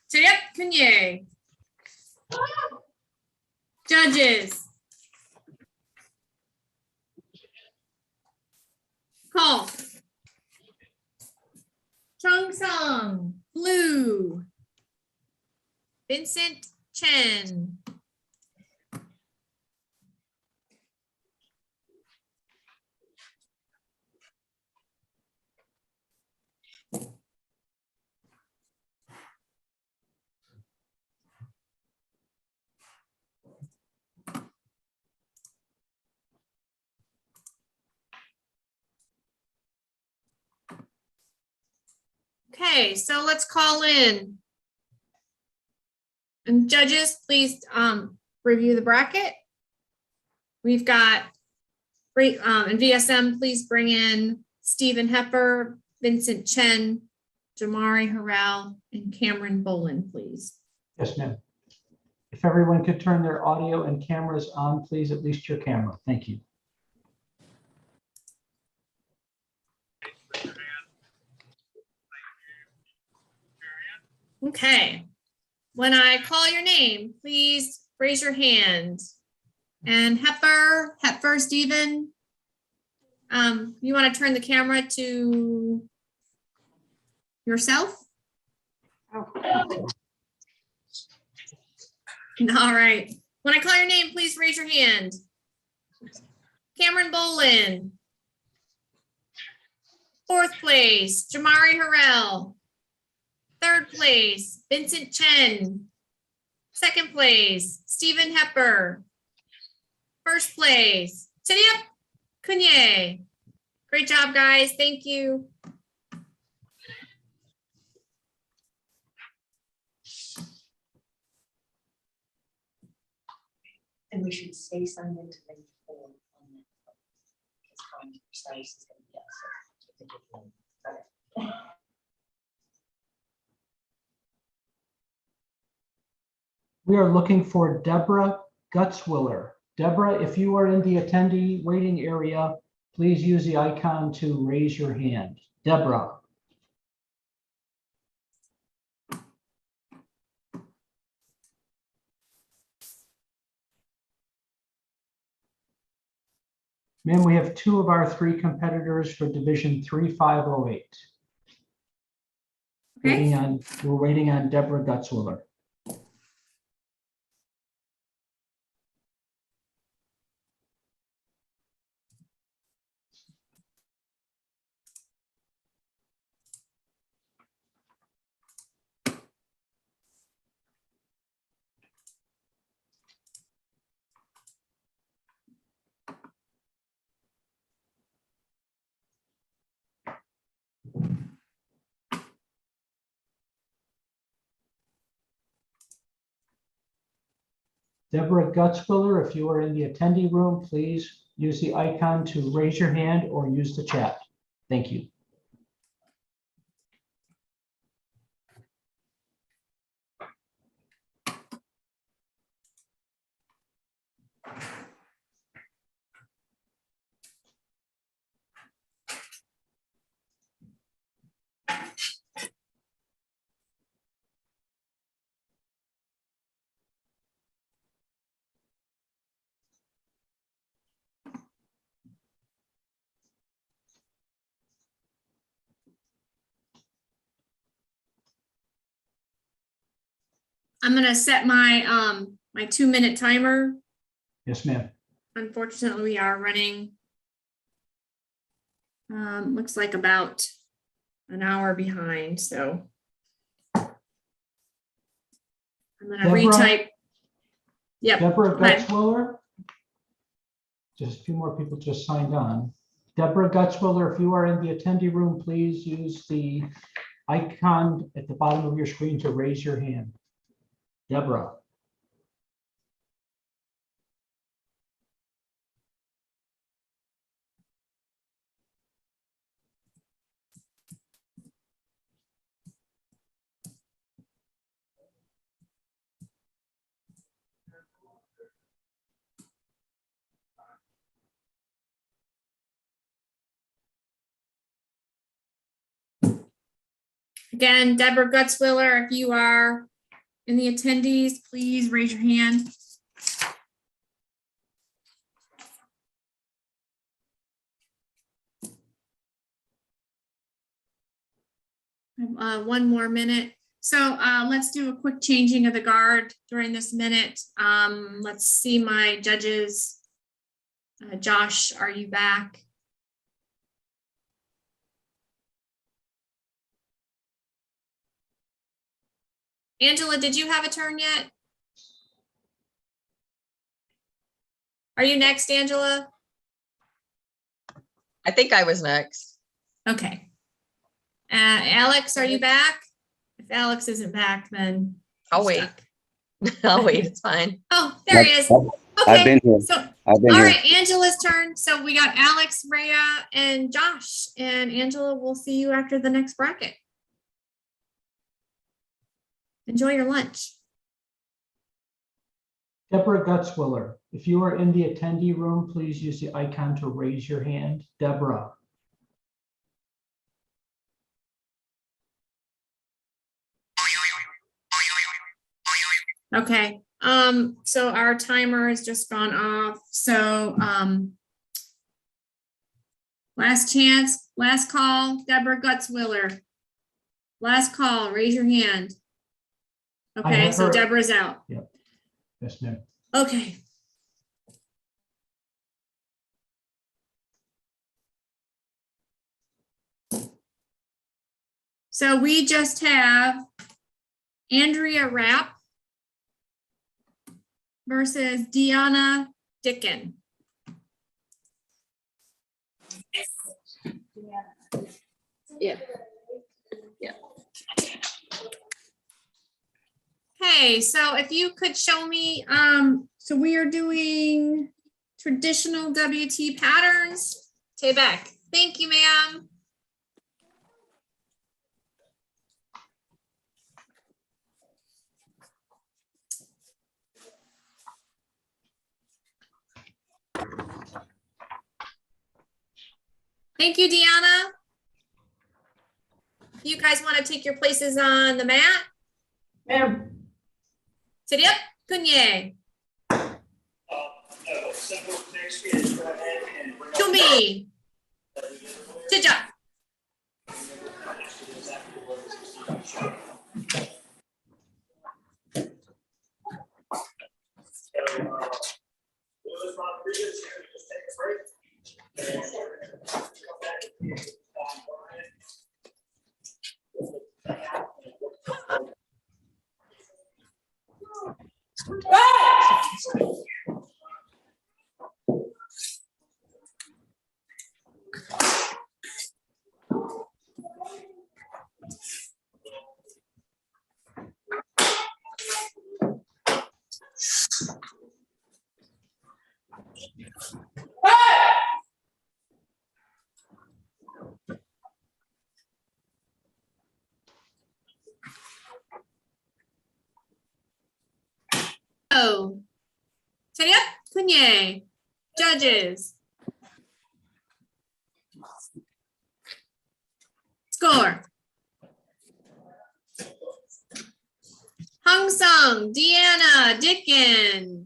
tip, Kunye. Judges. Call. Chung Sung, blue. Vincent Chen. Okay, so let's call in. And judges, please review the bracket. We've got great and VSM, please bring in Stephen Hepper, Vincent Chen, Jamari Harrell, and Cameron Bolin, please. Yes, ma'am. If everyone could turn their audio and cameras on, please, at least your camera. Thank you. Okay. When I call your name, please raise your hand. And Hepper, Stephen, you want to turn the camera to yourself? All right. When I call your name, please raise your hand. Cameron Bolin. Fourth place, Jamari Harrell. Third place, Vincent Chen. Second place, Stephen Hepper. First place, Tiriap Kunye. Great job, guys. Thank you. And we should say something to them before on that. Because trying to precise is going to be We are looking for Deborah Gutzwiller. Deborah, if you are in the attendee waiting area, please use the icon to raise your hand. Deborah. Ma'am, we have 2 of our 3 competitors for Division 3508. Okay. We're waiting on Deborah Gutzwiller. Deborah Gutzwiller, if you are in the attendee room, please use the icon to raise your hand or use the chat. Thank you. I'm gonna set my my 2-minute timer. Yes, ma'am. Unfortunately, we are running. Looks like about an hour behind, so I'm gonna Deborah? retype. Yep. Deborah go ahead. Gutzwiller. Just a few more people just signed on. Deborah Gutzwiller, if you are in the attendee room, please use the icon at the bottom of your screen to raise your hand. Deborah. Again, Deborah Gutzwiller, if you are in the attendees, please raise your hand. One more minute. So let's do a quick changing of the guard during this minute. Let's see my judges. Josh, are you back? Angela, did you have a turn yet? Are you next, Angela? I think I was next. Okay. Alex, are you back? If Alex isn't back, then I'll wait. I'll wait. It's fine. Oh, there he is. I've Okay. been here. So I've been all here. right, Angela's turn. So we got Alex, Rhea, and Josh. And Angela, we'll see you after the next bracket. Enjoy your lunch. Deborah Gutzwiller, if you are in the attendee room, please use the icon to raise your hand. Deborah. Okay. So our timer has just gone off. So last chance, last call, Deborah Gutzwiller. Last call, raise your hand. Okay, so Deborah's out. Yep. Yes, ma'am. Okay. So we just have Andrea Rapp versus Deanna Dickin. Yeah. Okay, so if you could show me, so we are doing traditional WT patterns. Taybeck, thank you, ma'am. Thank you, Deanna. You guys want to take your places on the mat? Ma'am. Sit up, Kunye. So next is go ahead and bring Chumi. Chicha. Oh. Seria Kunye. Judges. Score. Hung Sung, Deanna, Dickin.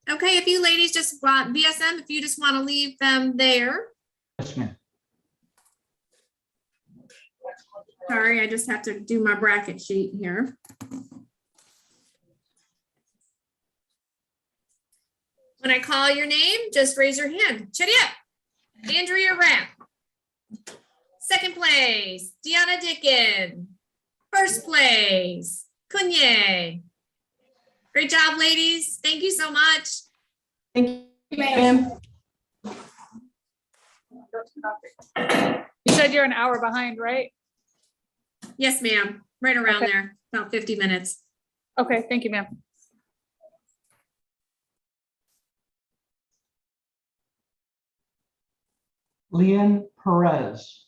Okay, if you ladies just want BSM, if you just want to leave them there. Yes, ma'am. Sorry, I just have to do my bracket sheet here. When I call your name, just raise your hand. Chedia, Andrea Rapp. Second place, Deanna Dickin. First place, Kunye. Great job, ladies. Thank you so much. Thank you, ma'am. You said you're an hour behind, right? Yes, ma'am. Right around Okay. there, about 50 minutes. Okay, thank you, ma'am. Leanne Perez.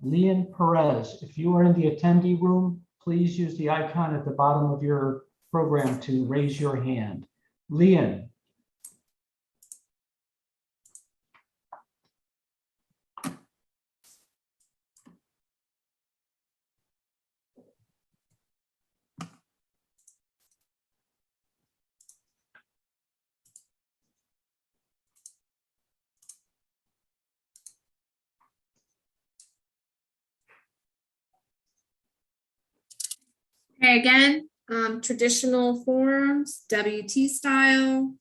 Leanne Perez, if you are in the attendee room, please use the icon at the bottom of your program to raise your hand. Leanne. Okay, again, traditional forms, WT style.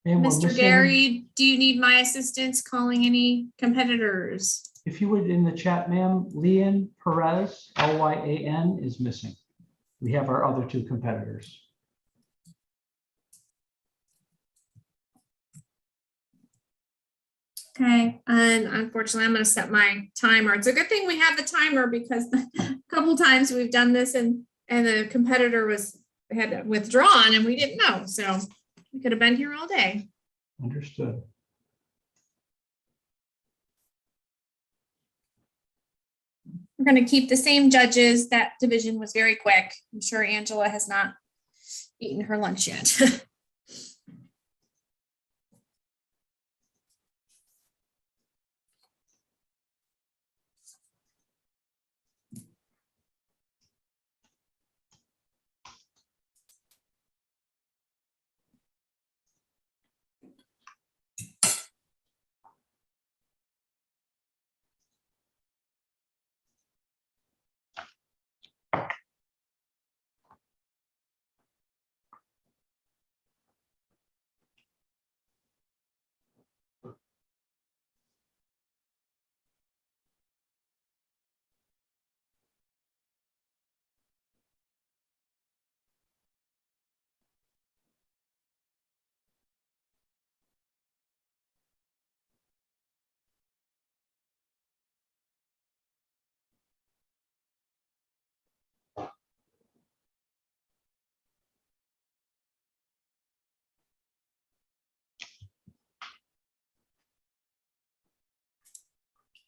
And we're Mr. missing- Gary, do you need my assistance calling any competitors? If you would, in the chat, ma'am, Leanne Perez, Lyan, is missing. We have our other two competitors. Okay, and unfortunately, I'm gonna set my timer. It's a good thing we have the timer because a couple times we've done this and the competitor had withdrawn and we didn't know. So we could have been here all day. Understood. We're gonna keep the same judges. That division was very quick. I'm sure Angela has not eaten her lunch yet.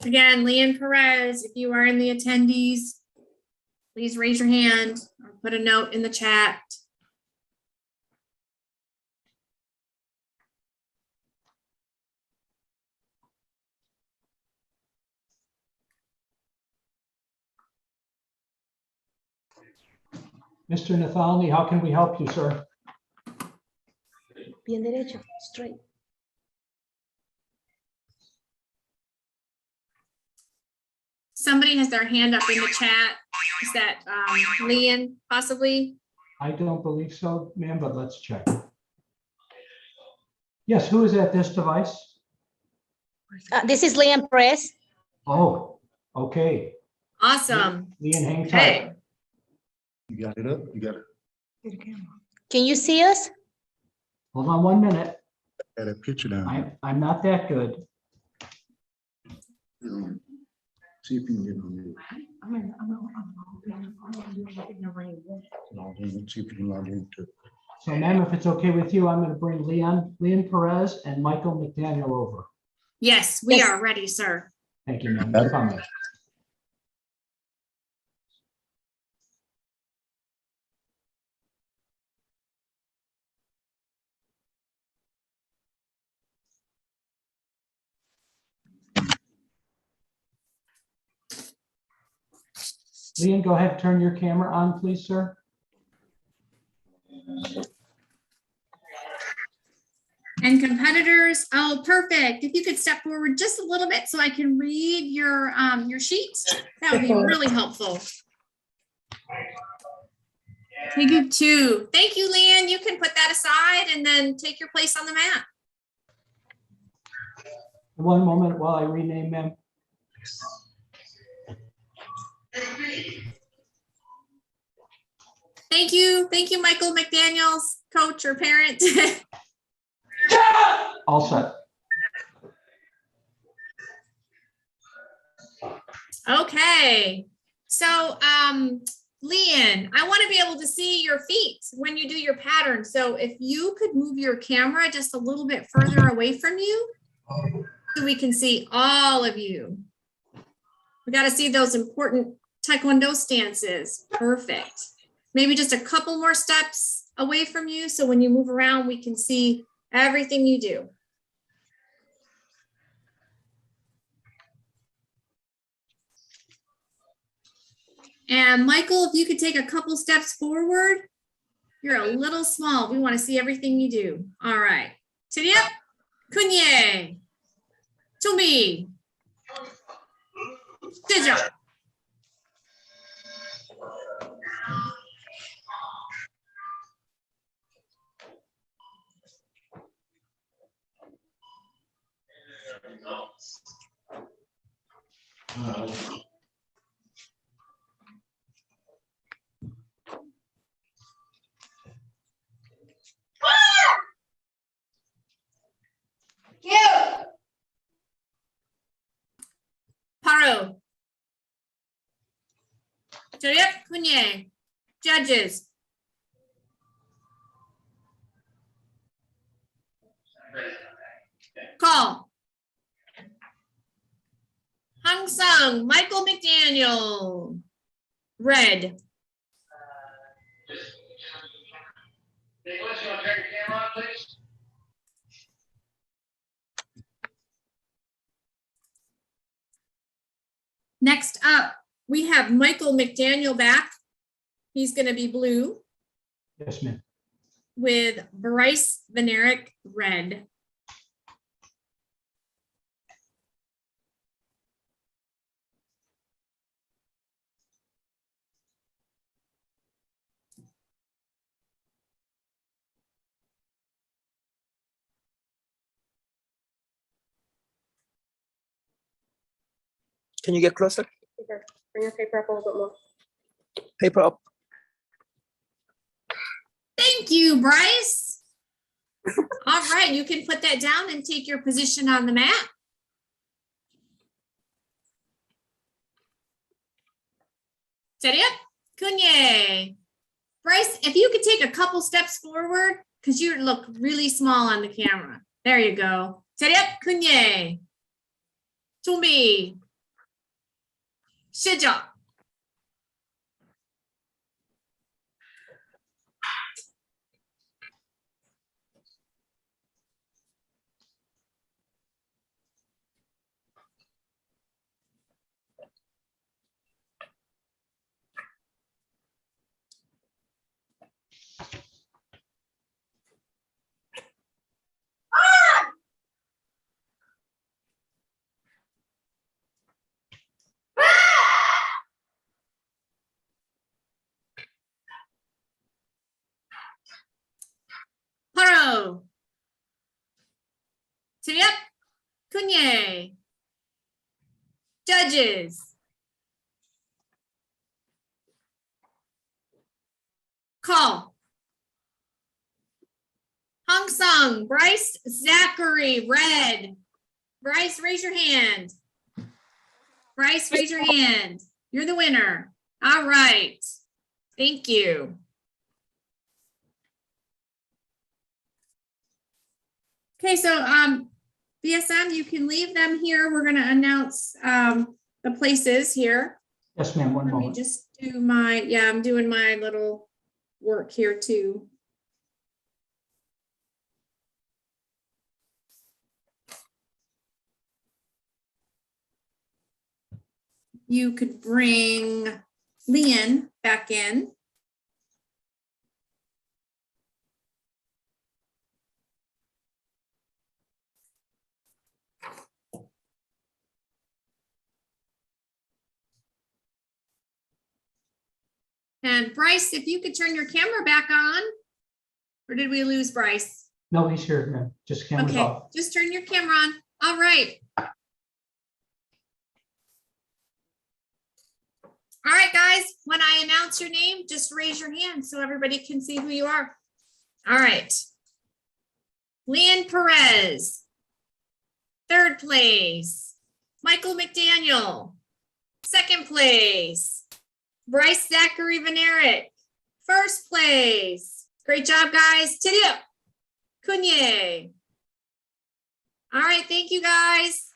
Again, Leanne Perez, if you are in the attendees, please raise your hand or put a note in the chat. Mr. Nathalny, how can we help you, sir? Bien derecho, straight. Somebody has their hand up in the chat. Is that Leanne possibly? I don't believe so, ma'am, but let's check. Yes, who is at this device? This is Liam Press. Oh, okay. Awesome. Leanne, hang Okay. tight. You got it up? You got it. Can you see us? Hold on 1 minute. Got that picture down. I'm not that good. See if you can get on there. Log in, see if you can log into. So ma'am, if it's okay with you, I'm going to bring Leon Perez and Michael McDaniel over. Yes, we are ready, sir. Thank you, ma'am. They're coming. Leon, go ahead, turn your camera on, please, sir. And competitors, oh, perfect. If you could step forward just a little bit so I can read your sheet, that would be really helpful. Take you 2. Thank you, Leanne. You can put that aside and then take your place on the mat. One moment while I rename them. Thank you. Thank you, Michael McDaniels, coach or parent. All set. Okay. So, Leanne, I want to be able to see your feet when you do your pattern. So if you could move your camera just a little bit further away from you so we can see all of you. We got to see those important Taekwondo stances. Perfect. Maybe just a couple more steps away from you. So when you move around, we can see everything you do. And Michael, if you could take a couple steps forward, you're a little small. We want to see everything you do. All right. Chiriap, Kunye, Tumi, Sija. Paro. Chiriap, Kunye, judges. Call. Hung Sung, Michael McDaniel, red. Next up, we have Michael McDaniel back. He's going to be blue Yes, ma'am. with Bryce Venerick, red. Can you get closer? Paper. Bring your paper up a little bit more. Paper up. Thank you, Bryce. All right, you can put that down and take your position on the mat. Steady up, Kunye. Bryce, if you could take a couple steps forward, because you look really small on the camera. There you go. Steady up, Kunye. Tumbi. Shija. Tidiup, Kunye. Judges. Call. Hong Sung, Bryce, Zachary, red. Bryce, raise your hand. Bryce, raise your hand. You're the winner. All right. Thank you. Okay, so BSM, you can leave them here. We're going to announce the places here. Yes, ma'am, one Let me moment. just do my, yeah, I'm doing my little work here too. You could bring Leon back in. And Bryce, if you could turn your camera back on, or did we lose Bryce? No, he's here, ma'am. Just cameras Okay, off. just turn your camera on. All right. All right, guys, when I announce your name, just raise your hand so everybody can see who you are. All right. Leon Perez, third place. Michael McDaniel, second place. Bryce Zachary Venerick, first place. Great job, guys. Tidiup, Kunye. All right, thank you, guys.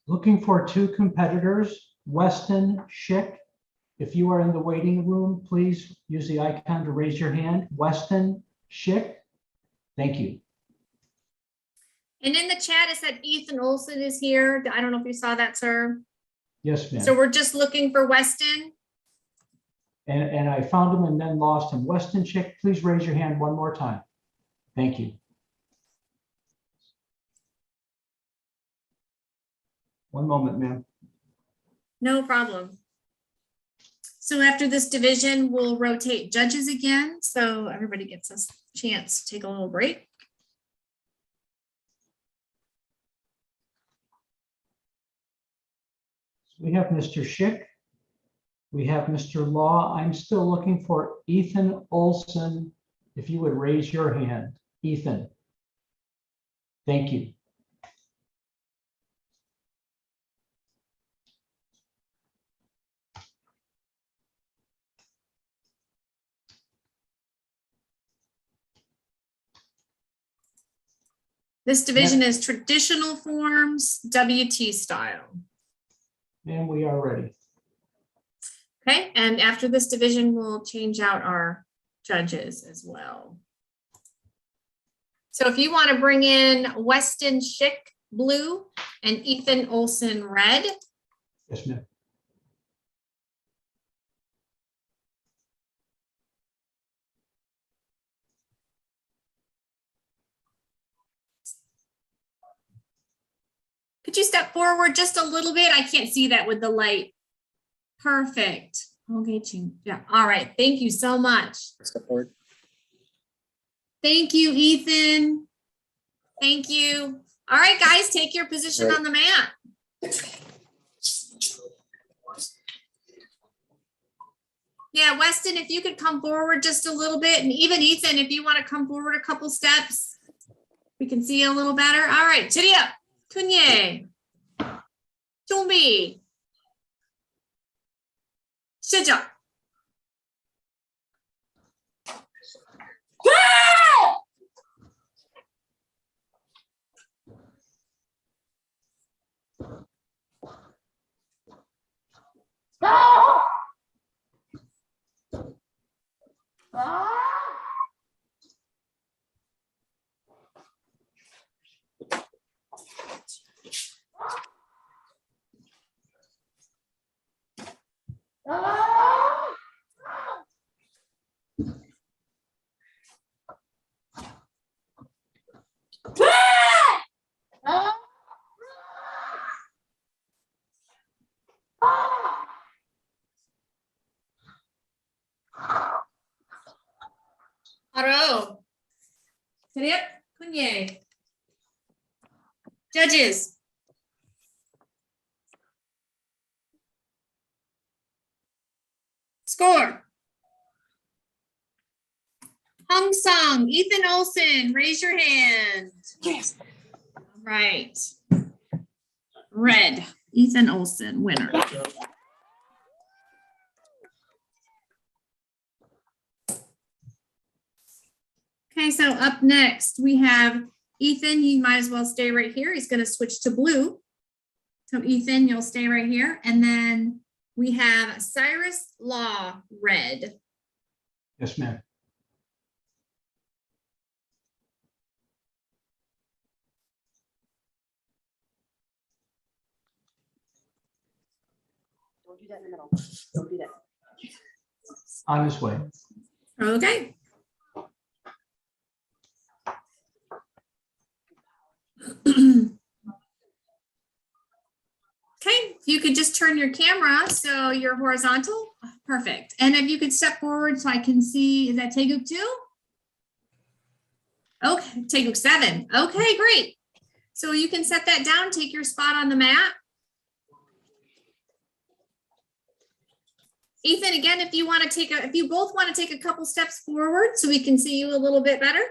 Looking for two competitors, Weston Schick. If you are in the waiting room, please use the icon to raise your hand. Weston Schick. Thank you. And in the chat, it said Ethan Olson is here. I don't know if you saw that, sir. Yes, ma'am. So we're just looking for Weston. And I found him and then lost him. Weston Schick, please raise your hand one more time. Thank you. One moment, ma'am. No problem. So after this division, we'll rotate judges again. So everybody gets a chance to take a little break. We have Mr. Schick. We have Mr. Law. I'm still looking for Ethan Olson. If you would raise your hand, Ethan. Thank you. This division is traditional forms, WT style. And we are ready. Okay, and after this division, we'll change out our judges as well. So if you want to bring in Weston Schick blue and Ethan Olson red. Yes, ma'am. Could you step forward just a little bit? I can't see that with the light. Perfect. Okay, yeah. All right. Thank you so much. Support. Thank you, Ethan. Thank you. All right, guys, take your position on the mat. Yeah, Weston, if you could come forward just a little bit, and even Ethan, if you want to come forward a couple steps, we can see you a little better. All right, Tidiup, Kunye, Tumbi. 시작. 바로. Hurry up, Kunye. Judges. Score. Hung Sung, Ethan Olson, raise your hand. Yes. All right. Red, Ethan Olson, winner. Okay, so up next we have Ethan. You might as well stay right here. He's going to switch to blue. So Ethan, you'll stay right here. And then we have Cyrus Law, red. Yes, ma'am. Don't do that in the middle. Don't do that. On his way. Okay. Okay, if you could just turn your camera so you're horizontal. Perfect. And if you could step forward so I can see, is that Taeguk 2? Okay, Taeguk 7. Okay, great. So you can set that down, take your spot on the mat. Ethan, again, if you want to take if you both want to take a couple steps forward so we can see you a little bit better.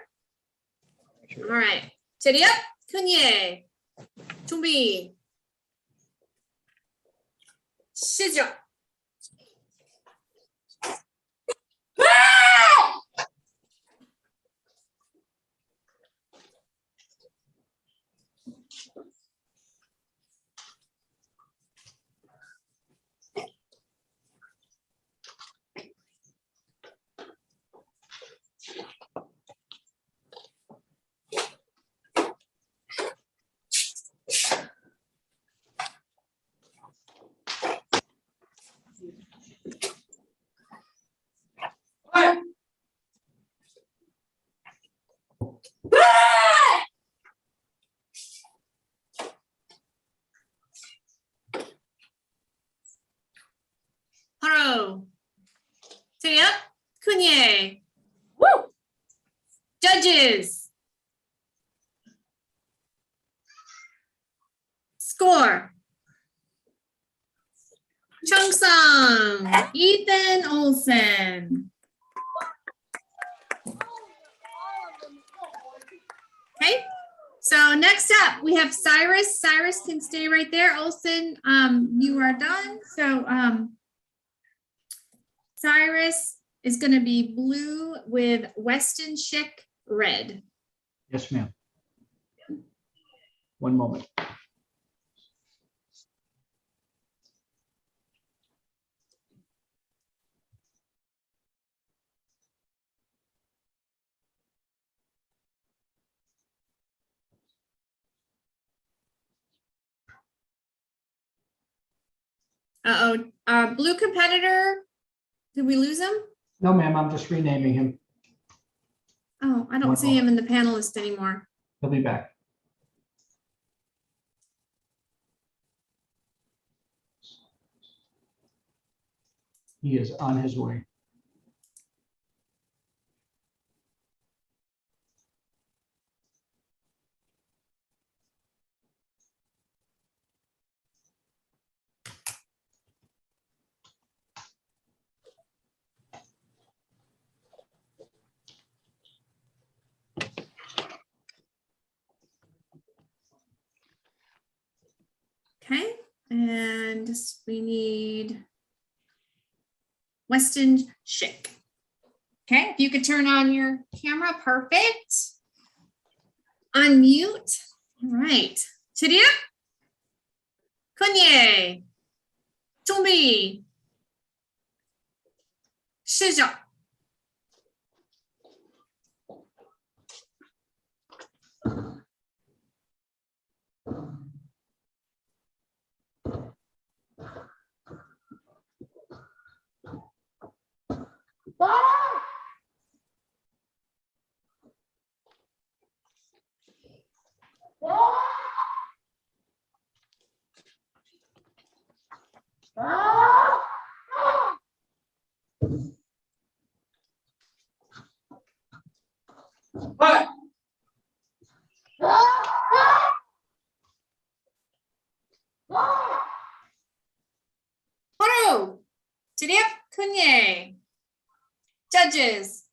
All right. Ready up, Kunye. 준비. 시작. 바로. Ready up, Kunye. Woo! Judges. Score. Chung-sung, Ethan Olson. Okay, so next up we have Cyrus. Cyrus can stay right there. Olson, you are done. So Cyrus is going to be blue with Weston Schick red. Yes, ma'am. One moment. Uh-oh, blue competitor, did we lose him? No, ma'am, I'm just renaming him. Oh, I don't see him in the panelist anymore. He'll be back. He is on his way. Okay, and we need Weston Schick. Okay, if you could turn on your camera, perfect. Unmute. All right. Chidia? Kunye. Tumbi. Shija. Haru. Chidia Kunye. Judges.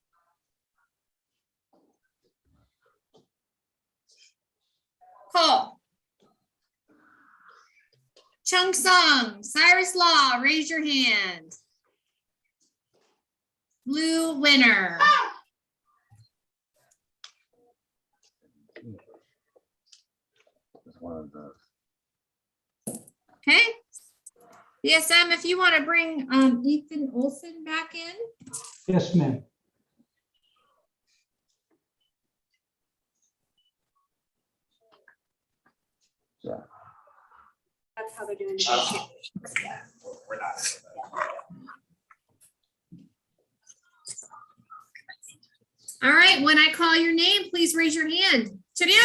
Cole. Chung Sung, Cyrus Law, raise your hand. Blue winner. Okay. BSM, if you want to bring Ethan Olson back in. Yes, ma'am. That's how they're doing it. We're not. All right, when I call your name, please raise your hand. Chidia?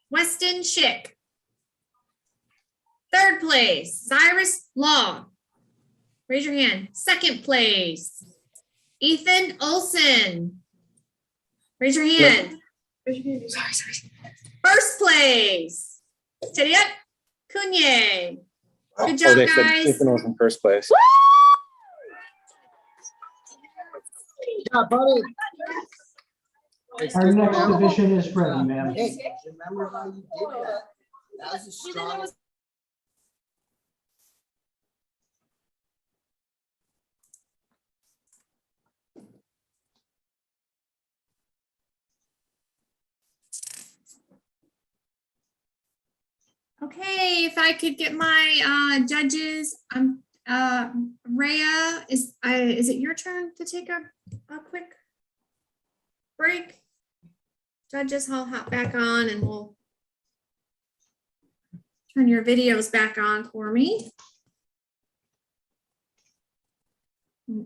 Weston Schick. Third place, Cyrus Law. Raise your hand. Second place, Ethan Olson. Raise your hand. Sorry. First place, Chidia Kunye. Good job, guys. Ethan was in first place. Yeah, buddy. Our next division is ready, ma'am. Hey, remember how you did that? That was a strong. Okay, if I could get my judges, Rhea, is it your turn to take a quick break? Judges, I'll hop back on and we'll turn your videos back on for me.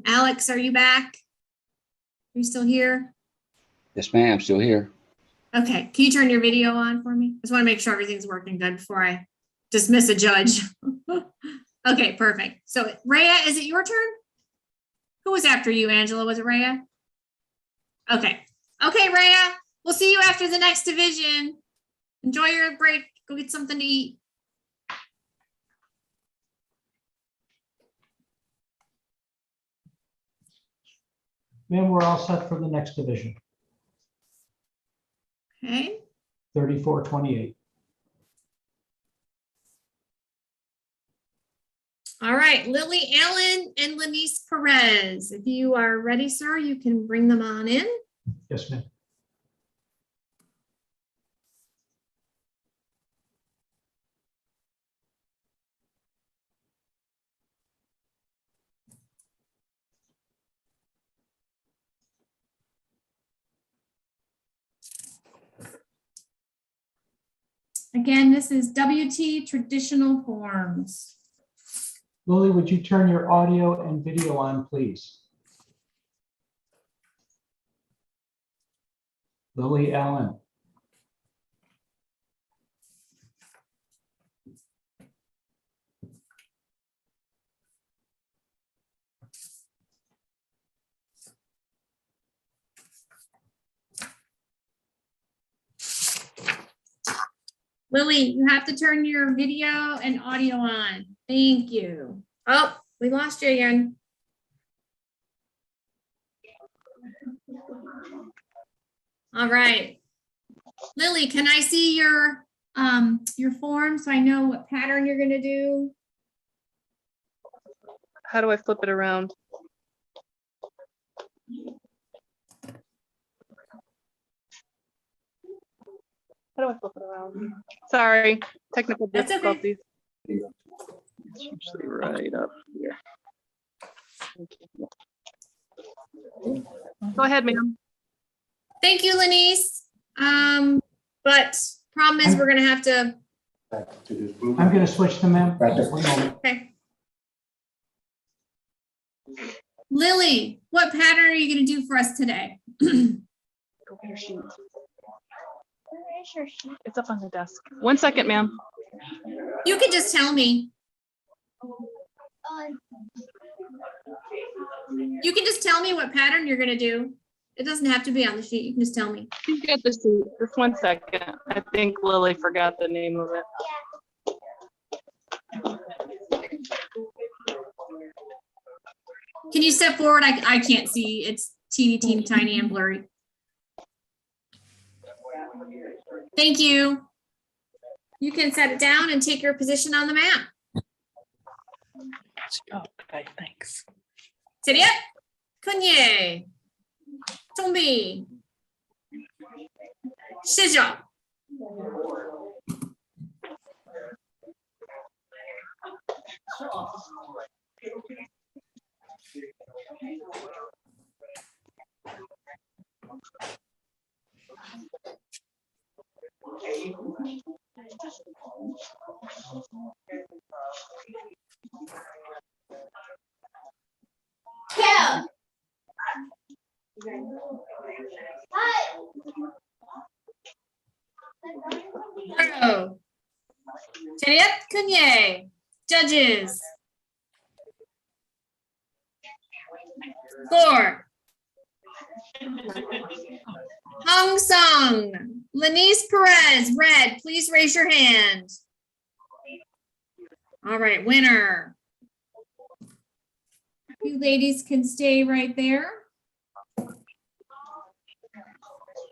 Alex, are you back? Are you still here? Yes, ma'am, still here. Okay, can you turn your video on for me? Just want to make sure everything's working good before I dismiss a judge. Okay, perfect. So Rhea, is it your turn? Who was after you, Angela? Was it Rhea? Okay. Okay, Rhea, we'll see you after the next division. Enjoy your break. Go get something to eat. Ma'am, we're all set for the next division, Okay. 34-28. All right, Lily Allen and Lanice Perez. If you are ready, sir, you can bring them on in. Yes, ma'am. Again, this is WT Traditional Forms. Lily, would you turn your audio and video on, please? Lily Allen. Lily, you have to turn your video and audio on. Thank you. Oh, we lost you again. All right. Lily, can I see your form so I know what pattern you're going to do? How do I flip it around? How do I flip it around? Sorry, technical That's okay. difficulties. It's usually right up here. Thank you. Go ahead, ma'am. Thank you, Lenise. But problem is we're gonna have to, I'm gonna switch to ma'am. One moment. okay. Lily, what pattern are you gonna do for us today? Go get your sheet. It's up on the desk. 1 second, ma'am. You can just tell me. You can just tell me what pattern you're gonna do. It doesn't have to be on the sheet. You can just tell me. You get the sheet. Just 1 second. I think Lily forgot the name of it. Can you step forward? I can't see. It's teeny tiny and blurry. Thank you. You can set it down and take your position on the map. Okay, thanks. 차렷, kunye, 준비, 시작. Yeah. Zero. 차렷, kunye. Judges. Score. Hong Sung, Lenise Perez, red, please raise your hand. All right, winner. You ladies can stay right there.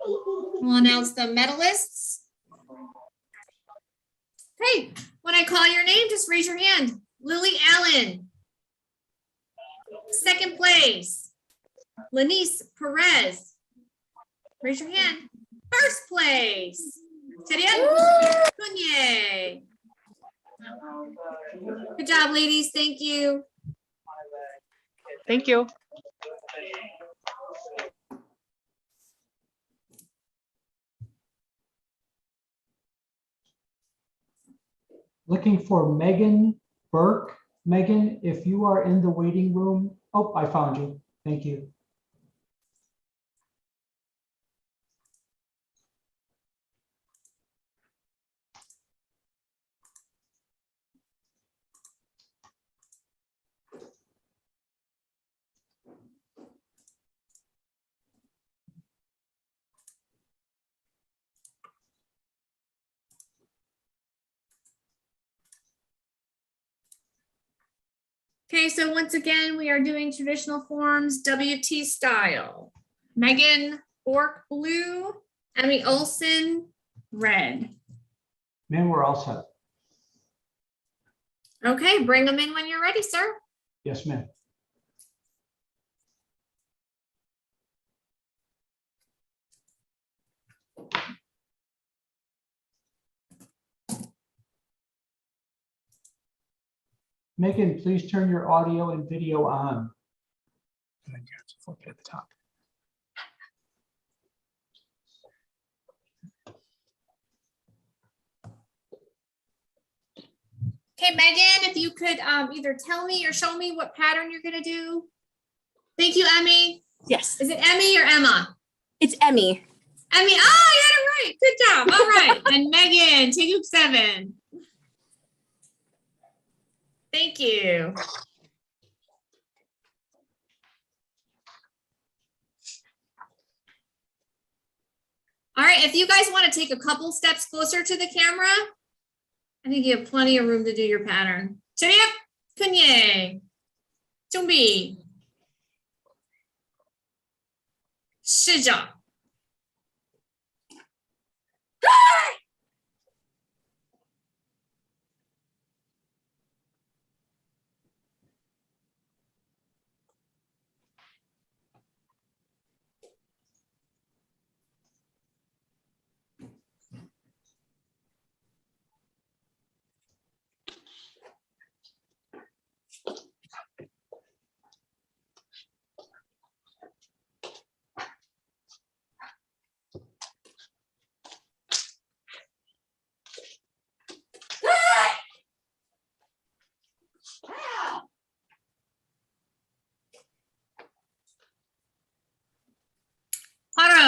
We'll announce the medalists. Hey, when I call your name, just raise your hand. Lily Allen. Second place. Lenise Perez. Raise your hand. First place. 차렷, kunye. Good job, ladies. Thank you. Thank you. Looking for Megan Burke. Megan, if you are in the waiting room. Oh, I found you. Thank you. Okay, so once again, we are doing traditional forms, WT style. Megan Bork, blue. Emmy Olson, red. Man, we're all set. Okay, bring them in when you're ready, sir. Yes, ma'am. Megan, please turn your audio and video on. And then you have to flip it at the top. Okay, Megan, if you could either tell me or show me what pattern you're gonna do. Thank you, Emmy. Yes, Is it Emmy or Emma? it's Emmy. Emmy, oh, you had it right. Good job. All right. And Megan, take group 7. Thank you. All right, if you guys want to take a couple steps closer to the camera, I think you have plenty of room to do your pattern. 차렷, kunye. 준비. 시작.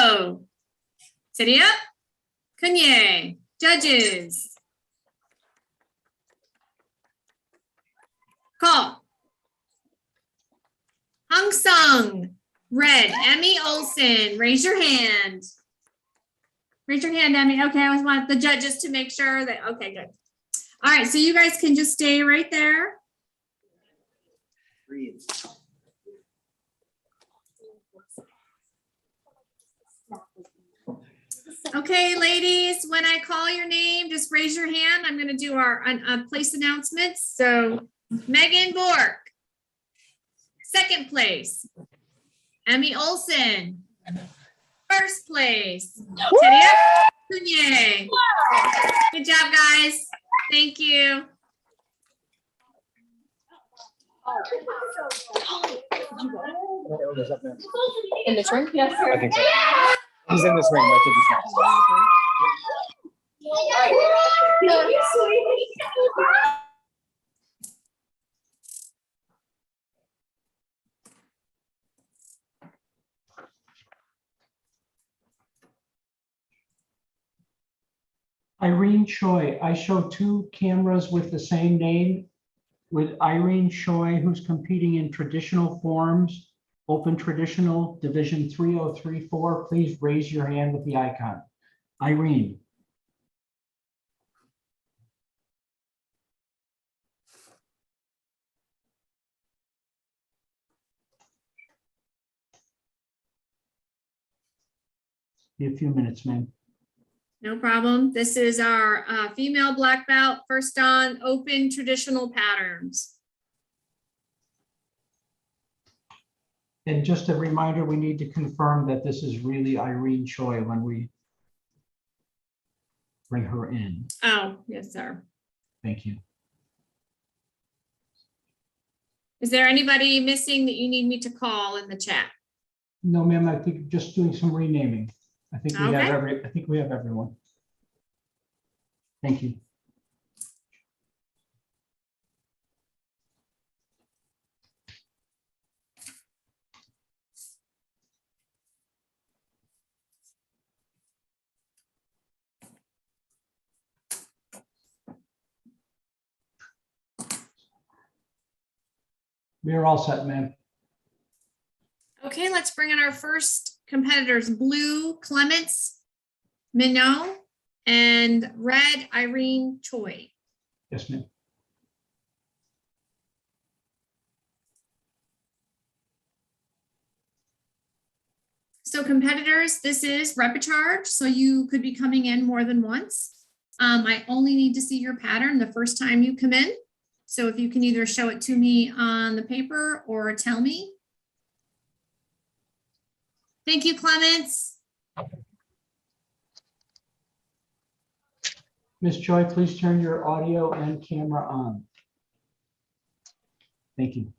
Haro. Tidia. Kunye. Judges. Call. Hung Sung. Red. Emmy Olson. Raise your hand. Raise your hand, Emmy. Okay, I always want the judges to make sure that, okay, good. All right, so you guys can just stay right there. Okay, ladies, when I call your name, just raise your hand. I'm going to do our place announcements. So Megan Bork, second place. Emmy Olson, first place. Tidia Kunye. Good job, guys. Thank you. In this ring? Yes. I think so. He's in this ring. I think he's next. Irene Choi, I show two cameras with the same name. With Irene Choi, who's competing in traditional forms, open traditional division 3034, please raise your hand with the icon. Irene. Be a few minutes, ma'am. No problem. This is our female black belt, first on open traditional patterns. And just a reminder, we need to confirm that this is really Irene Choi when we bring her in. Oh, yes, sir. Thank you. Is there anybody missing that you need me to call in the chat? No, ma'am, I think just doing some renaming. I think we Okay. have everyone. Thank you. We are all set, ma'am. Okay, let's bring in our first competitors, blue Clements Minot and red Irene Choi. Yes, ma'am. So competitors, this is repecharge, so you could be coming in more than once. I only need to see your pattern the first time you come in. So if you can either show it to me on the paper or tell me. Thank you, Clements. Ms. Choi, please turn your audio and camera on. Thank you.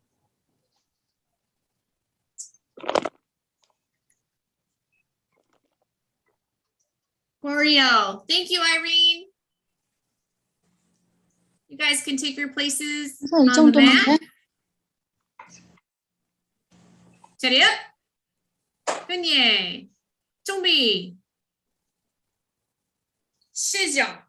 Oreo. Thank you, Irene. You guys can take your places on the mat. Tidia. Kunye. Tumbi. Shizyo.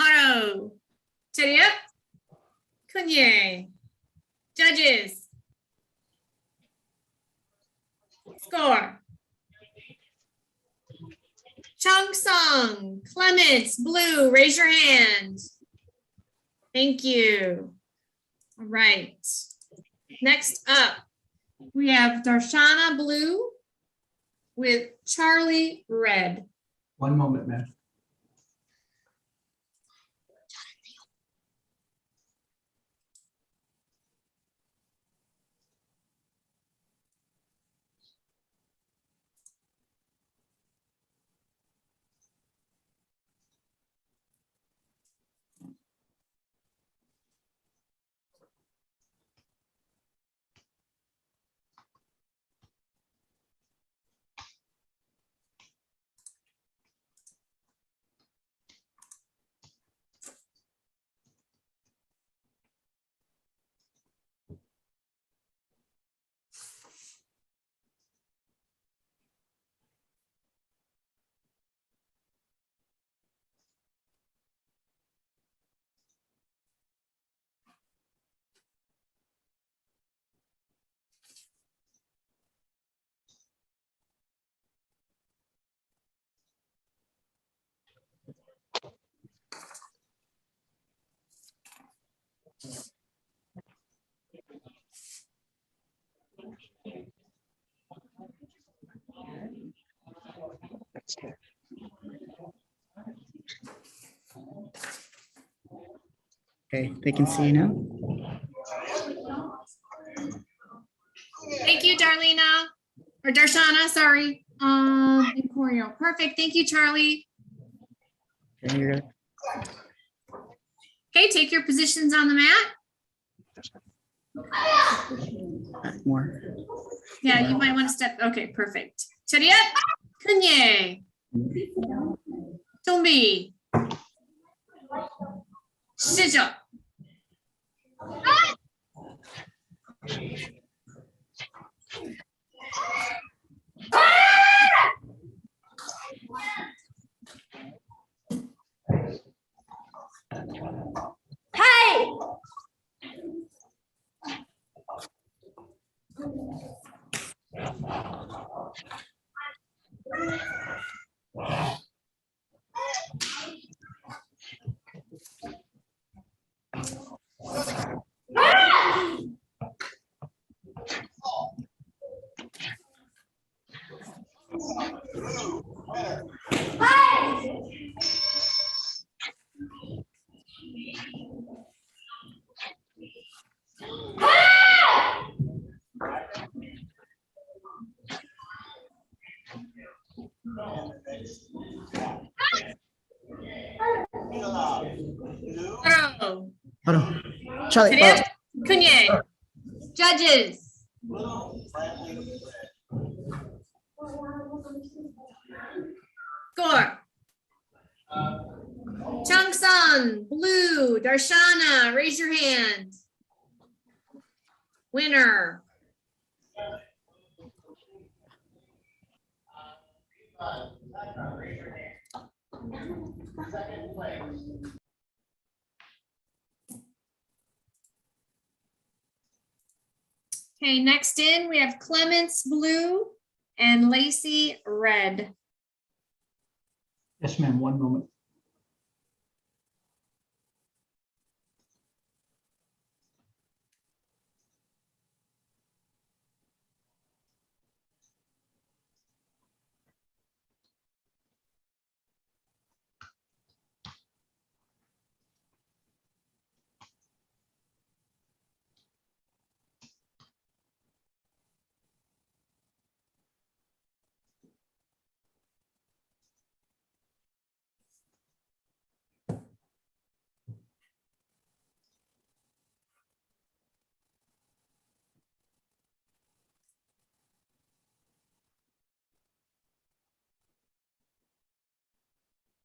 Haro. Tidia. Kunye. Judges. Score. Chung Sung, Clements, Blue, raise your hand. Thank you. All right. Next up, we have Darshana Blue with Charlie Red. One moment, ma'am. Okay, they can see you now. Thank you, Darlena, or Darshana, sorry. And Corio. Perfect. Thank you, Charlie. Okay, you're good. Okay, take your positions on the mat. Back more. Yeah, you might want to step. Okay, perfect. Chariot, Kunye, Tumbi, Shijo. Hey! Oro. Hold on. Charlie, Chariot, Kunye. Judges. Score. Chung Sung, Blue, Darshana, raise your hand. Winner. Okay, next in we have Clements Blue and Lacey Red. Yes, ma'am, one moment.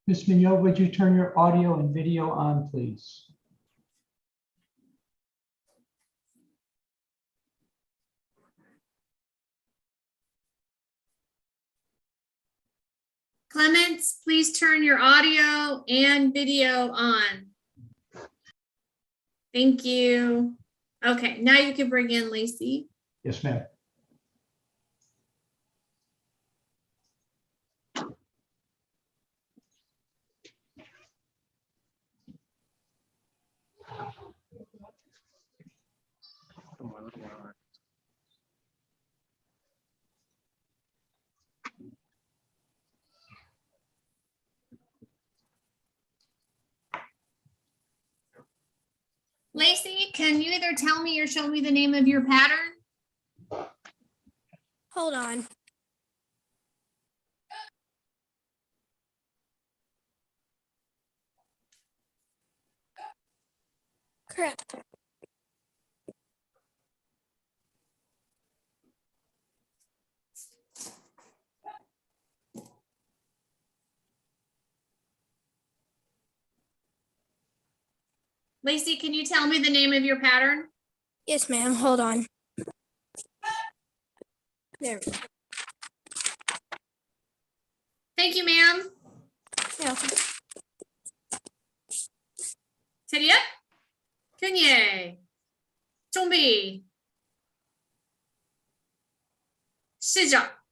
Ms. Mignot, would you turn your audio and video on, please? Clements, please turn your audio and video on. Thank you. Okay, now you can bring in Lacey. Yes, ma'am. Lacey, can you either tell me or show me the name of your pattern? Hold on. Correct. Lacey, can you tell me the name of your pattern? Yes, ma'am. Hold on. There we go. Thank you, ma'am. Yeah. 차렷, 균예, 준비, 시작.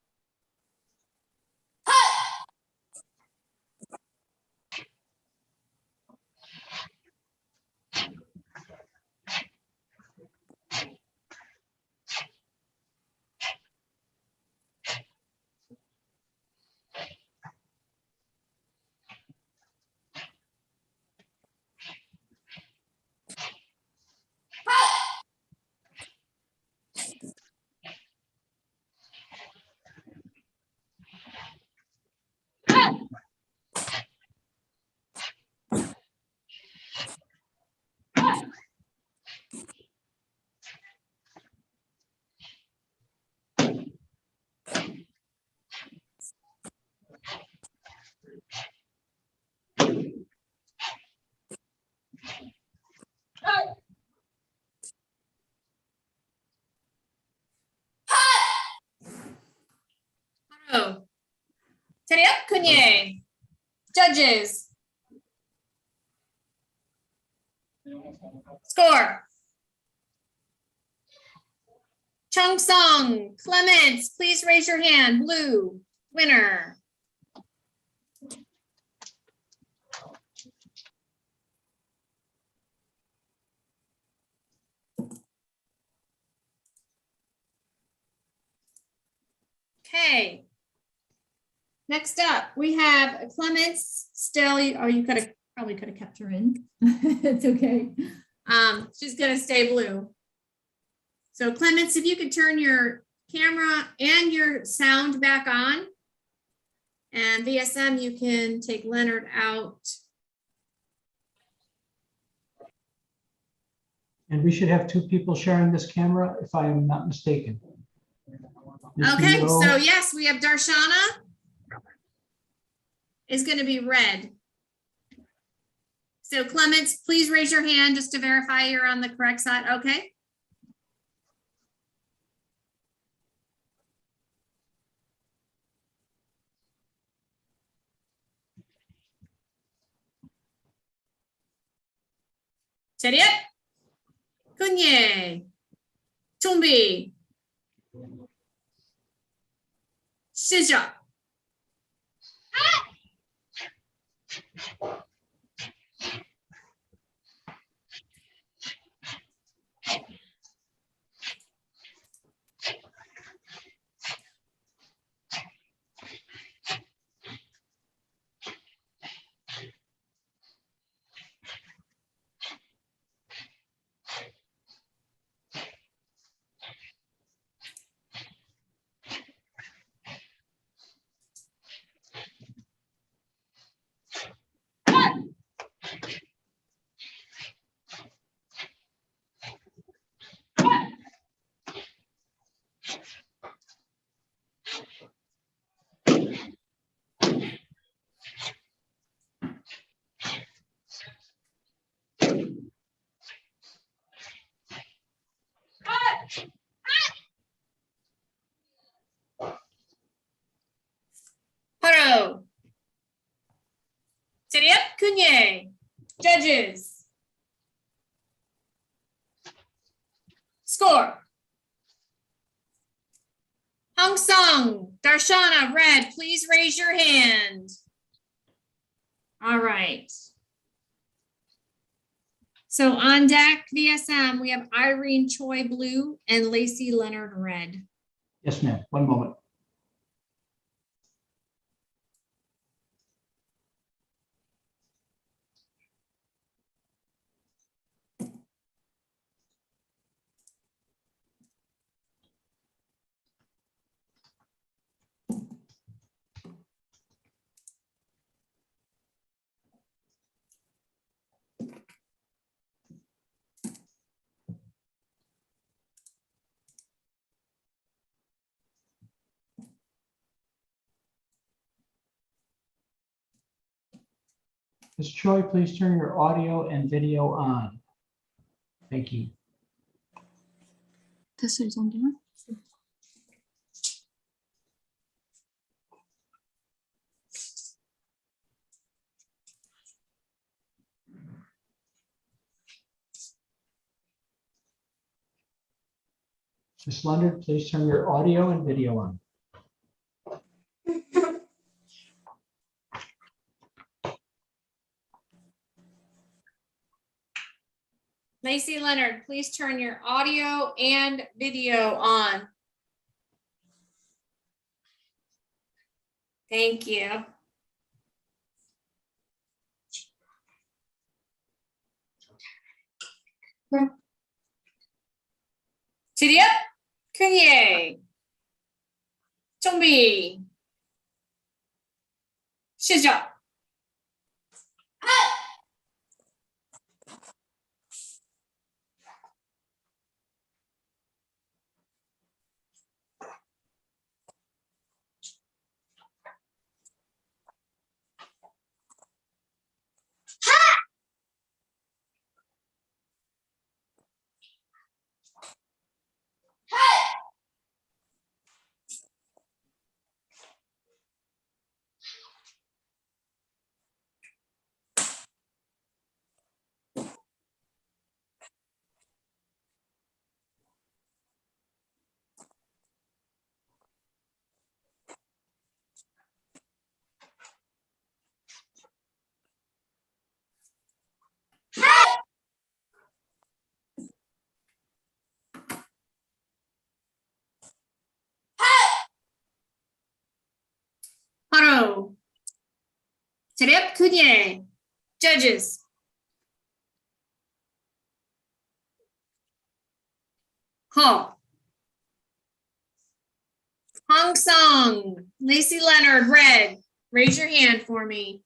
바로 차렷, 균예. Judges. Score. Chung Sung, Clements, please raise your hand. Blue, winner. Okay. Next up, we have Clements still. Oh, you probably could have kept her in. It's okay. She's gonna stay blue. So Clements, if you could turn your camera and your sound back on. And VSM, you can take Leonard out. And we should have two people sharing this camera, if I am not mistaken. Ms. Okay, Monroe, so yes, we have Darshana is going to be red. So Clements, please raise your hand just to verify you're on the correct side. Okay. 차렷, 균예, 준비, 시작. 바로 차렷, 균예. Judges. Score. Hong Sung, Darshana, red, please raise your hand. All right. So on deck, VSM, we have Irene Choi, blue, and Lacey Leonard, red. yes, ma'am, one moment. Ms. Choi, please turn your audio and video on. Thank you. 됐어, 이 정도면? Ms. Leonard, please turn your audio and video on. Lacey Leonard, please turn your audio and video on. Thank you. 지리앱, 큰예, 준비, 시작. 바로 지리앱, 큰예, judges. Ho. Hong Sung, Lacey Leonard, red. Raise your hand for me.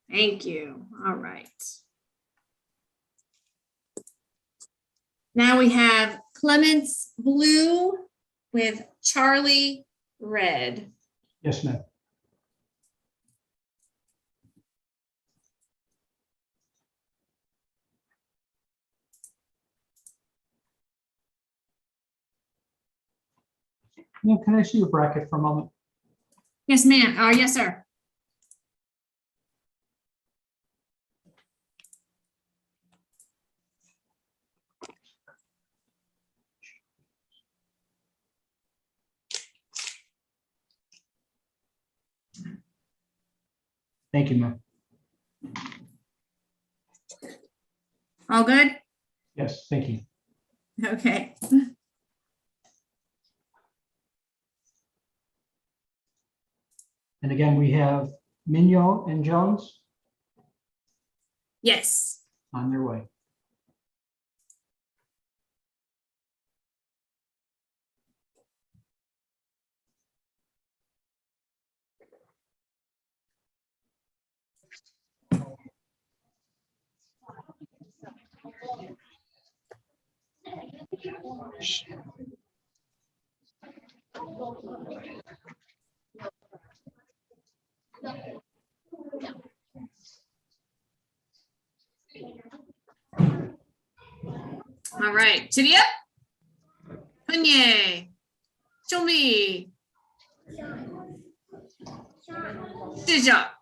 Thank you. All right. Now we have Clements blue with Charlie red. Yes, ma'am. Ma'am, can I see your bracket for a moment? Yes, ma'am. Yes, sir. Thank you, ma'am. All good? Yes, thank you. Okay. And again, we have Mignot and Jones Yes. on their way. All right. 지리앱, 큰예, 준비, 시작.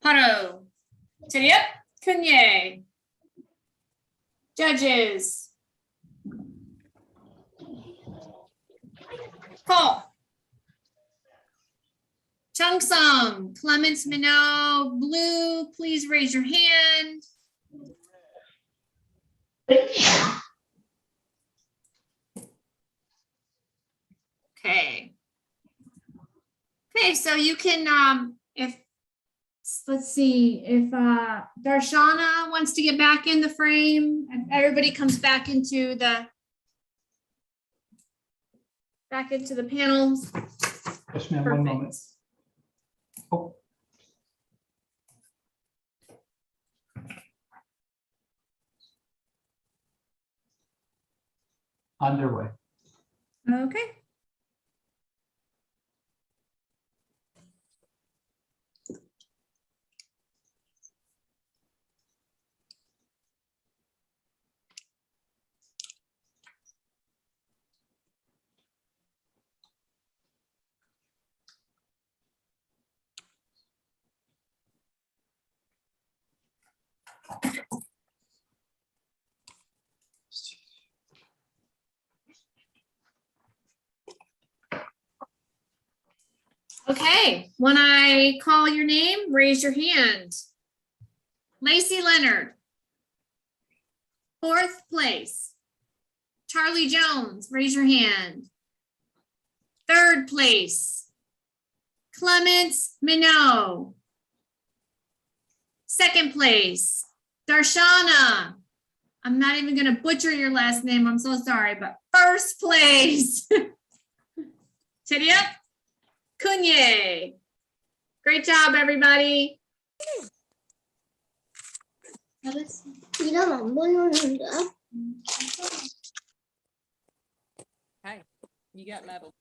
바로 지리앱, 큰예, Judges. Call. Cheongsam, Clements Minot, Blue, please raise your hand. Okay. Okay, so you can, if, let's see, if Darshana wants to get back in the frame, and everybody comes back into the panels. Yes, ma'am, one moment. Perfect. Oh. Underway. Okay. Okay, when I call your name, raise your hand. Lacey Leonard. 4th place. Charlie Jones, raise your hand. 3rd place. Clements Minot. 2nd place. Darshana. I'm not even gonna butcher your last name, I'm so sorry, but 1st place. Tidia Kunye. Great job, everybody. Hey, you got medal.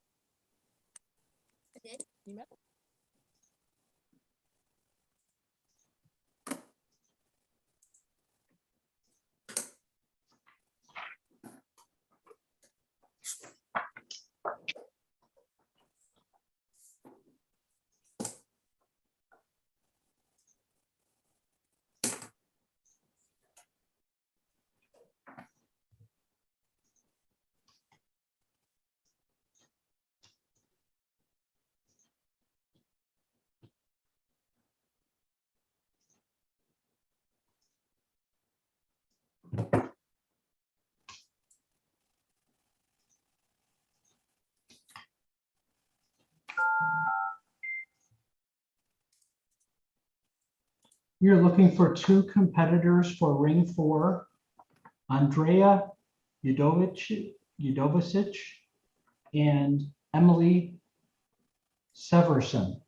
You medal. We're looking for 2 competitors for ring 4, Andrea Udovicic and Emily Severson.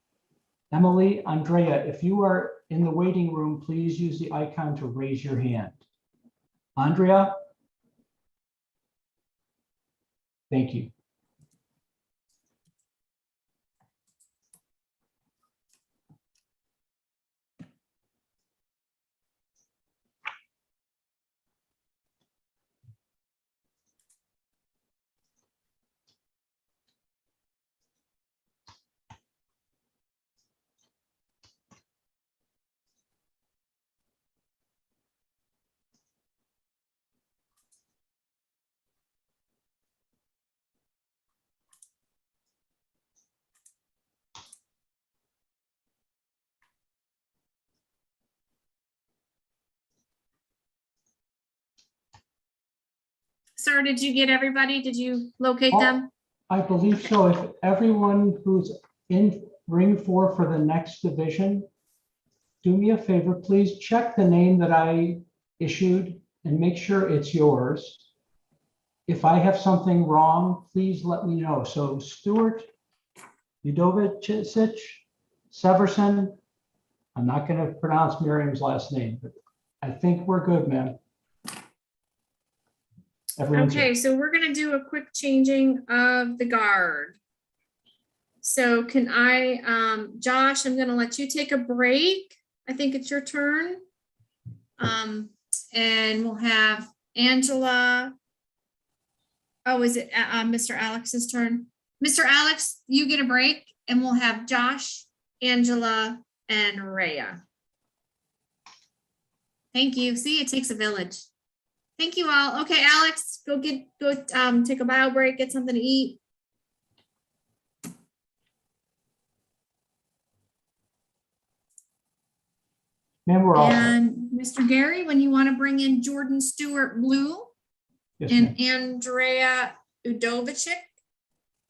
Emily, Andrea, if you are in the waiting room, please use the icon to raise your hand. Andrea? Thank you. Sir, did you get everybody? Did you locate them? I believe so. If everyone who's in ring 4 for the next division, do me a favor, please check the name that I issued and make sure it's yours. If I have something wrong, please let me know. So Stuart Udovicic, Severson, I'm not going to pronounce Miriam's last name, but I think we're good, man. Okay, so we're gonna do a quick changing of the guard. So can I, Josh, I'm gonna let you take a break. I think it's your turn. And we'll have Angela. Oh, is it Mr. Alex's turn? Mr. Alex, you get a break and we'll have Josh, Angela, and Rhea. Thank you. See, it takes a village. Thank you all. Okay, Alex, go take a bio break, get something to eat. Ma'am, we're all set. And Mr. Gary, when you want to bring in Jordan Stewart blue Yes, ma'am. and Andrea Udovicic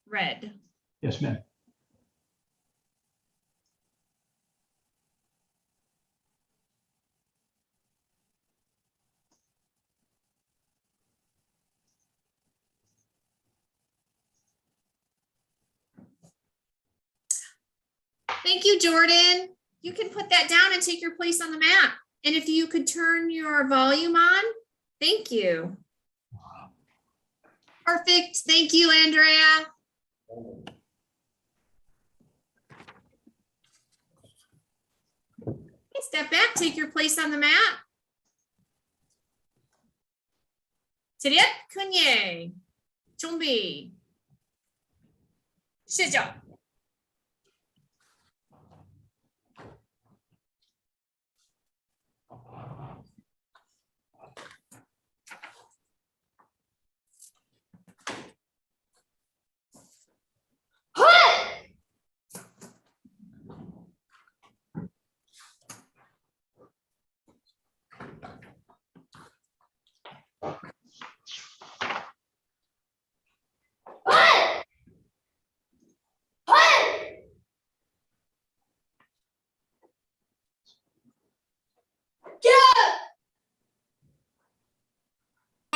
red. Yes, ma'am. Thank you, Jordan. You can put that down and take your place on the map. And if you could turn your volume on, thank you. Perfect. Thank you, Andrea. Step back, take your place on the map. Tiriet Kunye. Chumbi. Shijo.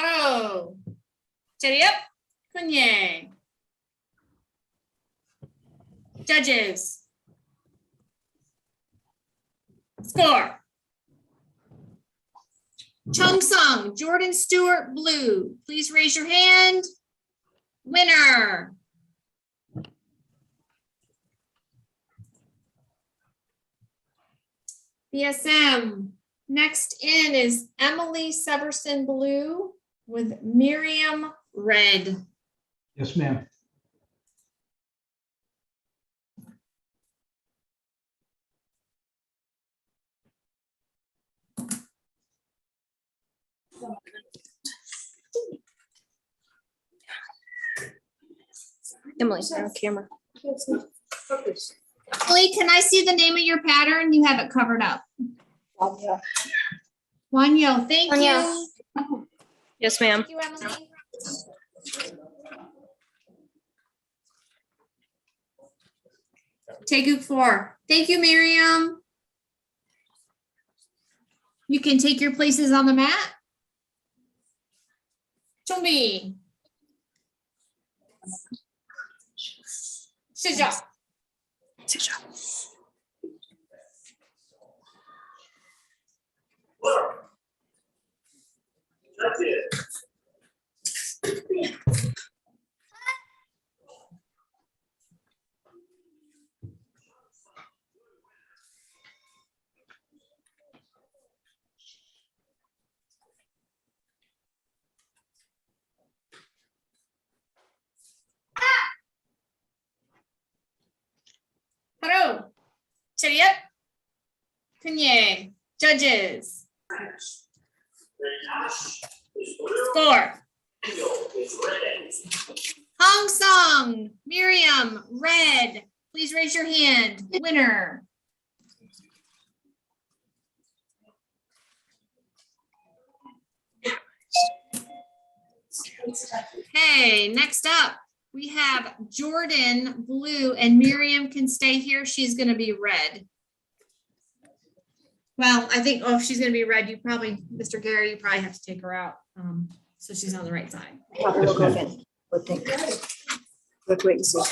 Oh, Tiriet Kunye. Judges. Score. Chung Sung, Jordan Stewart, blue. Please raise your hand. Winner. BSM. Next in is Emily Severson, blue with Miriam, red. Yes, ma'am. Emily's on camera. Emily, can I see the name of your pattern? You have it covered up. Wanyo, thank Wanyo. you. Yes, ma'am. Thank you, Emily. Teguk 4. Thank you, Miriam. You can take your places on the mat. Chumbi. Shija. Hello. Chariot. Kunye. Judges. Score. Hong Song. Miriam. Red. Please raise your hand. Winner. Okay, next up, we have Jordan, blue, and Miriam can stay here. She's going to be red. Well, I think, oh, if she's going to be red, you probably, Mr. Gary, you probably have to take her out. So she's on the right side. Yes, ma'am. Let's wait and see.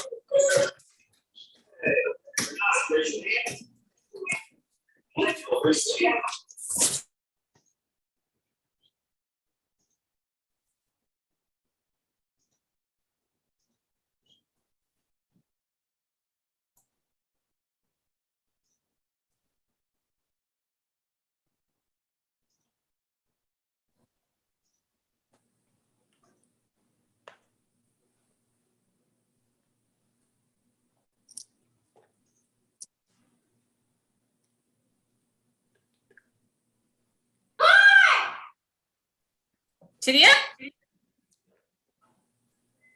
Cheerio.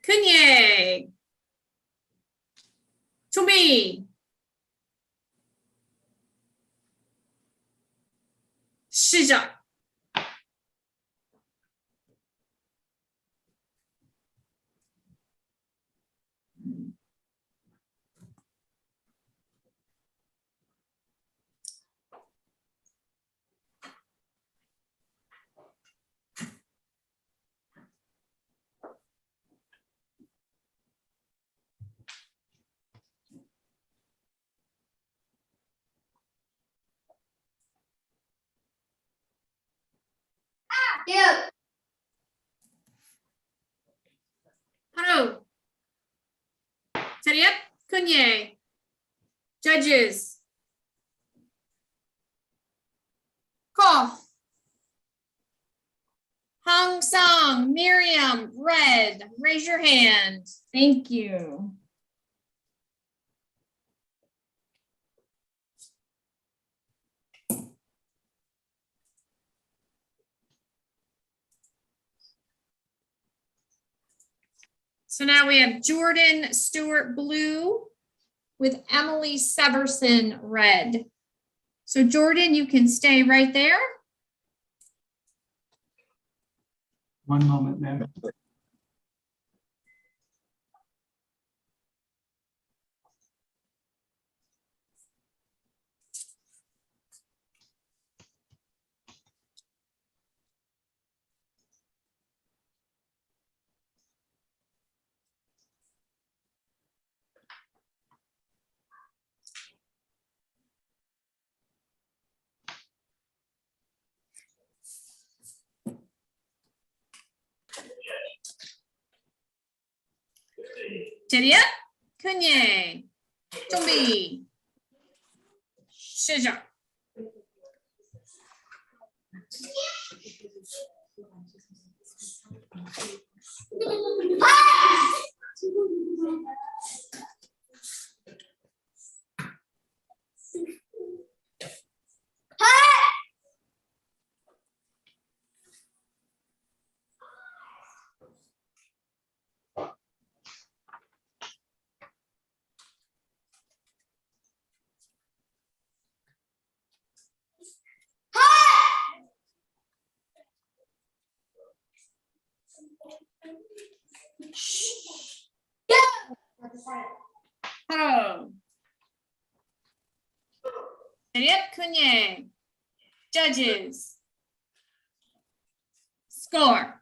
Kunye. 준비. 시작. 하루. Cheerio. Kunye. Judges. Call. Hong Song, Miriam, red. Raise your hand. Thank you. So now we have Jordan Stewart blue with Emily Severson red. So Jordan, you can stay right there. One moment, ma'am. 제리야, 큰예, 좀비, 시작. 하루. 제리야, 큰예, judges, score.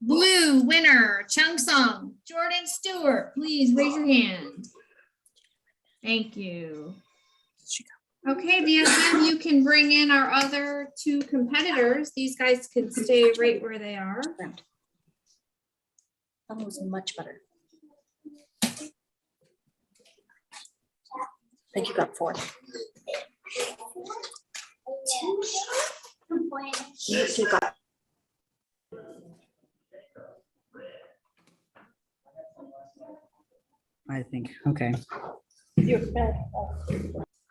Blue winner, Chung-sung, Jordan Stewart, please raise your hand. Thank you. Okay, Vietnam, you can bring in our other two competitors. These guys can stay right where they are. That one was much better. I think you got 4. You got. I think, okay.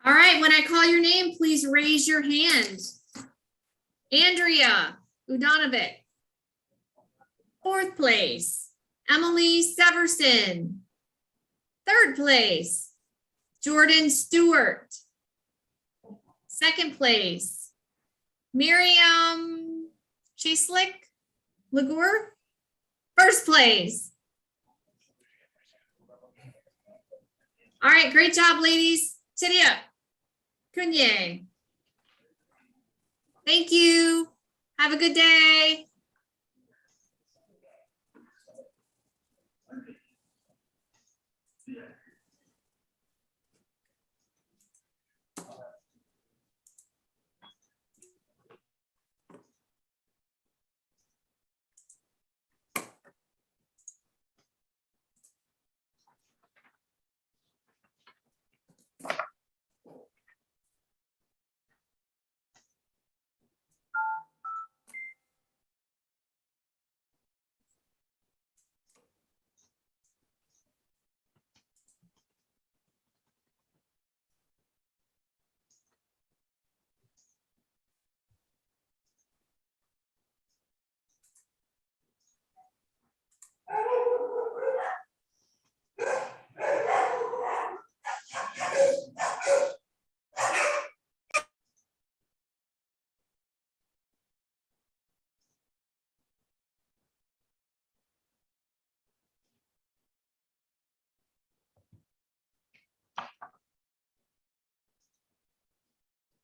All right, when I call your name, please raise your hand. Andrea Udanovic. 4th place, Emily Severson. 3rd place, Jordan Stewart. 2nd place, Miriam Cheslick Lagour. 1st place. All right, great job, ladies. Cheerio. Kunye. Thank you. Have a good day.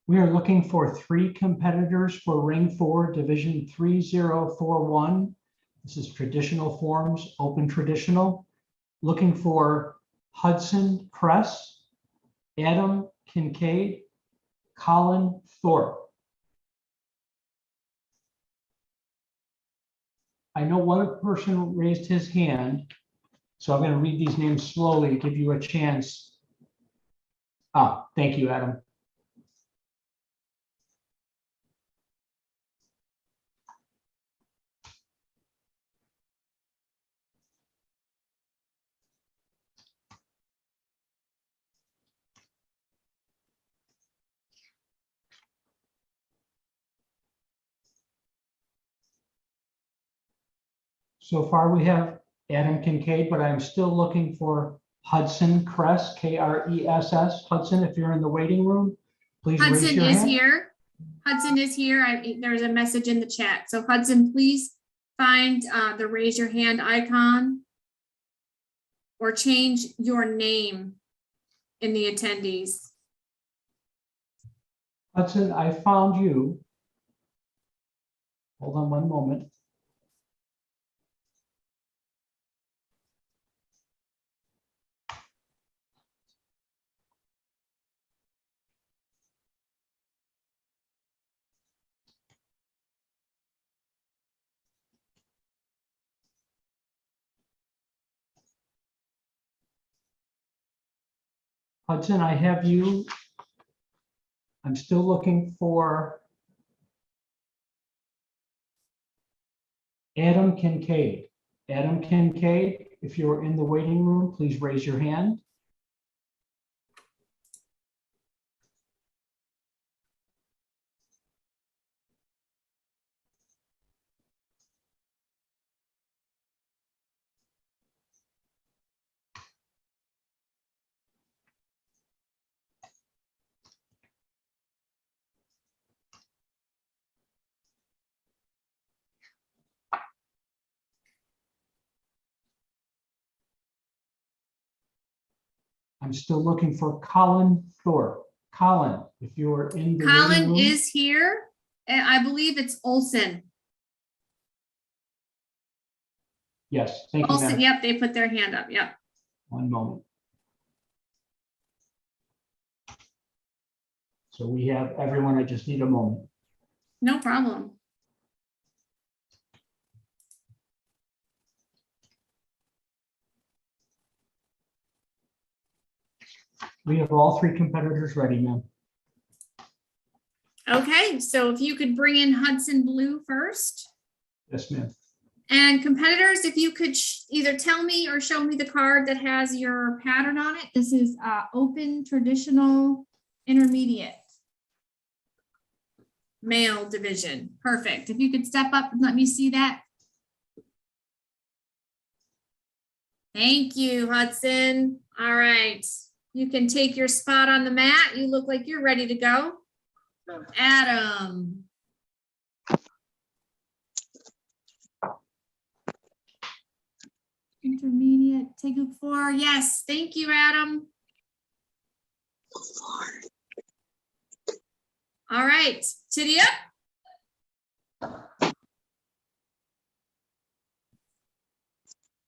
We are looking for 3 competitors for Ring 4, Division 3041. This is traditional forms, open traditional. Looking for Hudson Kress, Adam Kincaid, Colin Thorpe. I know one person raised his hand, so I'm going to read these names slowly, give you a chance. Thank you, Adam. So far, we have Adam Kincaid, but I'm still looking for Hudson Kress, Kress. Hudson, if you're in the waiting room, please raise Hudson your is hand. here. Hudson is here. There's a message in the chat. So Hudson, please find the raise your hand icon or change your name in the attendees. Hudson, I found you. Hold on one moment. Hudson, I have you. I'm still looking for Adam Kincaid. Adam Kincaid, if you're in the waiting room, please raise your hand. I'm still looking for Colin Thorpe. Colin, if you're in the waiting Colin room. is here. And I believe it's Olson. Yes, thank you, Olson, ma'am. yep, they put their hand up. Yep. One moment. So we have everyone. I just need a moment. No problem. We have all 3 competitors ready, ma'am. Okay, so if you could bring in Hudson Blue first. Yes, ma'am. And competitors, if you could either tell me or show me the card that has your pattern on it. This is open traditional intermediate male division. Perfect. If you could step up and let me see that. Thank you, Hudson. All right. You can take your spot on the mat. You look like you're ready to go. Adam. Intermediate, take a 4. Yes, thank you, Adam. All right, titty up.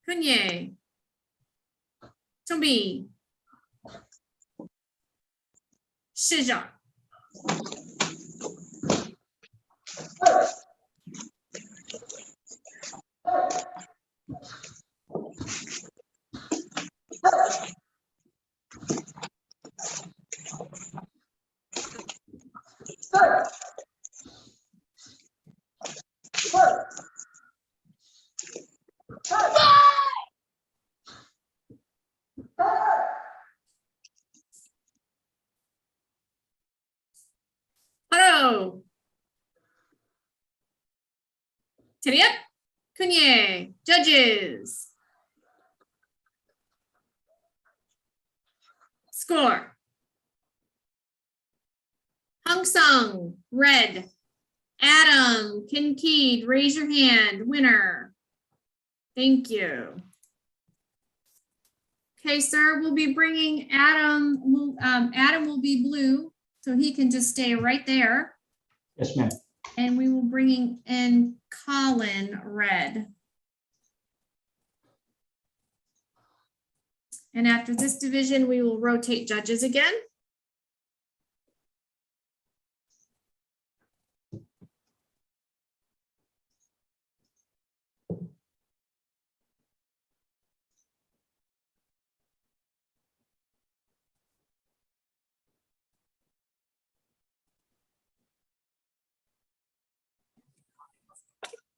Kunye. Tombi. Shija. Hello. Titty up. Kunye. Judges. Score. Hung Sung, red. Adam Kincaid, raise your hand. Winner. Thank you. Okay, sir, we'll be bringing Adam. Adam will be blue. So he can just stay right there. Yes, ma'am. And we will bring in Colin red. And after this division, we will rotate judges again.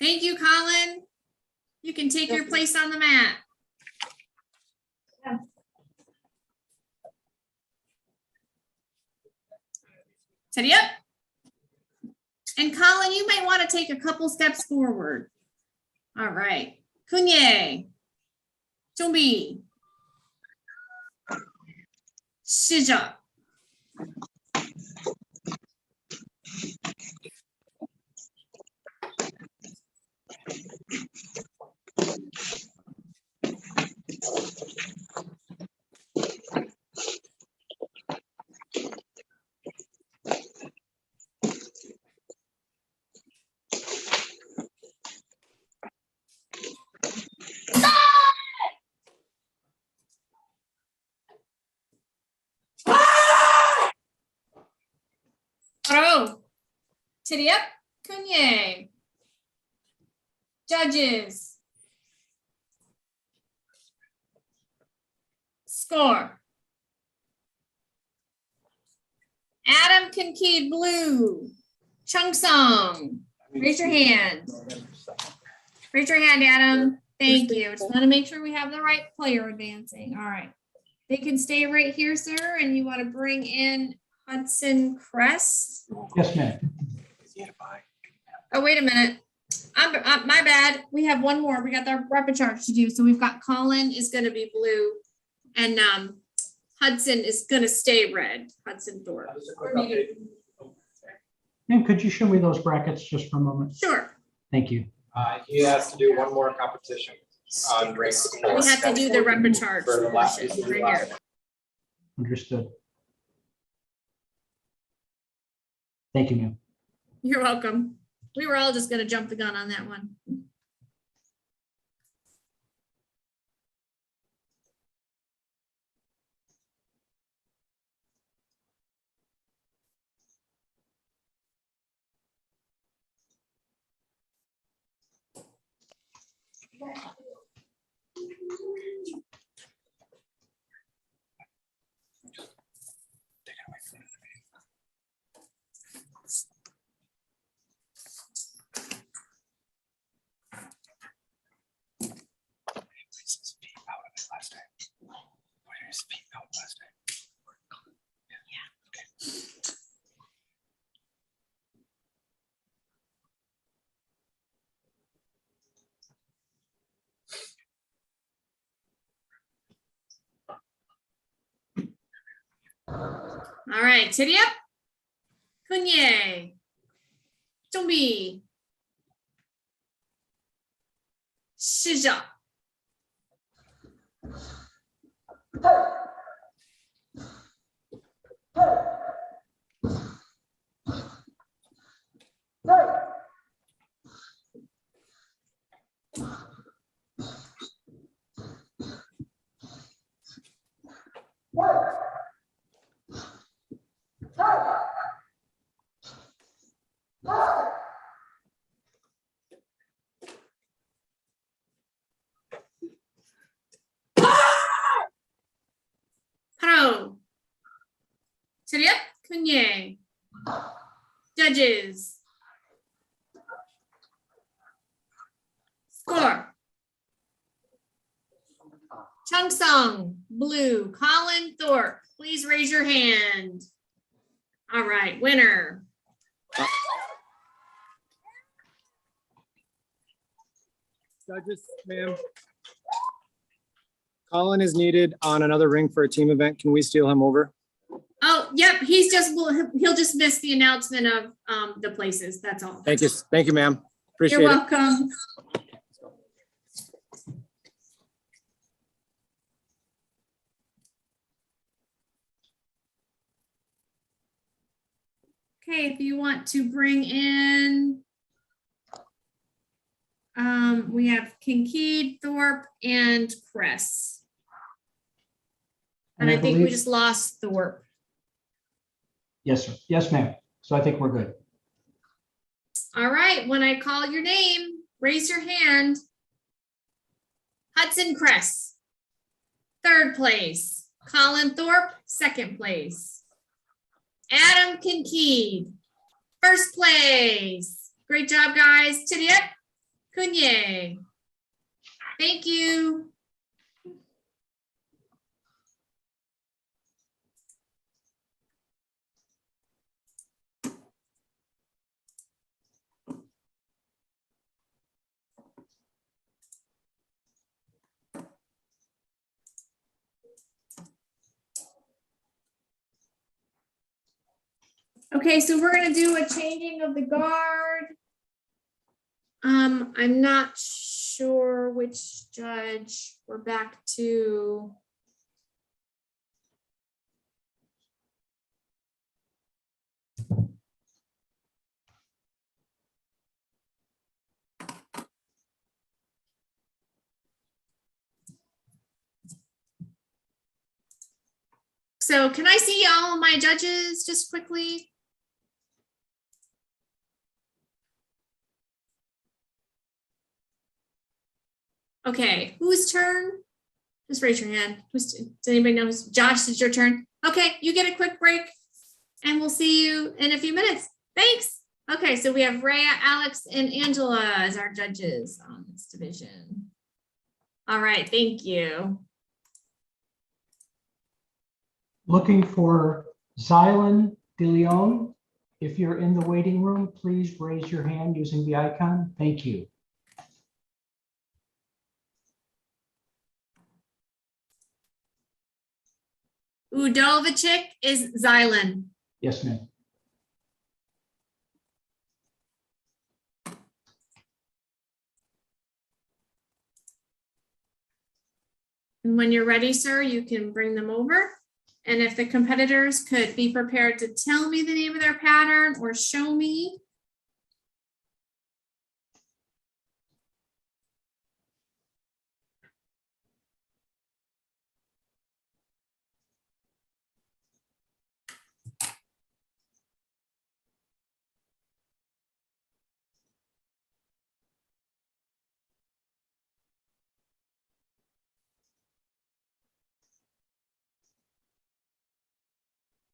Thank you, Colin. You can take your place on the mat. Steady up. And Colin, you might want to take a couple steps forward. All right. Kunye. Chumbi. Shija. Oh, titty up, Kunye. Judges. Score. Adam Kincaid blue. Chung Sung. Raise your hand. Raise your hand, Adam. Thank you. Just want to make sure we have the right player advancing. All right. They can stay right here, sir. And you want to bring in Hudson Crest. Yes, ma'am. Oh, wait a minute. I'm my bad. We have one more. We got the repertoire to do. So we've got Colin is going to be blue, and Hudson is going to stay red. Hudson Thorpe. And could you show me those brackets just for a moment? Sure. Thank you. He has to do one more competition on ring four. We have to do the repertoire portion right here. Understood. Thank you, ma'am. You're welcome. We were all just going to jump the gun on that one. All right, titty up. Kunye. Zombi. Shija. Haro. Titty up. Kunye. Judges. Score. Chung Sung, blue. Colin Thorpe, please raise your hand. All right, winner. Judges, ma'am. Colin is needed on another ring for a team event. Can we steal him over? Oh, yep, he'll just miss the announcement of the places, that's all. Thank you, ma'am. Appreciate You're it. welcome. Okay, if you want to bring in, we have Kincaid, Thorpe, and Chris. And I think we believe- just lost Thorpe. Yes, sir. Yes, ma'am. So I think we're good. All right, when I call your name, raise your hand. Hudson Cress, 3rd place. Colin Thorpe, 2nd place. Adam Kincaid, 1st place. Great job, guys. Tidiet, Kunye. Thank you. Okay, so we're gonna do a changing of the guard. I'm not sure which judge we're back to. So can I see all of my judges just quickly? Okay, whose turn? Just raise your hand. Does anybody know? Josh, it's your turn. Okay, you get a quick break and we'll see you in a few minutes. Thanks. Okay, so we have Rhea, Alex, and Angela as our judges on this division. All right, thank you. Looking for Xylan De Leon. If you're in the waiting room, please raise your hand using the icon. Thank you. Udovichik is Xylan. Yes, ma'am. And when you're ready, sir, you can bring them over. And if the competitors could be prepared to tell me the name of their pattern or show me.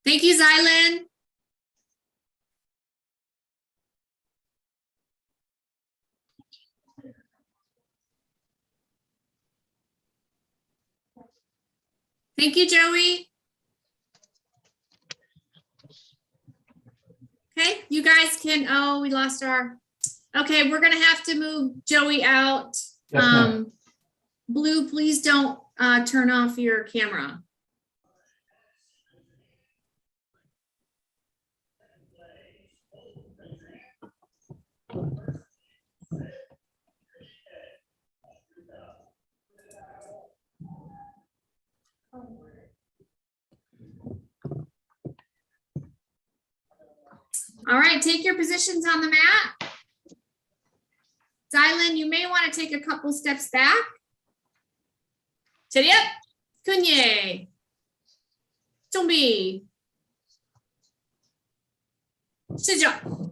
Thank you, Xylan. Thank you, Joey. Okay, you guys can, oh, we lost our, okay, we're gonna have to move Joey out. Yes, ma'am. Blue, please don't turn off your camera. All right, take your positions on the mat. Xylan, you may want to take a couple steps back. Chediep, Kunye, Chombi, Shija.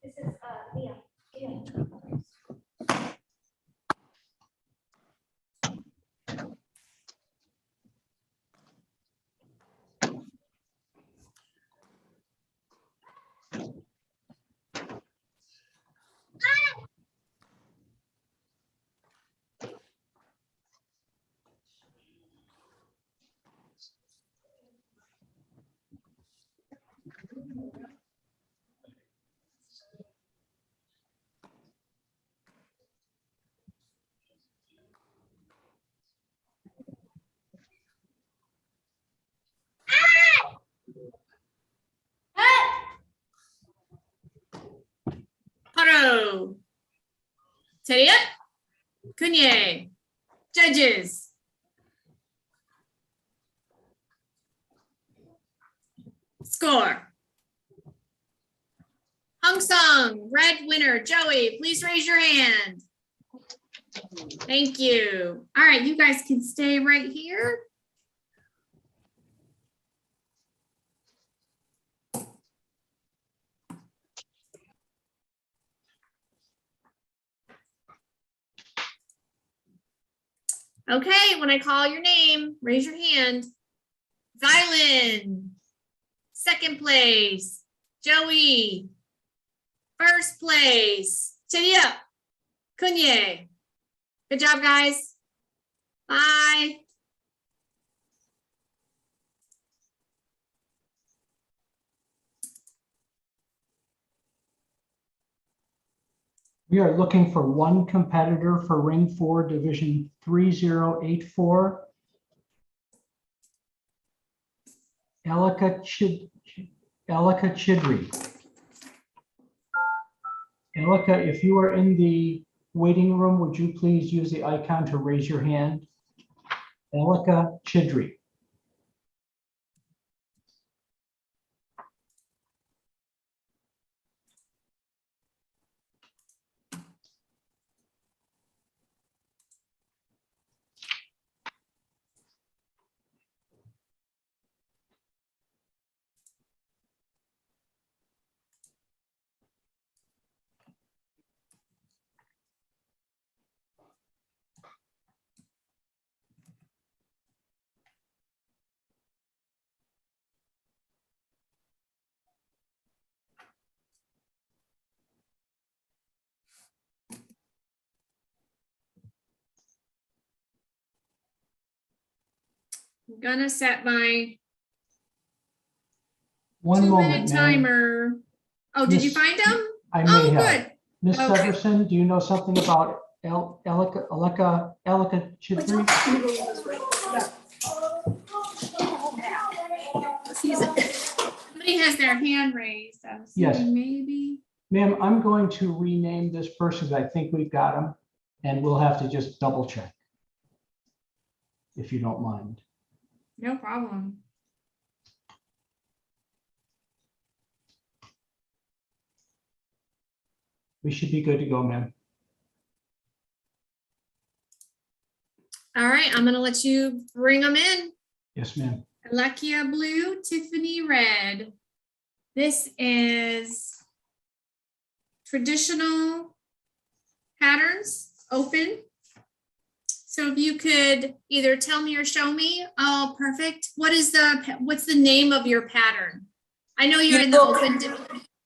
This is Leah. Haro, Chediep, Kunye, Judges. Score. Hung Sung, red winner. Joey, please raise your hand. Thank you. All right, you guys can stay right here. Okay, when I call your name, raise your hand. Zylan, second place. Joey, first place. Chedia, Kunye. Good job, guys. Bye. We are looking for one competitor for Ring 4, Division 3084. Elika Chidri. Elika, if you are in the waiting room, would you please use the icon to raise your hand? Elika Chidri. I'm gonna set my 1 moment, 2-minute ma'am. timer. Oh, did you Miss- find them? I may Oh, have. good. Miss Okay. Severson, do you know something about Elika Chidri? Somebody has their hand raised. I'm Yes. assuming maybe. Ma'am, I'm going to rename this person. I think we've got him, and we'll have to just double check, if you don't mind. No problem. We should be good to go, ma'am. All right, I'm gonna let you bring them in. Yes, ma'am. Alekia blue, Tiffany red. This is traditional patterns, open. So if you could either tell me or show me. Oh, perfect. What's the name of your pattern? I know you're in the open.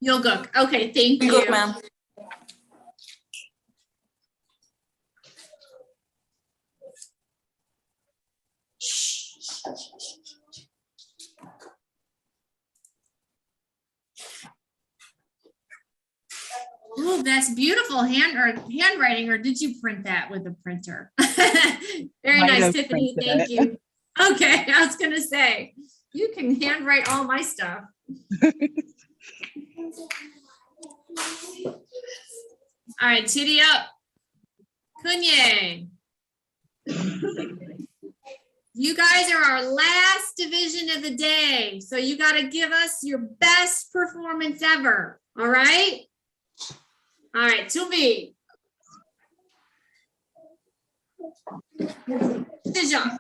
Yoguk. Okay, thank you. Good, ma'am. Oh, that's beautiful handwriting, or did you print that with a printer? Very Might nice, have Tiffany. printed Thank it. you. Okay, I was gonna say, you can handwrite all my stuff. All right, titty up. Kunye. You guys are our last division of the day, so you got to give us your best performance ever. All right? All right, Tumbi. Dijon.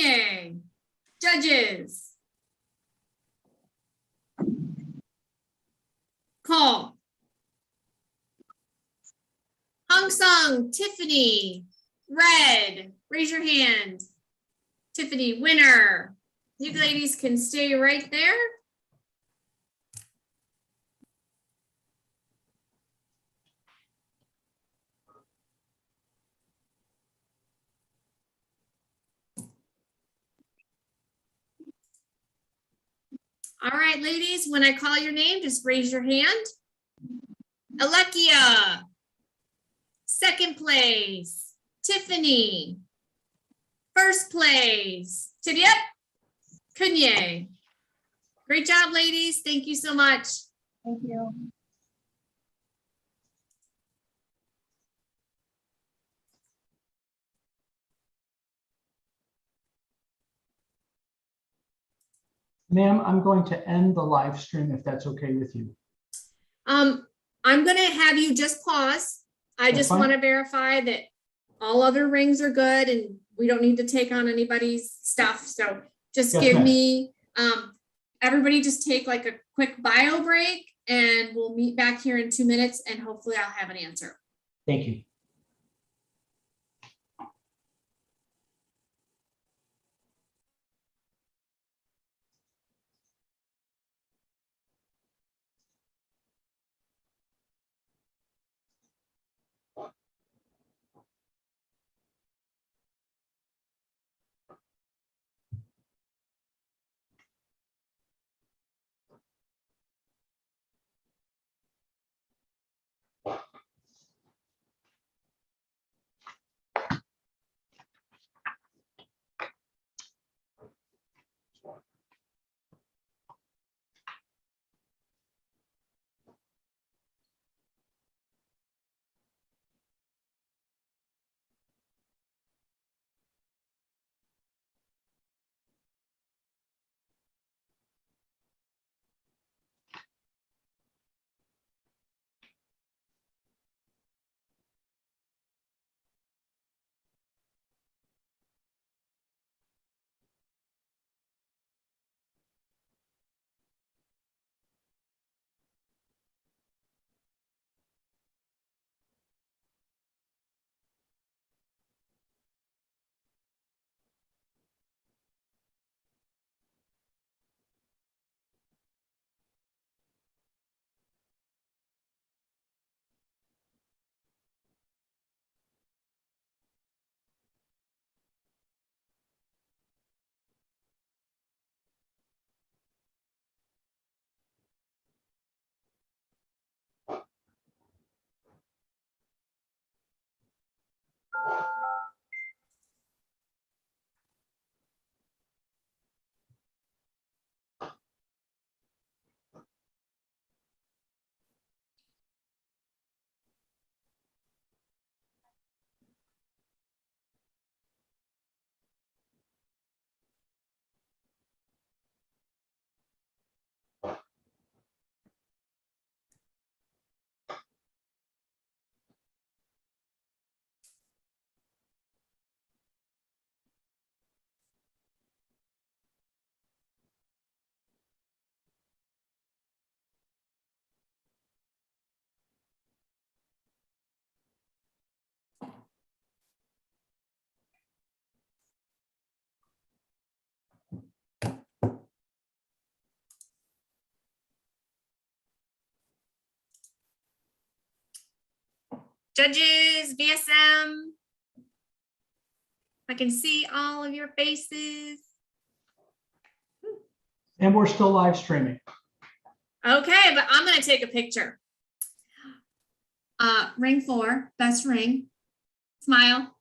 Kunye. Judges. Call. Hong Sung, Tiffany, red, raise your hand. Tiffany, winner. You ladies can stay right there. All right, ladies, when I call your name, just raise your hand. Alekia, second place. Tiffany, first place. Tibiet, Kunye. Great job, ladies. Thank you so much. Thank you. Ma'am, I'm going to end the live stream if that's okay with you. I'm gonna have you just pause. I That's just fine. want to verify that all other rings are good and we don't need to take on anybody's stuff. So just Yes, give ma'am. me, everybody just take like a quick bio break and we'll meet back here in 2 minutes and hopefully I'll have an answer. Thank you. Judges, VSM. I can see all of your faces. And we're still live streaming. Okay, but I'm gonna take a picture. Ring 4, best ring. Smile.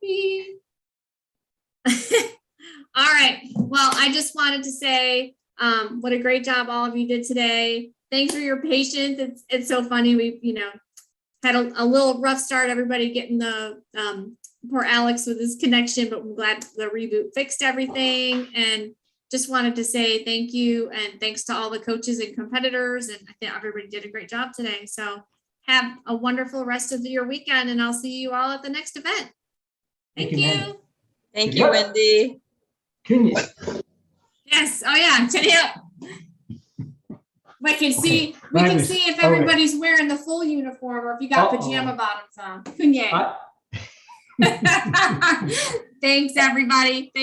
All right. Well, I just wanted to say what a great job all of you did today. Thanks for your patience. It's so funny. We, had a little rough start, everybody getting the poor Alex with his connection, but I'm glad the reboot fixed everything. And just wanted to say thank you and thanks to all the coaches and competitors. And I think everybody did a great job today. So have a wonderful rest of your weekend and I'll see you all at the next event. Thank you. Thank you, Wendy. Can you? Yes, oh yeah, Jenny up. We can see Nice. if Okay. everybody's wearing the full uniform or if you got Uh-oh. pajama bottoms on. Kunyay. Thanks, everybody. Thank